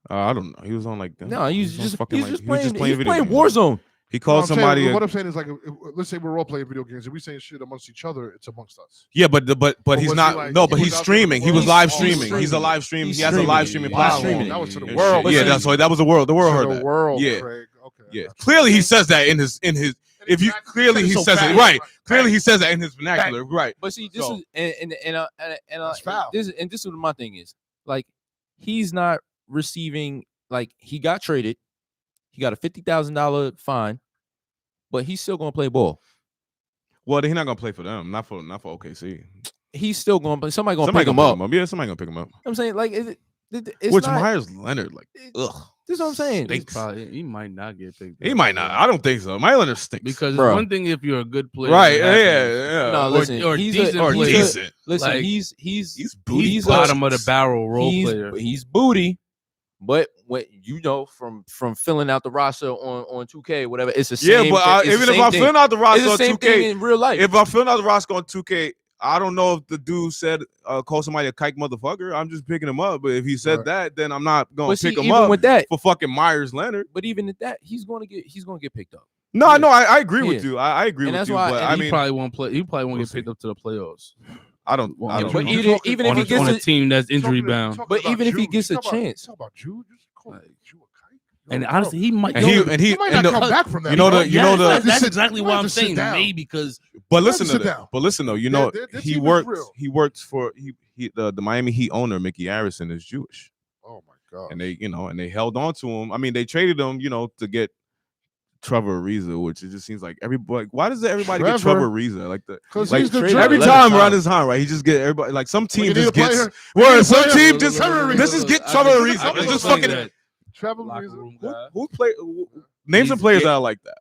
I don't know. He was on like No, he's on just fucking, he's like- just he was playing video games. Warzone. He called No, I'm somebody. saying, what I'm saying is like, let's say we're all playing video games. If we saying shit amongst each other, it's amongst us. Yeah, but he's was he not. like- no, he but was he's out there streaming. with He the was world? live Oh, he's streaming. He's a live stream. He's He has a live streaming streaming. Wow. platform. That was to the And world. shit. Yeah, that's why that was the world. The world To heard the that. world, Yeah. Craig. Okay. Yeah. Clearly, he says that in his. If you clearly he So says fast, it right. right. Clearly, he says that in his vernacular. Right. But see, this So- is and That's foul. this is what my thing is. Like, he's not receiving, like, he got traded, he got a $50,000 fine, but he's still gonna play ball. Well, he's not gonna play for them. Not for OKC. He's still gonna play. Somebody gonna Somebody pick him gonna up. Yeah, somebody gonna pick him up. I'm saying, like, it's Which not, Myers Leonard, like, ugh. this is what I'm saying. He's he might not get picked. He up. might not. I don't think so. Myers Leonard stinks. Because Bro. it's one thing if you're a good player, Right? it Yeah. happens. Yeah. No, listen, or he's decent or player. decent. Listen, Like, he's He's bottom of the barrel role player. He's booty, But when from filling out the roster on 2K, whatever, it's the same. Yeah, but even if I'm filling out the roster on 2K in real life, if I'm filling out the roster on 2K, I don't know if the dude said call somebody a kike motherfucker. I'm just picking him up. But if he said that, then I'm not gonna pick him up with that for fucking Myers Leonard. But even at that, he's gonna get picked up. No, I agree with you. I agree with you. But I mean, he probably won't play. He probably won't get picked up to the playoffs. I don't. But know. even if he gets on a team that's injury bound, but even if he gets a chance, and honestly, he might. He might not come back from that. That's exactly why I'm saying maybe because. But listen to that. But listen though, he works for the Miami Heat owner Mickey Arison is Jewish. Oh my god! And they held on to him. I mean, they traded him, to get Trevor Ariza, which it just seems like everybody. Why does everybody get Trevor Ariza? Because he's the every time around his time, right? He just get everybody. Like some team just gets. Well, some team just get Trevor Ariza. It's just fucking. Trevor Ariza. Who play? Name some players that are like that.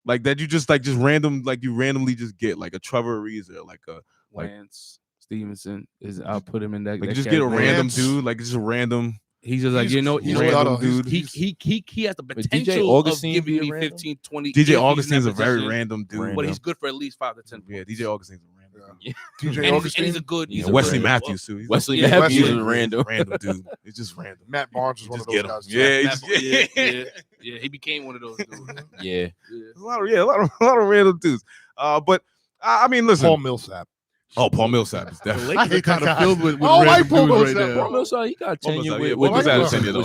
Like that, you just randomly just get like a Trevor Ariza, like a Lance Stevenson is. I'll put him in that. Like just get a random dude, like just a random. He's just like, he's random dude. He has the potential of giving me 15, 20. DJ Augustine's a very random dude, but he's good for at least 5 to 10 points. Yeah, DJ Augustine's a random. Yeah. DJ Augustine, he's a good. He's Wesley Matthews too. Wesley Matthews is a random dude. It's just random. Matt Barnes is one of those guys. Yeah, he became one of those dudes. Yeah, a lot of random dudes. But I mean, listen, Paul Millsap. Oh, Paul Millsap is definitely. I hate kind that of filled with Paul dudes Millsap. Paul Millsap, he got tenure with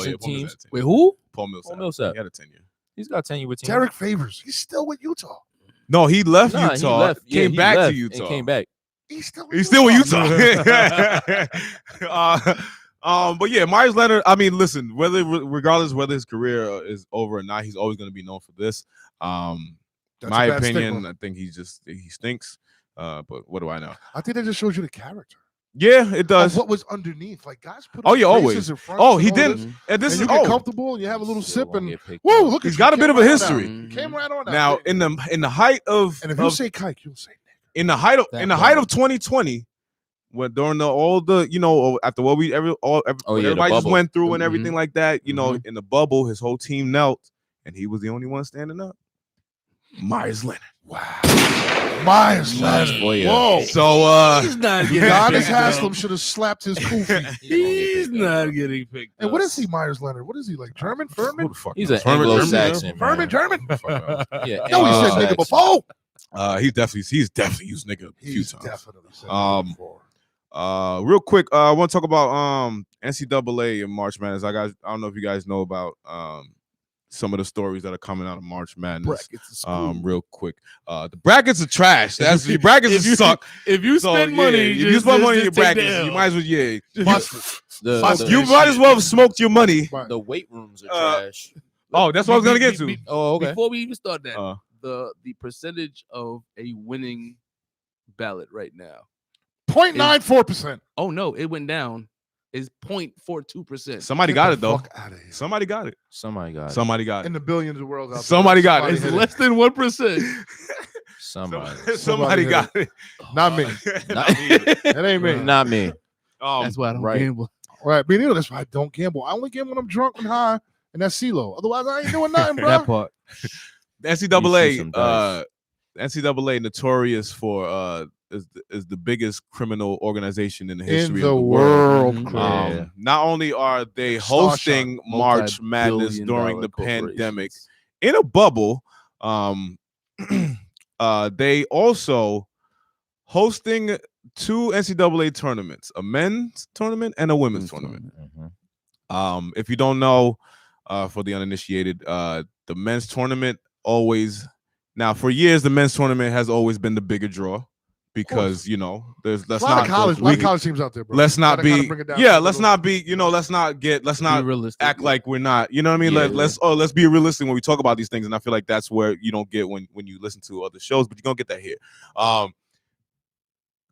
some teams. Wait, who? Paul Millsap. Paul Millsap. He had a tenure. He's got tenure with teams. Derek Favors. He's still with Utah. No, he left Nah, Utah. he Back left to Utah. And came back. He's still with Utah. But yeah, Myers Leonard. I mean, listen, regardless whether his career is over or not, he's always going to be known for this. My opinion, stigma. I think he stinks. But what do I know? I think that just shows you the character. Yeah, it does. Of what was underneath? Like guys put. Oh yeah, always. In front Oh, and he all didn't. this, And this and is you get comfortable and you have a little sip and whoa, look. He's got a bit of a history. Came right on Now in the height of and if you say kike, you'll say nigga. in the height of 2020, when during after what everybody just went through and everything like that, in the bubble, his whole team knelt and he was the only one standing up. Myers Leonard. Wow. Myers Leonard. Whoa. So he's not getting Giannis Haslam should have slapped his koofy. He's not getting picked. And what is he, Myers Leonard? What is he like? German? Furman? He's an Anglo-Saxon. Furman, German? Yeah. No, he said nigga before. He's definitely used nigga a few times. Definitely said nigga before. Real quick, I want to talk about NCAA and March Madness. I don't know if you guys know about some of the stories that are coming out of March Madness. Real quick. The brackets are trash. That's your brackets suck. If you spend money, if you spend money in your brackets, you might as well you might as well have smoked your money. The weight rooms are trash. Oh, that's what I was gonna get to. Oh, okay. Before we even start that, the percentage of a winning ballot right now 0.94%. Oh no, it went down. Is 0.42%. Somebody got it though. Somebody got it. Somebody got it. Somebody got it. In the billions of worlds out there. Somebody got it. It's less than 1%. Somebody got it. Not me. That ain't me. Not me. That's why I don't gamble. Right. Me neither. That's why I don't gamble. I only gamble when I'm drunk and high, and that's CeeLo. Otherwise, I ain't doing nothing, bro. That part. The NCAA notorious for is the biggest criminal organization in the history of the world. Not only are they hosting March Madness during the pandemic in a bubble, they also hosting 2 NCAA tournaments, a men's tournament and a women's tournament. If you don't know, for the uninitiated, the men's tournament always for years the men's tournament has always been the bigger draw. Because there's a lot of college teams out there, bro. Let's not be act like we're not. You know what I mean? Yeah, let's be realistic when we talk about these things, and I feel like that's where you don't get when you listen to other shows, but you're gonna get that here.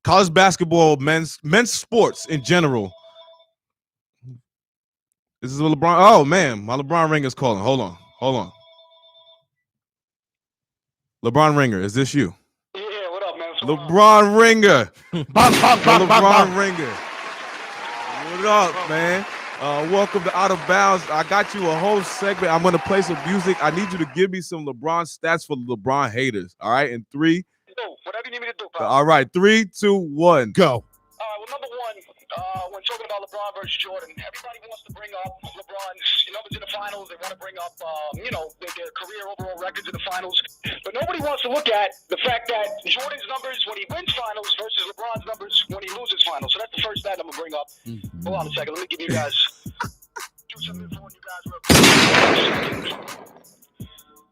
College basketball, men's sports in general. This is LeBron. Oh man, my LeBron Ringer's calling. Hold on. LeBron Ringer, is this you? LeBron Ringer. LeBron Ringer. What up, man? Welcome to Out of Bounds. I got you a whole segment. I'm gonna play some music. I need you to give me some LeBron stats for the LeBron haters. All right, in 3. Whatever you need me to do, pal. All right, 3, 2, 1, go. Well, number one, when talking about LeBron versus Jordan, everybody wants to bring up LeBron's numbers in the finals. They want to bring up, their career overall records in the finals. But nobody wants to look at the fact that Jordan's numbers when he wins finals versus LeBron's numbers when he loses finals. So that's the first stat I'm going to bring up. Hold on a second. Let me give you guys do some info on you guys real quick.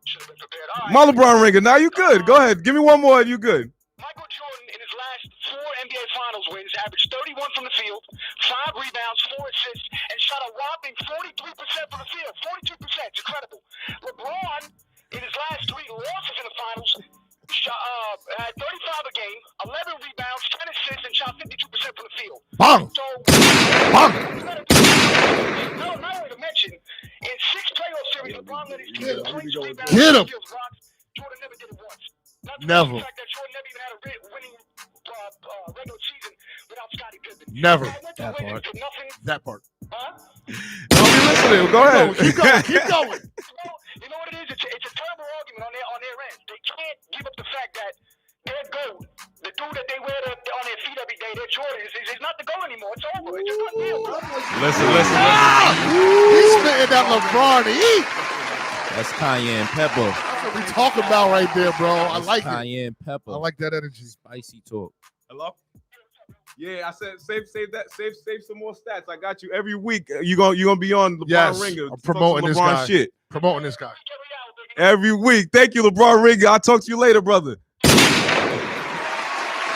Should have been prepared. All right. My LeBron ringer. Now you good. Go ahead. Give me one more. You good. Michael Jordan, in his last 4 NBA Finals wins, averaged 31 from the field, 5 rebounds, 4 assists, and shot a whopping 43% from the field. 42%. It's incredible. LeBron, in his last 3 losses in the Finals, had 35 a game, 11 rebounds, 10 assists, and shot 52% from the field. Bang! So, not only to mention, in 6 playoff series, LeBron led his team to points, rebounds, Get him. steals, blocks. Jordan never did it once. Not to Never. mention the fact that Jordan never even had a winning regular season without Scottie Pippen. Never. I went to That win part. for nothing. That part. Huh? I'll be listening. Go ahead. Keep going. Keep going. You know what it is? It's a terrible argument on their end. They can't give up the fact that their GOAT, the dude that they wear on their feet every day, their Jordan, is not the GOAT anymore. It's over. It's just unreal, bro. Listen. He's spitting that LeBron heat. That's cayenne pepper. That's what we talking about right there, bro. I That's like it. cayenne pepper. I like that energy. Spicy talk. Hello? Yeah, I said save some more stats. I got you every week. You gonna be on LeBron Yes, Ringer. I'm promoting this LeBron guy. shit Promoting this guy. every week. Thank you, LeBron Ringer. I'll talk to you later, brother.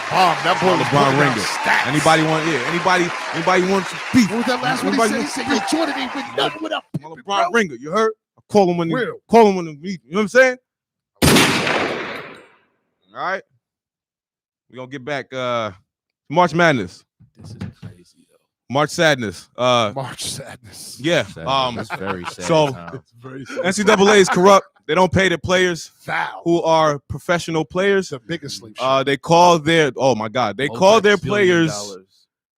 That boy was LeBron putting down Ringer. stats. Anybody wants to beef? What was that last one he said? He said, yo, Jordan ain't with nothing without My LeBron Ringer. You heard? I call him when Real. he meet. You know what I'm saying? All right. We're gonna get back March Madness. This is crazy though. March Sadness. March Sadness. Yeah. That's very sad. So Tom. NCAA is corrupt. They don't pay their players Foul. who are professional players. The biggest sleep shit. They call their call their players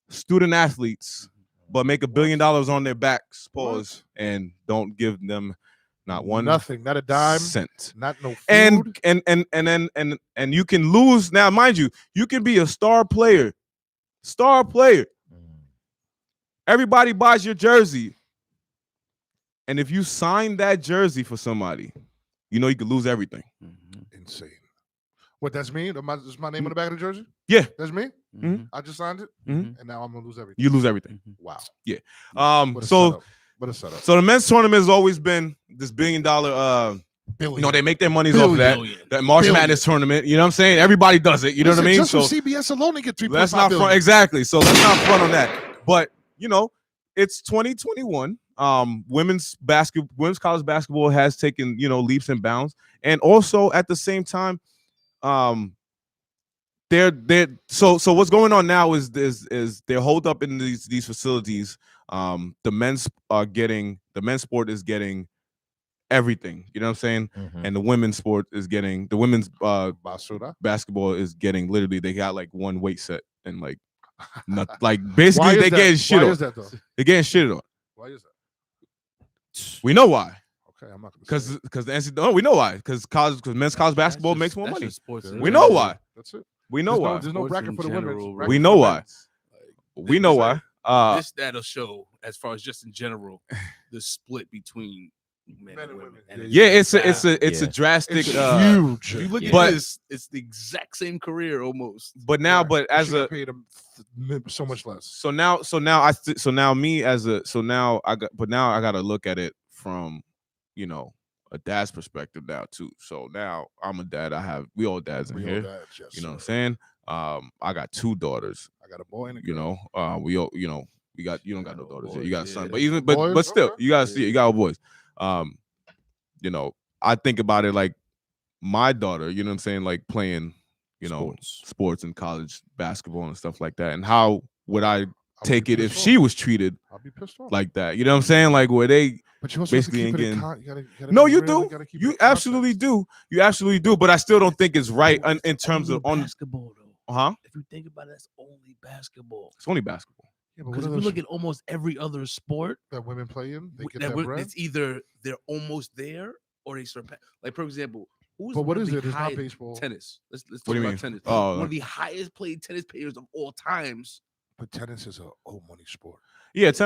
student athletes, but make $1 billion on their backs, pause, and don't give them not one Nothing. Not a dime. cent. Not no food. And you can lose. Now, mind you, you can be a star player. Everybody buys your jersey. And if you sign that jersey for somebody, you know you could lose everything. Insane. What that's me? Is my name on the back of the jersey? Yeah. That's me? Mhm. I just signed it, Mhm. and now I'm gonna lose everything. You lose everything. Wow. Yeah. What a So setup. What a setup. So the men's tournament has always been this $1 billion. Billion. You know, they make their monies off of that March Billion. Madness tournament. You know what I'm saying? Everybody does it. You know what I mean? Just So from CBS alone, they get 3.5 let's not billion. front exactly. So let's not front on that. But you know, it's 2021. Women's college basketball has taken, you know, leaps and bounds, and also at the same time, so what's going on now is they're holed up in these facilities. The men's sport is getting everything, you know what I'm saying? And the women's sport is getting basketball is getting literally they got like one weight set and like not like basically Why is they that? getting shit Why on. is that, though? They're getting shit on. Why is that? We know why. Okay, I'm not gonna Because the NCAA, we know why. Because men's college basketball makes more money. sports. We know why. That's it. We know There's why. there's no bracket for the women. We know why. We know why. This that'll show as far as just in general the split between men and women. And Yeah, it's a drastic. It's huge. If you look at But- this, it's the exact same career almost. But now, but as She a got paid so much less. so now I got to look at it from, you know, a dad's perspective now too. So now I'm a dad. We all dads in We all here. dads, yes, you know what I'm sir. saying? I got 2 daughters. I got a boy and a You girl. know, we all, you know, you don't got no daughters yet. You got a son, yeah. but even Boys? but still, Okay. you gotta see it. You got all boys. You know, I think about it like my daughter. You know what I'm saying? Like playing, you know, sports in college basketball and stuff like that. And how would I take it if pissed she off. was treated I'll be pissed off. like that? You know what I'm saying? Like where they But you also have to basically keep ain't it in getting. con- you gotta No, be you real, do. gotta keep it You in context. absolutely do. You absolutely do. But I still don't think it's right in terms of on. basketball though. Huh? If you think about it, that's only basketball. It's only basketball. Yeah, but Because what if are you look those at almost every other sport that women play in? They get that that bread. it's either they're almost there or they surpass. Like, for example, who's But what one of is the it? It's not highest- baseball. Tennis. Let's What talk do you about mean? tennis. Oh, One of the highest paid tennis players of all times. But tennis is a old money sport. yeah, That's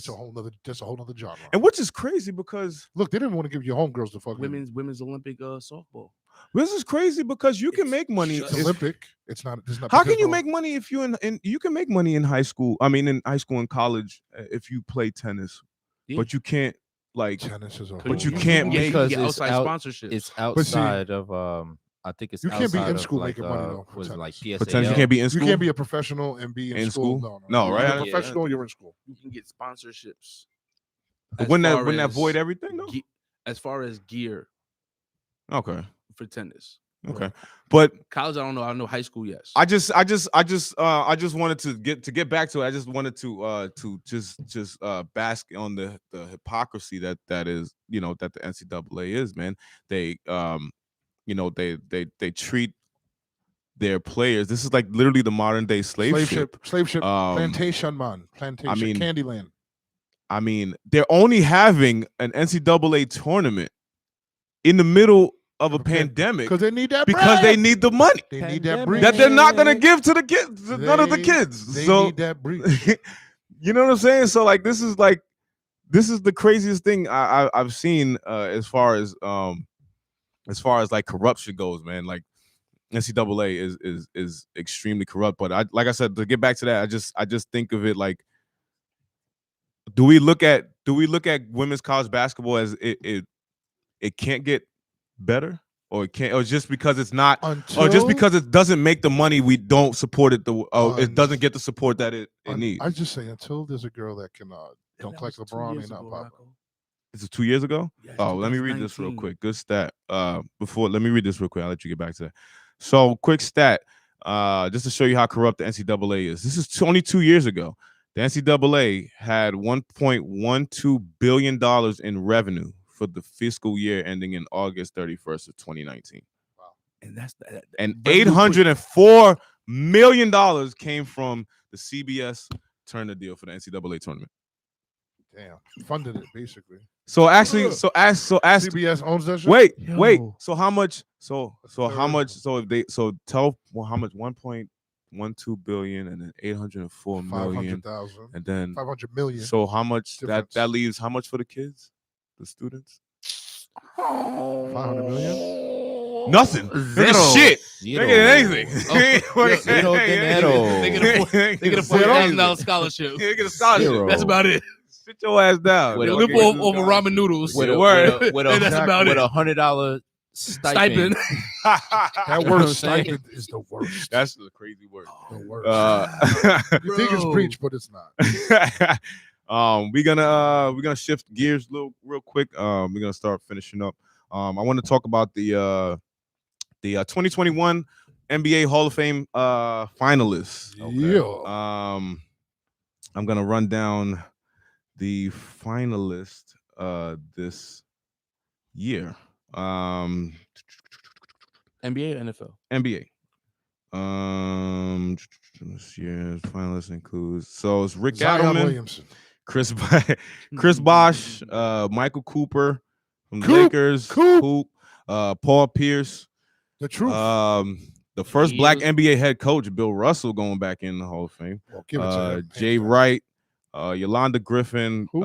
a whole nother. That's a whole nother genre. and which is crazy because Look, they didn't want to give your homegirls the fucking Women's Olympic softball. this is crazy because you can It's make money. just- It's if- Olympic. It's not. It's not. how can because you no- make money if you in you can make money in high school? I mean, in high school and college, if you play tennis, but you can't like. tennis is a. But whole you nother can't ball. make- because get it's outside out, sponsorships. It's But see, outside of I think it's you can't be outside in of, school like, making money, though, for was it like tennis. For tennis, you PSAL? can't be in You school. can't be a professional and be in school. school? No, No, You're right? a professional. You're in school. You can get sponsorships. But As wouldn't far that as void everything though? As far as gear Okay, for tennis. okay, but College, I don't know. I know high school, yes. I just wanted to get back to it. I just wanted to just bask on the hypocrisy that is, you know, that the NCAA is, man. They you know, they treat their players. This is like literally the modern day slave ship. Plantation man. Plantation. I mean, Candyland. I mean, they're only having an NCAA tournament in the middle of a pandemic Because they need that. because they bread. need the money They need that bread. that they're not gonna give to the kids, none of the They- kids. They So need that bread. you know what I'm saying? So like this is the craziest thing I've seen as far as like corruption goes, man. Like NCAA is extremely corrupt. But like I said, to get back to that, I just think of it like, do we look at women's college basketball as it can't get better, or it can't, or just because it's not, or just Until- because it doesn't make the money, we don't support it, it doesn't get the support that it needs. I just say until there's a girl that can don't collect LeBron, ain't not popping. This is 2 years ago. Yes, Oh, let me read this real 2019. quick. Good stat. Let me read this real quick. I'll let you get back to that. So, quick stat. Just to show you how corrupt the NCAA is. This is only 2 years ago. The NCAA had $1.12 billion in revenue for the fiscal year ending in August 31st of 2019. And that's And $804 million came from the CBS Turner deal for the NCAA tournament. Damn, funded it basically. So actually, so ask CBS owns that shit. Wait. Yo. So how much? So how third. much? So if they tell how much? 1.12 billion and then 804 million, 500,000. and then 500 million. So how much difference. that leaves? How much for the kids, the students? 500 million. Nothing. Nigga, Zero. shit. Zero. They get anything. Zero dinero. They get a $40,000 scholarship. They get a scholarship. Zero. That's about it. Sit your ass down. With They a- don't Flip get over, a over scholarship. ramen noodles. With a Word. And that's about with it. $100 stipend. Stipend. That know word what I'm saying? stipend is the worst. That's the crazy word. The worst. Uh, you think it's Bro. preach, but it's not. we're gonna shift gears real quick. We're gonna start finishing up. I want to talk about the 2021 NBA Hall of Fame finalists. Yeah. I'm gonna run down the finalists this year. NBA or NFL? NBA. This year's finalists includes it's Rick Zion Adelman, Williamson. Chris Bosh, Michael Cooper from the Coop, Lakers, Coop. Paul Pierce, The truth. the first He black was- NBA head coach, Bill Russell, going back in the Hall of Fame. Well, give it to him. Jay Wright, Yolanda Griffin. Who?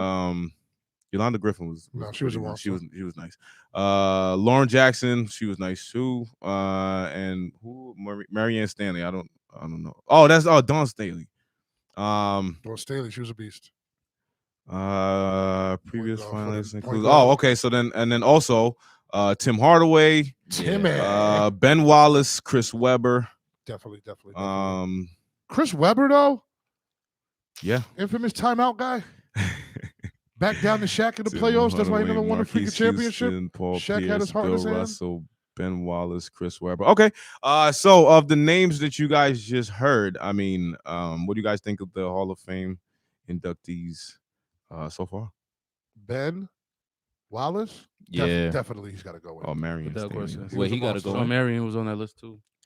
Yolanda Griffin was No, she was a pretty nice. She monster. was nice. Lauren Jackson, she was nice too. And who? Marianne Stanley. I don't know. Oh, that's Dawn Staley. Well, Staley, she was a beast. Previous guard for finalists the include. point guard. Oh, okay. So then also Tim Hardaway, Timmy. Ben Wallace, Chris Webber. Definitely. Chris Webber, though, Yeah. infamous timeout guy. Back down to Shaq in the Tim playoffs. That's why he Hardaway, never won a freaking Marquise championship. Houston, Paul Shaq Pierce, had his heart in Bill his hand. Russell, Ben Wallace, Chris Webber. Okay. So of the names that you guys just heard, I mean, what do you guys think of the Hall of Fame inductees so far? Ben Wallace. Yeah. Definitely he's got to go with. Oh, Marion Doug Stanley. Wilson. He Well, was he a got to monster. go. So Marion was on that list too.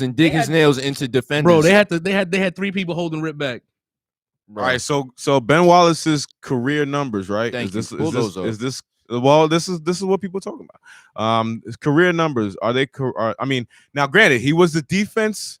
nails and dig his nails into defenders. Bro, they had 3 people holding Rip back. All right, so Ben Wallace's career numbers, right? Thank Is you. Pull those up. this well? This is what people are talking about. His career numbers, are they? I mean, now granted, he was the defense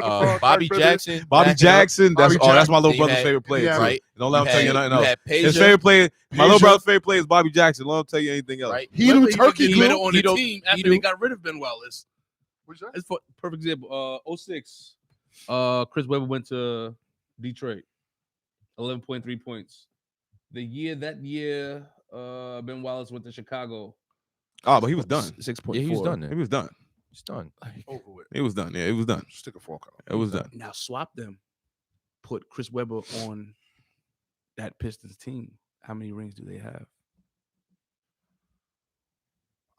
Bobby Jackson. Bobby backing up. Jackson. That's Bobby that's my little Then you brother's had- favorite player. yeah, too. right. Don't let him tell you nothing else. had His Peja, favorite player, my little Peja. brother's favorite player is Bobby Jackson. Don't let him tell you anything else. right. He them Remember, turkey he did better glue. on He the don't- team he after do- they got rid of Ben Wallace. What's that? That's for perfect example. 06. Chris Webber went to Detroit. 11.3 points. That year, Ben Wallace went to Chicago. Oh, but he was done. 6.4. Yeah, he was done. He was done. He's done. Over with. It was done. Yeah, it was done. Stick a fork out. It was done. Now swap them. Put Chris Webber on that Pistons team. How many rings do they have?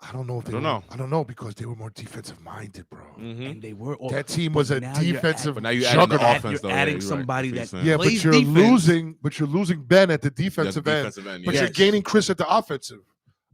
I don't know if they I don't know. I don't know because they were more defensive minded, bro. And they were. That team was a defensive. But now you adding the juggernaut. offense, though. You're adding Yeah, you're somebody right. that Yeah, but plays you're defense. losing Ben at the defensive end. defensive end, But yes. you're gaining Chris at the offensive.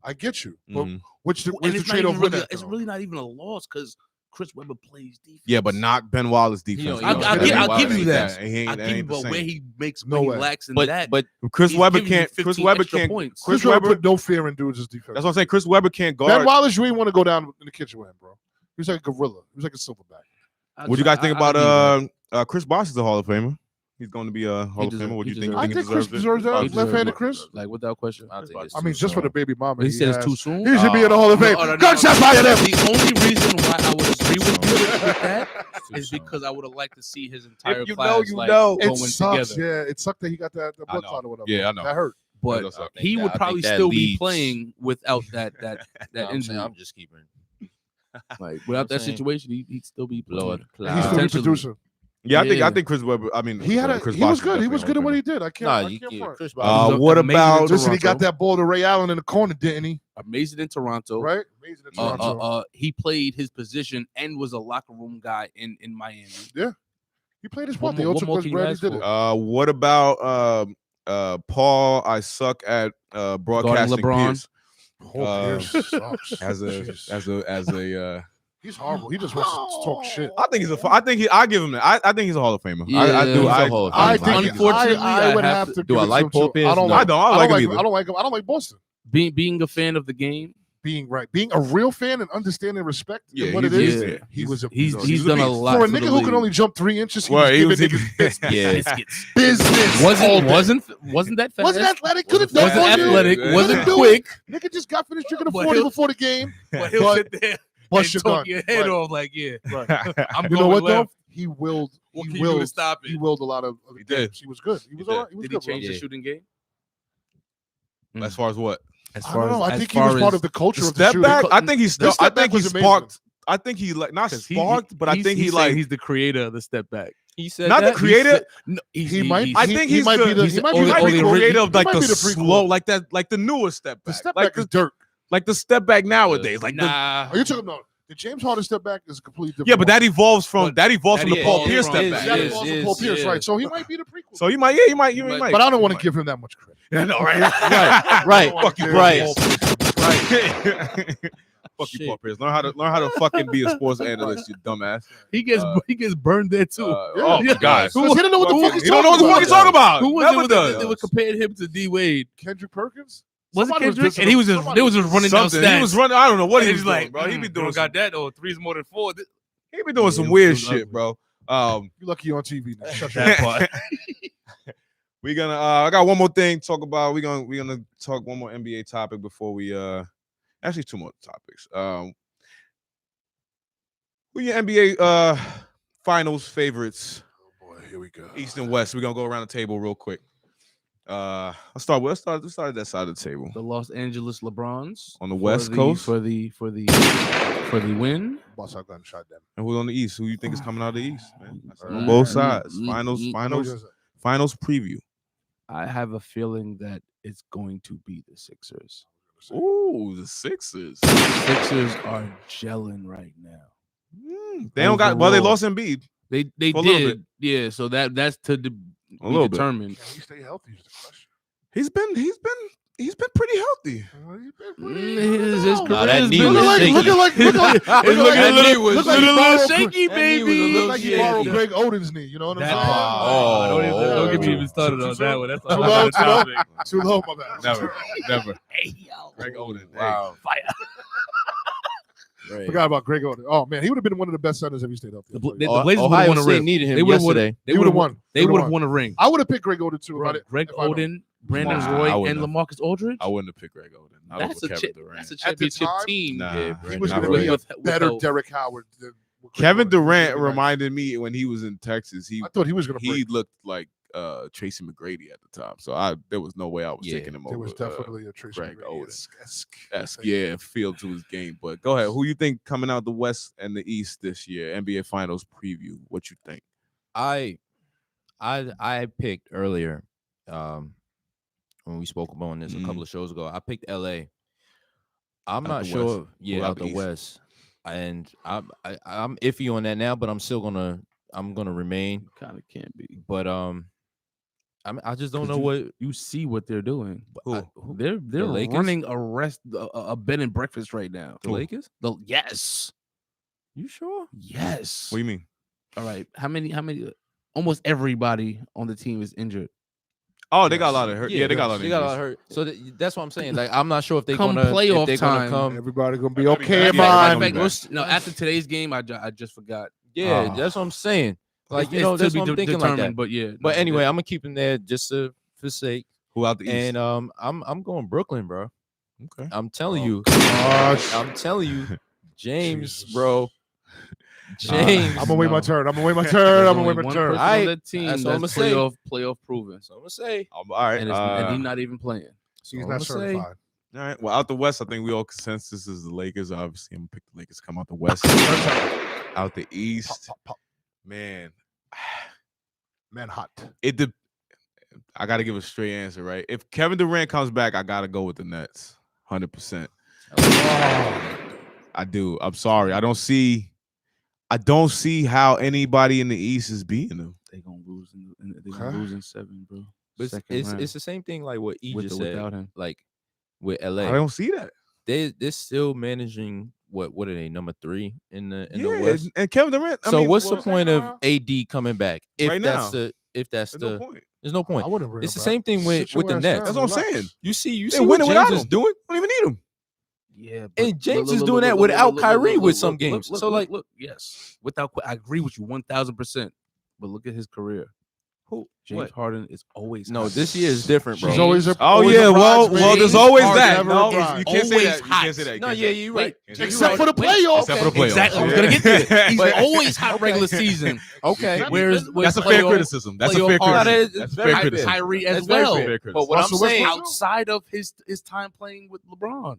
I get you. But Mhm. what's the And it's not trade even off really, with that? it's though? really not even a loss because Chris Webber plays defense. Yeah, but not Ben Wallace defense. I'll give you that. He ain't, I'll that give you, ain't the but same. where he makes No when way. he lacks in But that. but Chris he's Webber giving you can't. Chris 15 Webber extra can't. points. Chris Chris Webber Webber. put no fear in dudes' defense. That's what I'm saying. Chris Webber can't Ben guard. Wallace, you ain't want to go down in the kitchen with him, bro. He was like a gorilla. He was like a silverback. What do you guys think I'll about give you Chris Bosh is a Hall of Famer? He's going to be a Hall of deserves- Famer. What do he you think? deserves I You think he Chris deserves that. it? Left-handed Chris. Like without question. I think it's I mean, just for the baby mama. He said it's has. too soon. He should be in the Hall of Fame. Gunshot fired at him. The only reason why I would agree with you with that is because I would have liked to see his entire you class know, you like know. It going sucks. together. Yeah, it sucked that he got that I blood know. clot or whatever. Yeah, I know. That hurt. But That's okay. he would I probably think that still be leads- playing without that I'm injury. saying, I'm just keeping Like without that saying? situation, he'd still be blood playing. He's still be Potentially. producer. Yeah, I Yeah. think Chris Webber. I mean, He had a. Chris He was Bosh good. He definitely was Hall good of at what Famer. he did. I can't. Nah, I you can't can't. front. Chris He's What amazing about? in Listen, he got Toronto. that ball to Ray Allen in the corner, didn't he? Amazing in Toronto. Right. Amazing in Toronto. He played his position and was a locker room guy in Miami. He played his What part. They more- also what more was can you Bradley ask did for? it. What about Paul? I suck at broadcasting LeBron. Pierce. Paul Pierce sucks. as a He's horrible. He just wants to talk shit. I think he's a. I think he. I give him that. I think he's a Hall of Famer. I do. he's a I, Hall of I Famer. think. Unfortunately, I would have to. Do give I it to like him, Paul too. Pierce? I don't No. like. I don't like him I either. don't like him. I don't like Boston. Being a fan of the game, Being a real fan and understanding respect Yeah, and what it he's- is. yeah. He was a. he's he's a done a beast. lot for a the nigga who league. can only jump 3 inches. He Well, he was was- giving niggas business. Yeah. Biscuits. Business. all day. Wasn't that fast? Wasn't athletic. Could have Wasn't done fast. it. athletic. Yeah. Wasn't Couldn't do quick. Nigga just got finished drinking a But 40 he'll- before the game. But he'll But- sit there Bust and your talk gun. your head Right. off like, yeah, Right. I'm You going know what left. though? He willed. What He can you do to willed. stop it? He willed a lot of He games. did. He was good. He was He all did. right. He was Did he good. change bro. the shooting game? As far as what? As I don't know. I think he was part of the culture of the Step shooting. back. I think he's. This I step back think he was amazing. sparked. I think he like not sparked, but I think he he's like saying he's the creator of the step back. He said not the that? creator. He might. I think he's might the. be the. He He might might be the be prequel. creator of He like might the be the prequel. slow, like that, like the newer step The back. step Like back is the Dirk. like the step back nowadays. Like the Nah, Are you talking about the James Harden step back? Is a completely different. yeah, but that evolves from But that evolves that from the evolves Paul Pierce from- step is- back. that is- involves with Paul Pierce, right? So he might be the prequel. So you might, yeah, you might, you But- might. But I don't want to give him that much credit. Yeah, no, right, Right, Fuck you, right. right. Fuck you, Shit. Paul Pierce. Learn how to fucking be a sports analyst, you dumbass. he gets burned there too. Oh my god, Because he didn't know what the fuck he's he don't know what the fuck he's talking about. Who was Never it with does. they were comparing him to D Wade? Kendrick Perkins. Was it Somebody was Kendrick? dissing And he him. was just Somebody they was just running down Something. stats. He was running. I don't know what And he he's was like, doing, bro. He be doing got that or three's more than four. He be doing some Yeah, weird it was shit, ugly. bro. You lucky you're on TV now. Shut your That part. We gonna I got one more thing to talk about. We're gonna talk one more NBA topic before we actually two more topics. Who your NBA finals favorites? Oh boy, here we go. East and West. We're gonna go around the table real quick. Let's start at that side of the table. The Los Angeles LeBrons On the for West the- Coast? for the win. Boss our gunshot them. And who's on the East? Who you think is coming out of the East, man? That's on Mm, both sides. mm, Finals preview. I have a feeling that it's going to be the Sixers. Ooh, the Sixers. Sixers are gelling right now. They don't got. Well, they Overall. lost Embiid. They For a little did, yeah. So that's to be little bit. determined. Can he stay healthy? Is the question. He's been pretty healthy. He's been His Nah, career that has knee been was shaky. shaky. looking like His knee was look like a he little borrowed- shaky, that knee was a baby. little like he shaky. borrowed Greg Oden's knee. You know what I'm That saying? part. Don't get me even started on that one. That's a whole other topic. Too low, my bad. Never. Hey, yo. Greg Oden. Wow. Fire. Right. Forgot about Greg Oden. Oh man, he would have been one of the best centers if he stayed healthy. The I'll tell you. Blazers would have Ohio won a State ring. needed him They would've won- yesterday. They He would would've have won. won. They He would've would have won. won a ring. I would have picked Greg Oden too. Bro, if I- Greg if I know. Oden, Brandon Nah, Roy, I and wouldn't have. LaMarcus Aldridge. I wouldn't have picked Greg Oden. That's a Kevin Durant. that's a At the championship time, team. Nah, Yeah, He was not going to be really. a better With Derek Howard than Kevin Durant reminded me when he was in Texas. I thought he was going to He break. looked like Tracy McGrady at the time, so there was no way I was Yeah, taking him over. There was definitely a Tracy Greg McGrady-esque. yeah, feel to his game. But go ahead. Who you think coming out the West and the East this year? NBA Finals preview. What you think? I picked earlier, when we spoke about this a couple of shows ago. I picked LA. I'm Out not the sure. West. Yeah, Who out out the the East? West, and I'm iffy on that now, but I'm still gonna remain. Kind of can't be. But I just don't 'Cause know what. you see what they're doing. Who? They're Lakers? running a bed and breakfast right now. The Lakers? Yes. You sure? Yes. What do you mean? All right. How many? Almost everybody on the team is injured. Oh, they got a lot of hurt. Yeah, they got a lot of They got a lot of injuries. hurt. So that's what I'm saying. Like, I'm not sure if they're Come gonna playoff if they're time, gonna come. Everybody going to be That'd be okay, bad. man. That'd be bad. No, after today's game, I just forgot. Yeah, Oh. that's what I'm saying. Like, you It's know, to that's be what I'm thinking like determined, that. but yeah. But no, anyway, yeah. I'm gonna keep him there just for sake. Who out the East? And I'm going Brooklyn, bro. Okay. I'm telling you. Gosh. I'm telling you, James, Jesus. bro. James. I'm going to wait my No. turn. I'm going to wait my There's turn. I'm going only to wait my one turn. person Aight, on that team that's that's what I'ma say. playoff proven. So I'm gonna say. All right. And he's not even playing. He's I'ma not say- certified. All right. Well, out the West, I think we all consensus is the Lakers. Obviously, I'm gonna pick the Lakers to come out the West. Out the East, Pop, pop. man, Man, hot. I got to give a straight answer, right? If Kevin Durant comes back, I got to go with the Nets, 100%. I do. I'm sorry. I don't see how anybody in the East is beating them. They gonna lose. They Okay. gonna lose in 7, bro. But Second it's round. the same thing like what E With just or said. without him. Like with LA, I don't see that. they're still managing what are they, number 3 in the Yeah, West? and Kevin Durant. I So mean, what's well, the point of AD coming back if Right that's now. that's there's the no point. there's no point. I wouldn't bring It's the him same back. thing with Sit the your ass Nets. down, That's what I'm relax. saying. You see They what winning James without is him. doing, Don't even need him. Yeah, and James is doing that without Kyrie with some games. So like, look, yes, without I agree with you 1,000%. But look at his career. Who? James What? Harden is always no, hot. this year is different, bro. She's always a Oh always yeah, a well, bridesmaid. there's always Harden that. never No, a bride. you can't say Always that. You hot. can't say that. You No, can't yeah, say you're that. right. Can't say that. Except for the Wait, playoffs. Except for the playoffs. Exactly. I was Yeah. gonna get there. He's But- always hot regular season. Okay, Where's That's a fair playoff- criticism. That's a playoff fair Harden? criticism. That's That's very fair fair. criticism. Kyrie as That's very well. fair. Fair But what Russell I'm saying, Westbrook? Outside of his time playing with LeBron,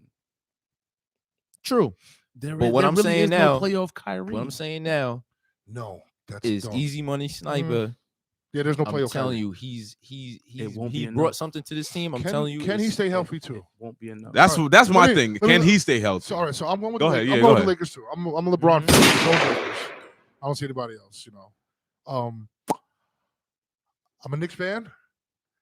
true. there But what there I'm really saying is now- no playoff Kyrie. What I'm saying now No, that's is dumb. easy money sniper. Yeah, there's no I'm playoff. telling Kyrie. you, It won't be he enough. brought something to this team. I'm telling you, Can he it's- stay healthy too? Won't be enough. That's Alright, that's my let me- thing. let me- Can he stay healthy? So, all right, so I'm going with Go the ahead, Lakers. yeah, I'm go going with the ahead. Lakers too. I'm a LeBron fan. So Lakers. I don't see anybody else. You know, I'm a Knicks fan,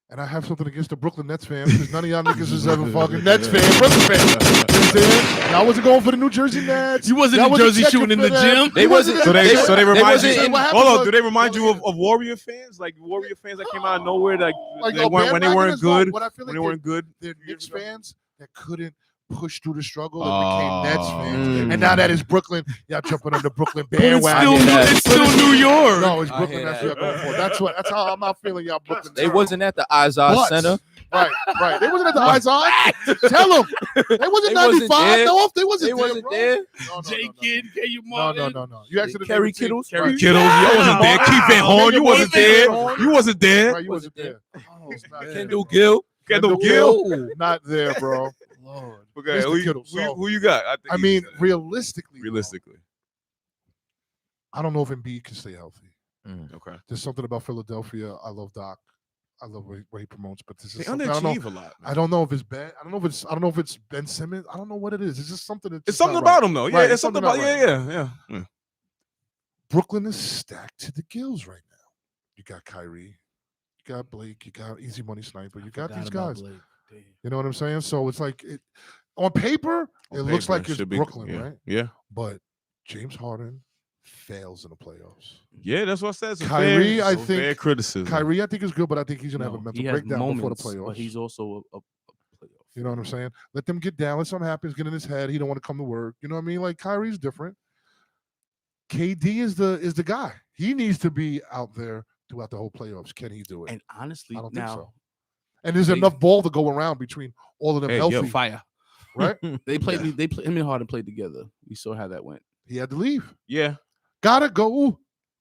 and I have something against the Brooklyn Nets fan because none of y'all niggas is ever fucking Nets fan, Brooklyn fan. You know what I'm saying? Y'all wasn't going for the New Jersey Nets. You wasn't Y'all in Jersey checking shooting in for the them. gym? They You wasn't- So they remind wasn't you. in- what happened Hold on. was- Do they remind you of Warrior fans? Like Warrior fans that came out of nowhere, like they a weren't when they bandwagon weren't is wrong. good. What I feel When like they weren't good. they're Knicks fans that couldn't push through the struggle and became Nets fans. Mm. And now that it's Brooklyn, y'all jumping on the Brooklyn But it's bandwagon. still, that. it's still New York. No, it's I Brooklyn. hear That's that. what I'm going for. That's how I'm not feeling y'all Brooklyn. They wasn't at the Izod But- Center. Right. They wasn't at the Izod. Tell them. They wasn't They 95. wasn't there. No, they wasn't They there. wasn't bro. there. No, J Kid, K.U. No. Martin. You actually Kerry Kittles. Kerry Kittles, you wasn't there. Keep it on. You wasn't there. You wasn't there. Right, you wasn't there. Oh, He's not there, Kendall bro. Gill. Kendall Gill. Not there, bro. Lord. Okay, Mr. Kittle, who you got? think I he's- mean, realistically, I don't know if Embiid can stay healthy. Okay. There's something about Philadelphia. I love Doc. I love what he promotes, but this is They something I don't underachieve know. a lot. I don't know if it's Ben. I don't know if it's Ben Simmons. I don't know what it is. It's just something. That's It's just not something right. about him though. Yeah, Right, it's something about not right. yeah. Brooklyn is stacked to the gills right now. You got Kyrie, you got Blake, you got Easy Money Sniper, you got these guys. You know what I'm saying? So it's like on paper, it looks like it's Brooklyn, yeah. right? Yeah. But James Harden fails in the playoffs. Yeah, that's what I said. It's a Kyrie, fair, I it's a fair think criticism. Kyrie, I think is good, but I think he's gonna have a No, mental he has breakdown before the moments, playoffs. but he's also a playoff. You know what I'm saying? Let them get down. Let something happen. Get in his head. He don't want to come to work. You know what I mean? Like Kyrie's different. KD is the guy. He needs to be out there throughout the whole playoffs. Can he do it? And honestly, I don't think now so. And there's they- enough ball to go around between all of them Hey, healthy, yo, fire. right? They played. Him and Harden played together. We saw how that went. He had to leave. Yeah. Gotta go.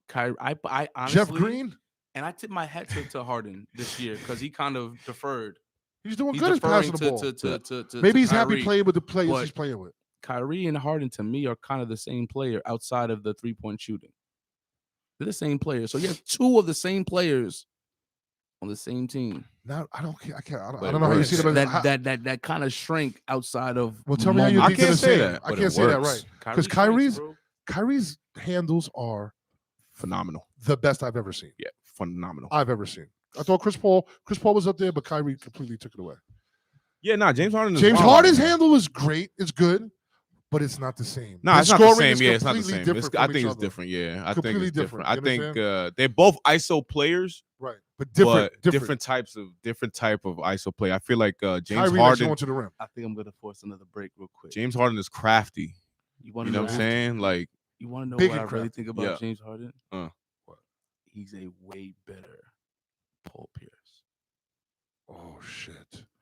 Kyrie, I honestly, Jeff Green. and I tip my hat to Harden this year because he kind of deferred. He's doing He's good at passing deferring the ball. to Maybe he's Kyrie, happy playing with the players but he's playing with. Kyrie and Harden to me are kind of the same player outside of the 3-point shooting. They're the same player. So you have two of the same players on the same team. Now I don't care. I can't. I But don't know how you see that that kind of shrink outside of. Well, tell me how you moments. think I they're can't the say same. that, I but can't it say that works. right because Kyrie's handles are Phenomenal. the best I've ever seen. Yeah, phenomenal. I've ever seen. I thought Chris Paul was up there, but Kyrie completely took it away. Yeah, James Harden. James Harden's handle is great. It's good, but it's not the same. No, His it's not the scoring same. is Yeah, it's not the completely same. different I from think each it's other. different. Yeah, I think Completely it's different. different. I You think understand? they're both ISO players, Right, but but different. different type of ISO play. I feel like James Kyrie likes Harden. going to the rim. I think I'm gonna force another break real quick. James Harden is crafty. You You want to know what I'm saying? Like, You want to know Big what I and really crafty. think about Yeah. James Harden? What? He's a way better Paul Pierce. Oh shit!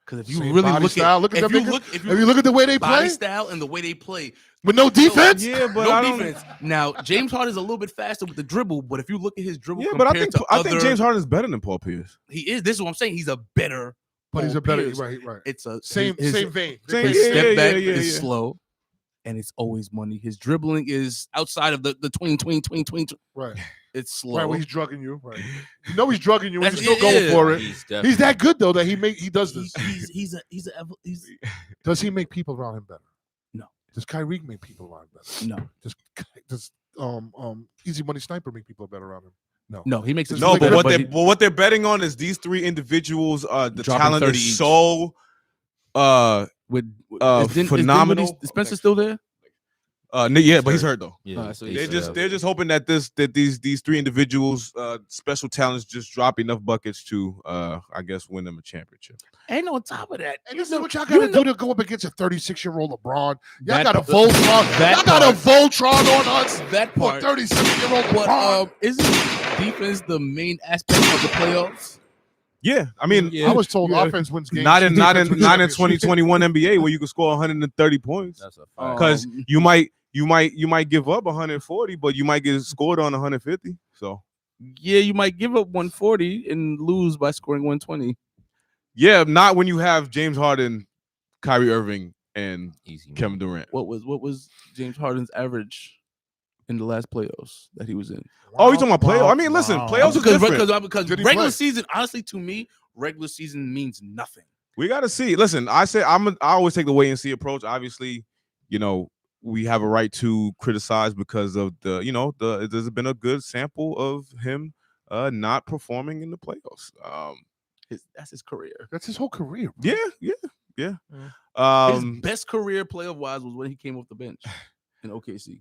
Because if you Same really body look style, at look at if them you niggas. look If you look at the way they body play style and the way they play with no defense, yeah, but no I don't. defense. Now James Harden is a little bit faster with the dribble, but if you look at his dribble, Yeah, but compared to I think other- James Harden is better than Paul Pierce. he is. This is what I'm saying. He's a better. but he's Paul a better. Pierce. Right. It's a Same his, same vein. Same- His yeah, step yeah, back yeah, is yeah. slow, and it's always money. His dribbling is outside of the tween. Right. It's slow. Right. When he's drugging you. Right. You know he's drugging you. And That's- you're still going yeah. for it. He's He's that good though that he does this. He's Does he make people around him better? No. Does Kyrie make people around him better? no. Does Easy Money Sniper make people better around him? No, he makes it. No, No, but but what they're betting on is these three individuals. The Dropping talent 30 is each. so phenomenal. Is Spencer still there? Yeah, but he's hurt though. Yeah, so They're just hoping that these three individuals, special talents, just drop enough buckets to, I guess, win them a championship. And on top of that, And this is what y'all gotta do to go up against a 36-year-old LeBron. Y'all That- got a Voltron. that Y'all got a part- Voltron on us. that For part. 36-year-old But LeBron. isn't defense the main aspect of the playoffs? Yeah, I mean, I was told yeah. offense wins games. not in defense wins championships. 2021 NBA where you can score 130 points That's a fact. because you might give up 140, but you might get scored on 150. So Yeah, you might give up 140 and lose by scoring 120. yeah, not when you have James Harden, Kyrie Irving, and Easy. Kevin Durant. What was James Harden's average in the last playoffs that he was in? Oh, you talking about playoffs? I mean, listen, playoffs are different. Because Did he regular play? season, honestly, to me, regular season means nothing. We got to see. Listen, I always take the wait and see approach. Obviously, we have a right to criticize because of there's been a good sample of him not performing in the playoffs. That's his career. That's his whole career. Yeah. His best career playoff wise was when he came off the bench in OKC.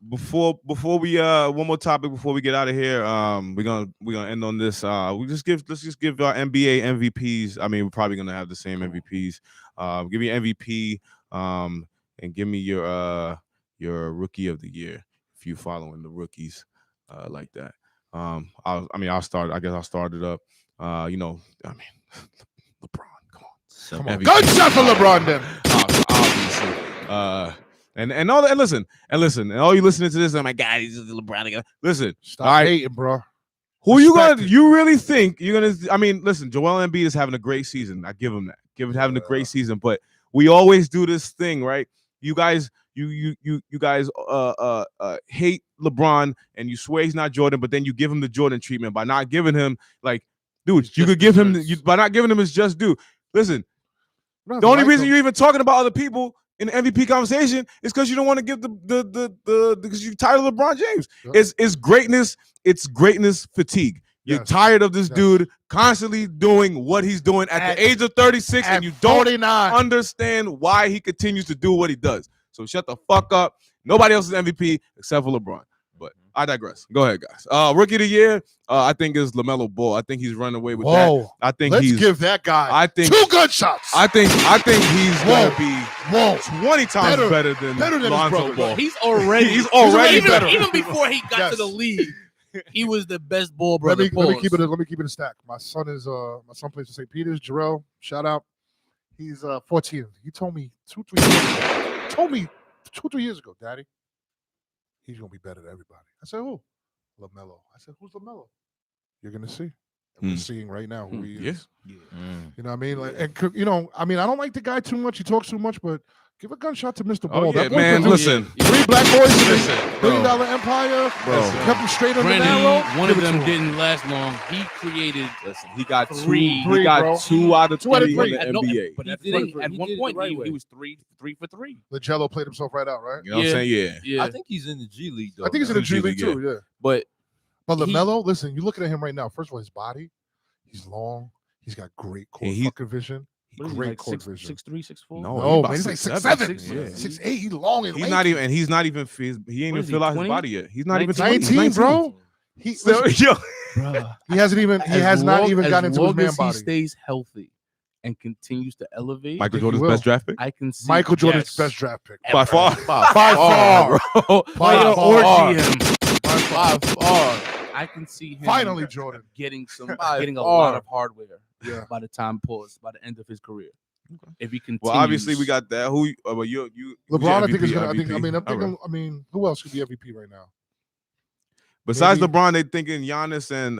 Before we one more topic before we get out of here. We're gonna end on this. Let's just give our NBA MVPs. I mean, we're probably gonna have the same MVPs. Give me an MVP. And give me your rookie of the year if you following the rookies like that. I'll start. I guess I'll start it up. LeBron. Come on. Come on. MVP. Good shot for LeBron then. Obviously. And all that. And listen. And all you listening to this, oh my God, he's just LeBron again. Listen. Stop all right. hating, bro. Who you Respect gonna? it. You really think you're gonna? I mean, listen. Joel Embiid is having a great season. I give him that. Having a great season. But we always do this thing, right? You guys, you guys hate LeBron and you swear he's not Jordan, but then you give him the Jordan treatment by not giving him dude. You could give him by not giving him his just due. Listen, the only reason you're even talking about other people in the MVP conversation is because you don't want to give the because you're tired of LeBron James. Yeah. It's greatness. It's greatness fatigue. You're Yes. tired of this Yes. dude constantly doing what he's doing at the age of 36, and you don't 49. understand why he continues to do what he does. So shut the fuck up. Nobody else is MVP except for LeBron. But I digress. Go ahead, guys. Rookie of the year, I think is LaMelo Ball. I think he's running away with Whoa. that. I think Let's he's give that guy I think 2 good shots. I think he's gonna be Whoa. 20 times better better than than his Lonzo brother. Ball. He's already even better. Even before he got Yes. to the league, he was the best ball Let brother. me keep it a stack. My son plays in St. Peter's. Jarrell, shout out. He's 14. He told me 2-3 years ago. 2-3 years ago, Daddy. he's gonna be better than everybody. I said, who? LaMelo. I said, who's LaMelo? You're gonna see. And we're seeing right now who he is. Yeah. You know what I mean? Like, and you know, I mean, I don't like the guy too much. He talks too much, but give a gunshot to Mr. Ball. Oh, yeah, That boy man. produced Listen. 3 black boys in Listen, a $1 bro. billion empire. Bro. Kept him straight on the Granted, narrow. one Give of it to them him. didn't last long. He created Listen, he got three. He got bro. 2 out of 2 out of 3 in 3. the No, NBA. but He at, did one- it- at he one did it the point, right he way. was three for 3. LaJello played himself right out, right? You know what I'm saying? Yeah. I think he's in the G League though. I think he's in the G League too. Yeah. But But He- LaMelo, listen, you looking at him right now. First of all, his body, he's long. He's got great court And he- fucking vision. What is he, Great like court 6'3", vision. 6'4"? No, No, about man, he's like 6'7". 6'7", Yeah. 6'8". He's long and He's lanky. not even, and he's not even. He ain't What even is he, fill out 20? his body yet. He's not even 20. 19, He's bro. He, So, listen, yo, Bruh. he hasn't even. He As has not long- even as gotten into his long man as body. He stays healthy and continues to elevate. Michael think he Jordan's will. best draft pick I can see Michael Jordan's yes, best draft pick. by far. By far. bro. Player far. orgy him. by far, I can see him Finally, Jordan. getting By getting a far. lot of hardware Yeah. by the end of his career. If he continues. Well, obviously we got that. Who? Well, you. LeBron, I think is MVP, gonna. I think. I MVP. mean, I'm All thinking. right. I mean, who else could be MVP right now? Besides maybe- LeBron, they thinking Giannis and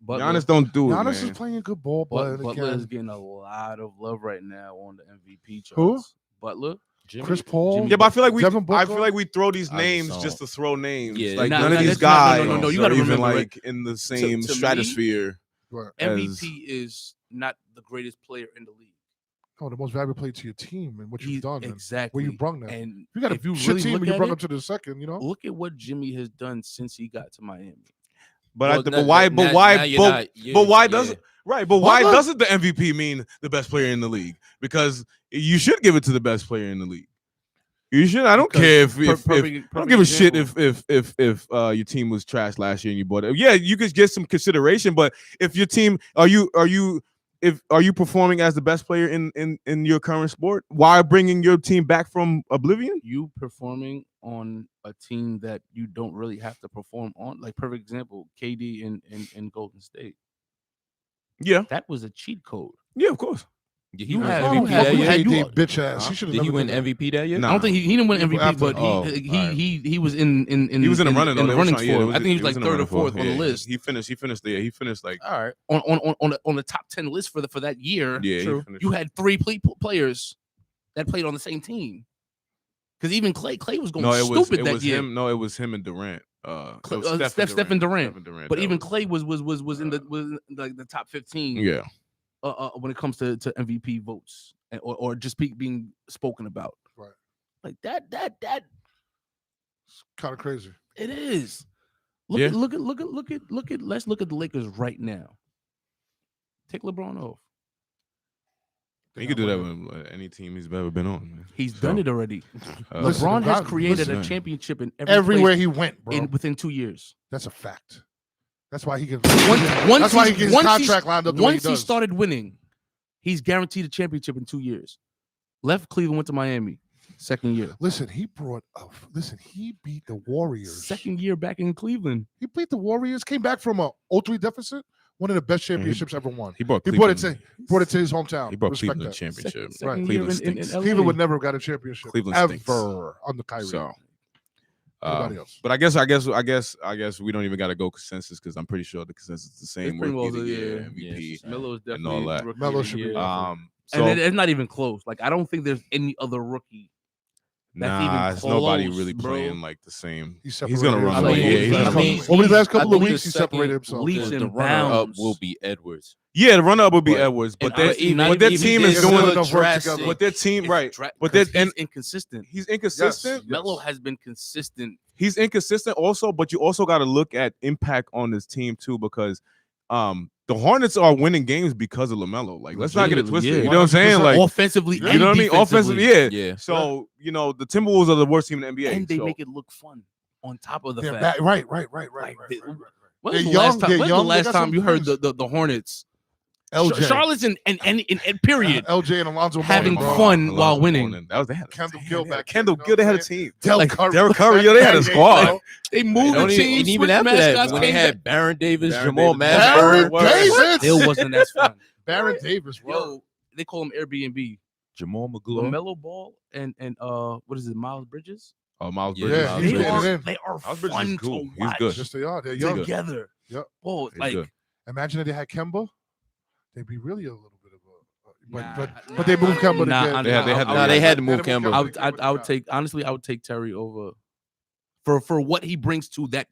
Butler. Giannis don't do it, Giannis man. is playing good ball, but Butler is again, getting a lot of love right now on the MVP charts. Who? Butler. Chris Paul. Yeah, but I feel like Devin I Booker? feel like we throw these I just names don't. just to throw names. Yeah, like Nah, none nah, of these that's- no, guys no, you are gotta even remember, like in the same to me, stratosphere. Right. MVP is not the greatest player in the league. Oh, the most valuable player to your team and what you've done. and Exactly. Where you brung them. And You got a if you shit really team look and you at brought it, them to the second, you know? look at what Jimmy has done since he got to Miami. But Well, but now- why? now- But now why? you're But, not- yeah, but why yeah. doesn't right? But why Butler? doesn't the MVP mean the best player in the league? Because you should give it to the best player in the league. You should. I don't Because care if, I perfect don't give a shit example. if your team was trash last year and you bought it. Yeah, you could get some consideration, but if your team are you performing as the best player in your current sport? Why bringing your team back from oblivion? You performing on a team that you don't really have to perform on. Like perfect example, KD in Golden State. Yeah, That was a cheat code. yeah, of course. Did he You win had- Oh, you MVP had- that you year? had- KD, bitch ass. He should have Did he never win been there. MVP that year? Nah. I don't think he didn't win Yeah, MVP, after- but oh, he alright. he was in He was in the running. in though. the running Yeah, for. it was- I think he was it like in the third or running for. fourth on the Yeah, list. He finished. He finished like All right. On the top 10 list for that year. yeah. he True. finished. You had 3 players that played on the same team. Because even Clay was going No, it was stupid that year. him. No, it was him and Durant. It Clay- was Steph and Durant. But that even was- Clay was in the top 15. yeah. When it comes to MVP votes or just being spoken about. Right. Like that Kind of crazy. it is. Yeah. Look at let's look at the Lakers right now. Take LeBron off. He could do that with any team he's ever been on. Man. He's So, done it already. Listen, LeBron has LeBron- created listen, a man. championship in Everywhere he went, bro. within 2 years. That's a fact. That's why he can. Once That's why he he's- gets his once he's- contract lined up the way he Once he does. started winning, he's guaranteed a championship in 2 years. Left Cleveland, went to Miami, second year. Listen, he brought up. Listen, he beat the Warriors. Second year back in Cleveland. He beat the Warriors. Came back from a 0-3 deficit. One of the best championships ever won. He brought He brought it Cleveland. to his hometown. He brought Respect Cleveland a that. championship. Second Right. year Cleveland in stinks. LA. Cleveland would never have got a championship Cleveland ever stinks. under Kyrie. So, Anybody else? but I guess we don't even got to go consensus because I'm pretty sure the consensus is the same. It's pretty Rookie of well, the year, yeah. MVP, Melo is and all definitely that. rookie Melo of the should be year. So and it's not even close. Like I don't think there's any other rookie. That's even it's nobody close, really bro. playing like the same. He's He's gonna separated run himself. away. I Yeah, mean, he's I mean, gonna- over the last I couple of think weeks, the he separated second himself. leaps The and runner-up bounds. will be Edwards. Yeah, the runner up would be But- Edwards, but and their even- but their even team they're is still doing enough work drastic. together. But their team, It's right? dra- But 'cause they're he's inconsistent. he's inconsistent. Yes. Melo has been consistent. He's inconsistent also, but you also got to look at impact on this team too, because the Hornets are winning games because of LaMelo. Like, let's not get it twisted. Yeah. You know what I'm saying? Like, Offensively, you and know what I mean? Offensively, yeah. Yeah. So the Timberwolves are the worst team in the NBA. and they so- make it look fun. On top of the They're fact, back. Right. Like, Right. when They're was the young, last time? they're When's young, the they last got time some you heard friends. the Hornets, LJ, Charlotte's and period, LJ and Alonzo having Mourning, bro. fun Alonzo while winning? Mourning. That was they had Kendall Gill back. Kendall there, Gill. They had a you know team. Del Like, Curry. Derek Curry, yo, they had a squad. They moved the And team. even switched after that, mascots, when they came had back. Baron Davis, Baron Jamal Davis. Baron Mashburn, Davis. Still wasn't as fun. Baron Davis, bro. Yo, they call him Airbnb. Jamal McGlough. LaMelo Ball and what is it, Miles Bridges? Oh, Miles Yeah, Bridges. Yeah, He's he's great. getting it in. They are Miles Bridges fun is cool. to He's watch good. Yes, they are. They're young. together. Yep. Whoa, He's like good. Imagine if they had Kemba. They'd be really a little bit of a. Nah, But they moved Kemba to nah, get. They had to- Nah, they had to move Kemba. I would take honestly. I would take Terry over for what he brings to that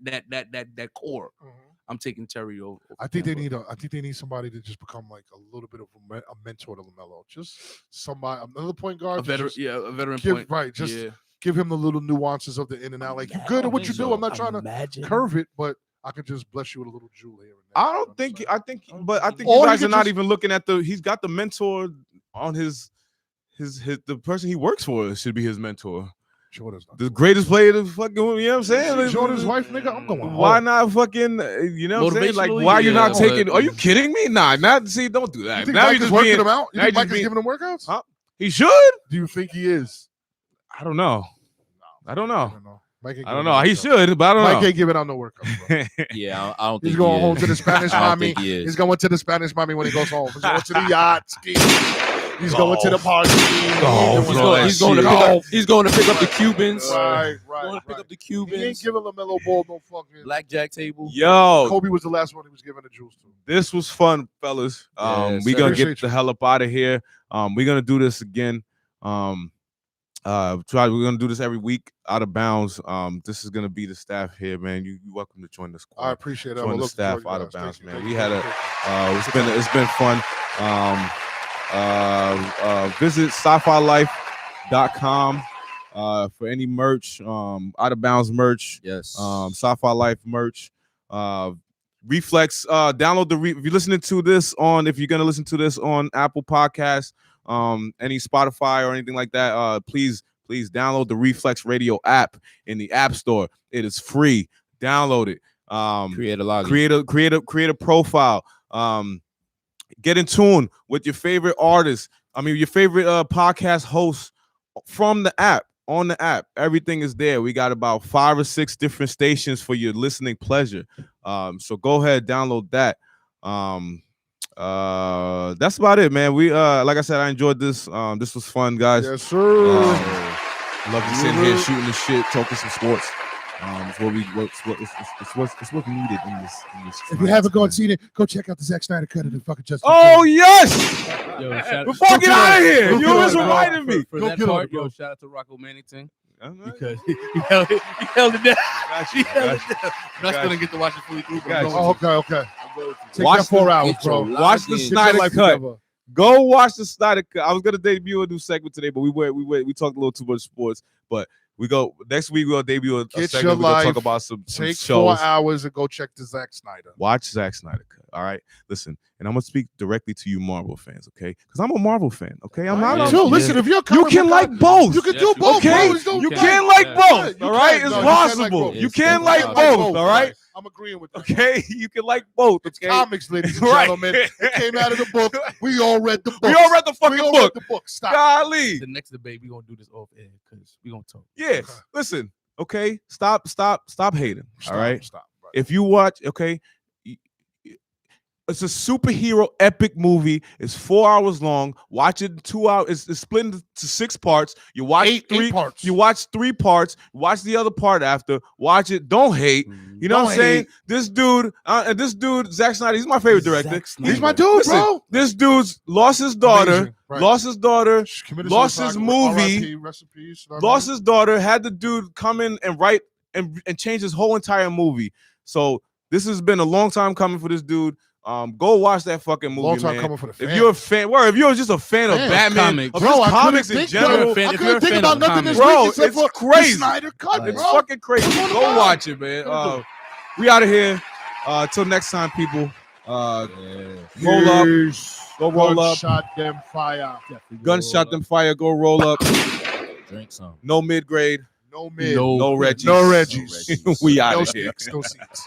core. Mhm. I'm taking Terry over. I think they Kemba. need somebody to just become like a little bit of a mentor to LaMelo. Just somebody, another point guard. A veteran, just a veteran give, point. right, just yeah. give him the little nuances of the in and out. Like you're I good at don't what you think do. so. I'm not trying to Imagine. curve it, but I could just bless you with a little jewel here and there. I You know don't what I'm think. saying? I think. But I think Or you he guys are could not just- even looking at the. He's got the mentor on his the person he works for should be his mentor. Jordan's not. The greatest player to fucking. You know what I'm saying? Jordan's wife, nigga. I'm going. Why home. not fucking? You know what I'm saying? Like, Motivationally, why are you not yeah, taking? but- Are you kidding me? Nah, not see. Don't do You that. think Now Mike you're is just working being. him out? You now think you're Mike just is being- giving him workouts? Huh? He should. Do you think he is? I don't know. I don't know. Mike ain't I don't giving know. out He workouts. should, but I don't Mike know. ain't giving out no workouts, bro. Yeah, I don't think He's going he home is. to the Spanish I don't mommy. think he is. He's going to the Spanish mommy when he goes home. He's going to the yacht ski. He's going to the party. Golf, bro, that He's going to shit. pick up. He's going to pick up the Cubans. Right, Going to pick up the He ain't Cubans. giving LaMelo Ball no fucking. Blackjack table. Yo, Kobe was the last one he was giving the juice to. this was fun, fellas. Yes, We sir. gonna Appreciate get the hell up out of here. We're gonna do this again. We're gonna do this every week. Out of bounds. This is gonna be the staff here, man. You welcome to join the squad. I appreciate it. Join I'm the looking staff forward to out you of guys. bounds, Thank man. you, We thank had you, thank you. it's been fun. Visit sci-fi-life.com for any merch, out of bounds merch, Yes. sci-fi life merch, Reflex. Download if you're listening to this on, if you're gonna listen to this on Apple Podcasts, any Spotify or anything like that, please download the Reflex Radio app in the App Store. It is free. Download it. Create a login. Create a profile. Get in tune with your favorite artists. Your favorite podcast hosts from the app. On the app, everything is there. We got about 5 or 6 different stations for your listening pleasure. So go ahead, download that. That's about it, man. We like I said, I enjoyed this. This was fun, guys. Yes, sir. Love to sit here shooting the shit, talking some sports. It's what it's what's needed in this. If you haven't gone seen it, go check out the Zack Snyder cut of the fucking Justice. Oh yes! Yo, Before I get out of here, Don't you get always on it, bro. reminded me. For Go that get on part, it, bro. yo, shout out to Rocco Mannington Alright. because he held it down. He held it down. I Got still didn't get to watch it fully through. but Got I'm you. going to. Okay. Take Watch that 4 the- hours, get your bro. life Watch the Get Get your Snyder life cut. together. Go watch the Snyder cut. I was gonna debut a new segment today, but we talked a little too much sports. But we go next week. We'll debut a Get segment. your We're gonna talk life. about some Take shows. 4 hours and go check the Zack Snyder. Watch Zack Snyder cut. All right, listen, and I'm gonna speak directly to you, Marvel fans, okay? Because I'm a Marvel fan, okay? I'm not. Me a- too. Listen, if you're a You comic can book like guy, both. You can Yes, do you both. Okay, bro. Don't you do can that. like Yeah. both. You All right, can. it's No, you can like possible. both. You It's can like possible. both. All right, I'm agreeing with that. okay. You can like both. Okay. Comics, ladies and Right. gentlemen. It came out of the book. We all read the book. We all read the fucking We all book. read the book. Stop. Golly. The next debate, we're going to do this off air because we're going to talk. Yeah. Listen. Okay. Stop hating. Stop, All right. Stop. Right. If you watch, okay, it's a superhero epic movie. It's 4 hours long. Watch it in 2 hours. It's split into 6 parts. You watch Eight parts. You watch 3 parts. Watch the other part after. Watch it. Don't hate. You know Don't what I'm saying? hate. This dude, Zack Snyder, he's my favorite director. He's my dude, Listen, bro. this dude's lost his daughter. Amazing. Right. Lost his daughter. Committed lost suicide. his movie, RIP, rest in peace, you know what I Lost mean? his daughter. Had the dude come in and write and change his whole entire movie. So this has been a long time coming for this dude. Go watch that fucking movie, Long time man. coming for the If fans. you're a fan, if you're just a fan of Fans. Batman, Comics. of Bro, just I comics couldn't in think, yo, general, fan- I if you're couldn't a think fan about of nothing this comics. Bro, week except it's for crazy. the Snyder cut, it's bro. fucking crazy. Come on, Go man. watch it, man. We out of here. Till next time, people. Roll up. Go roll up. Gunshot them fire. Gunshot them fire. Go roll up. Drink some. No mid grade. No mid. No Reggies. No Reggies. We out No of here. sticks. No seats.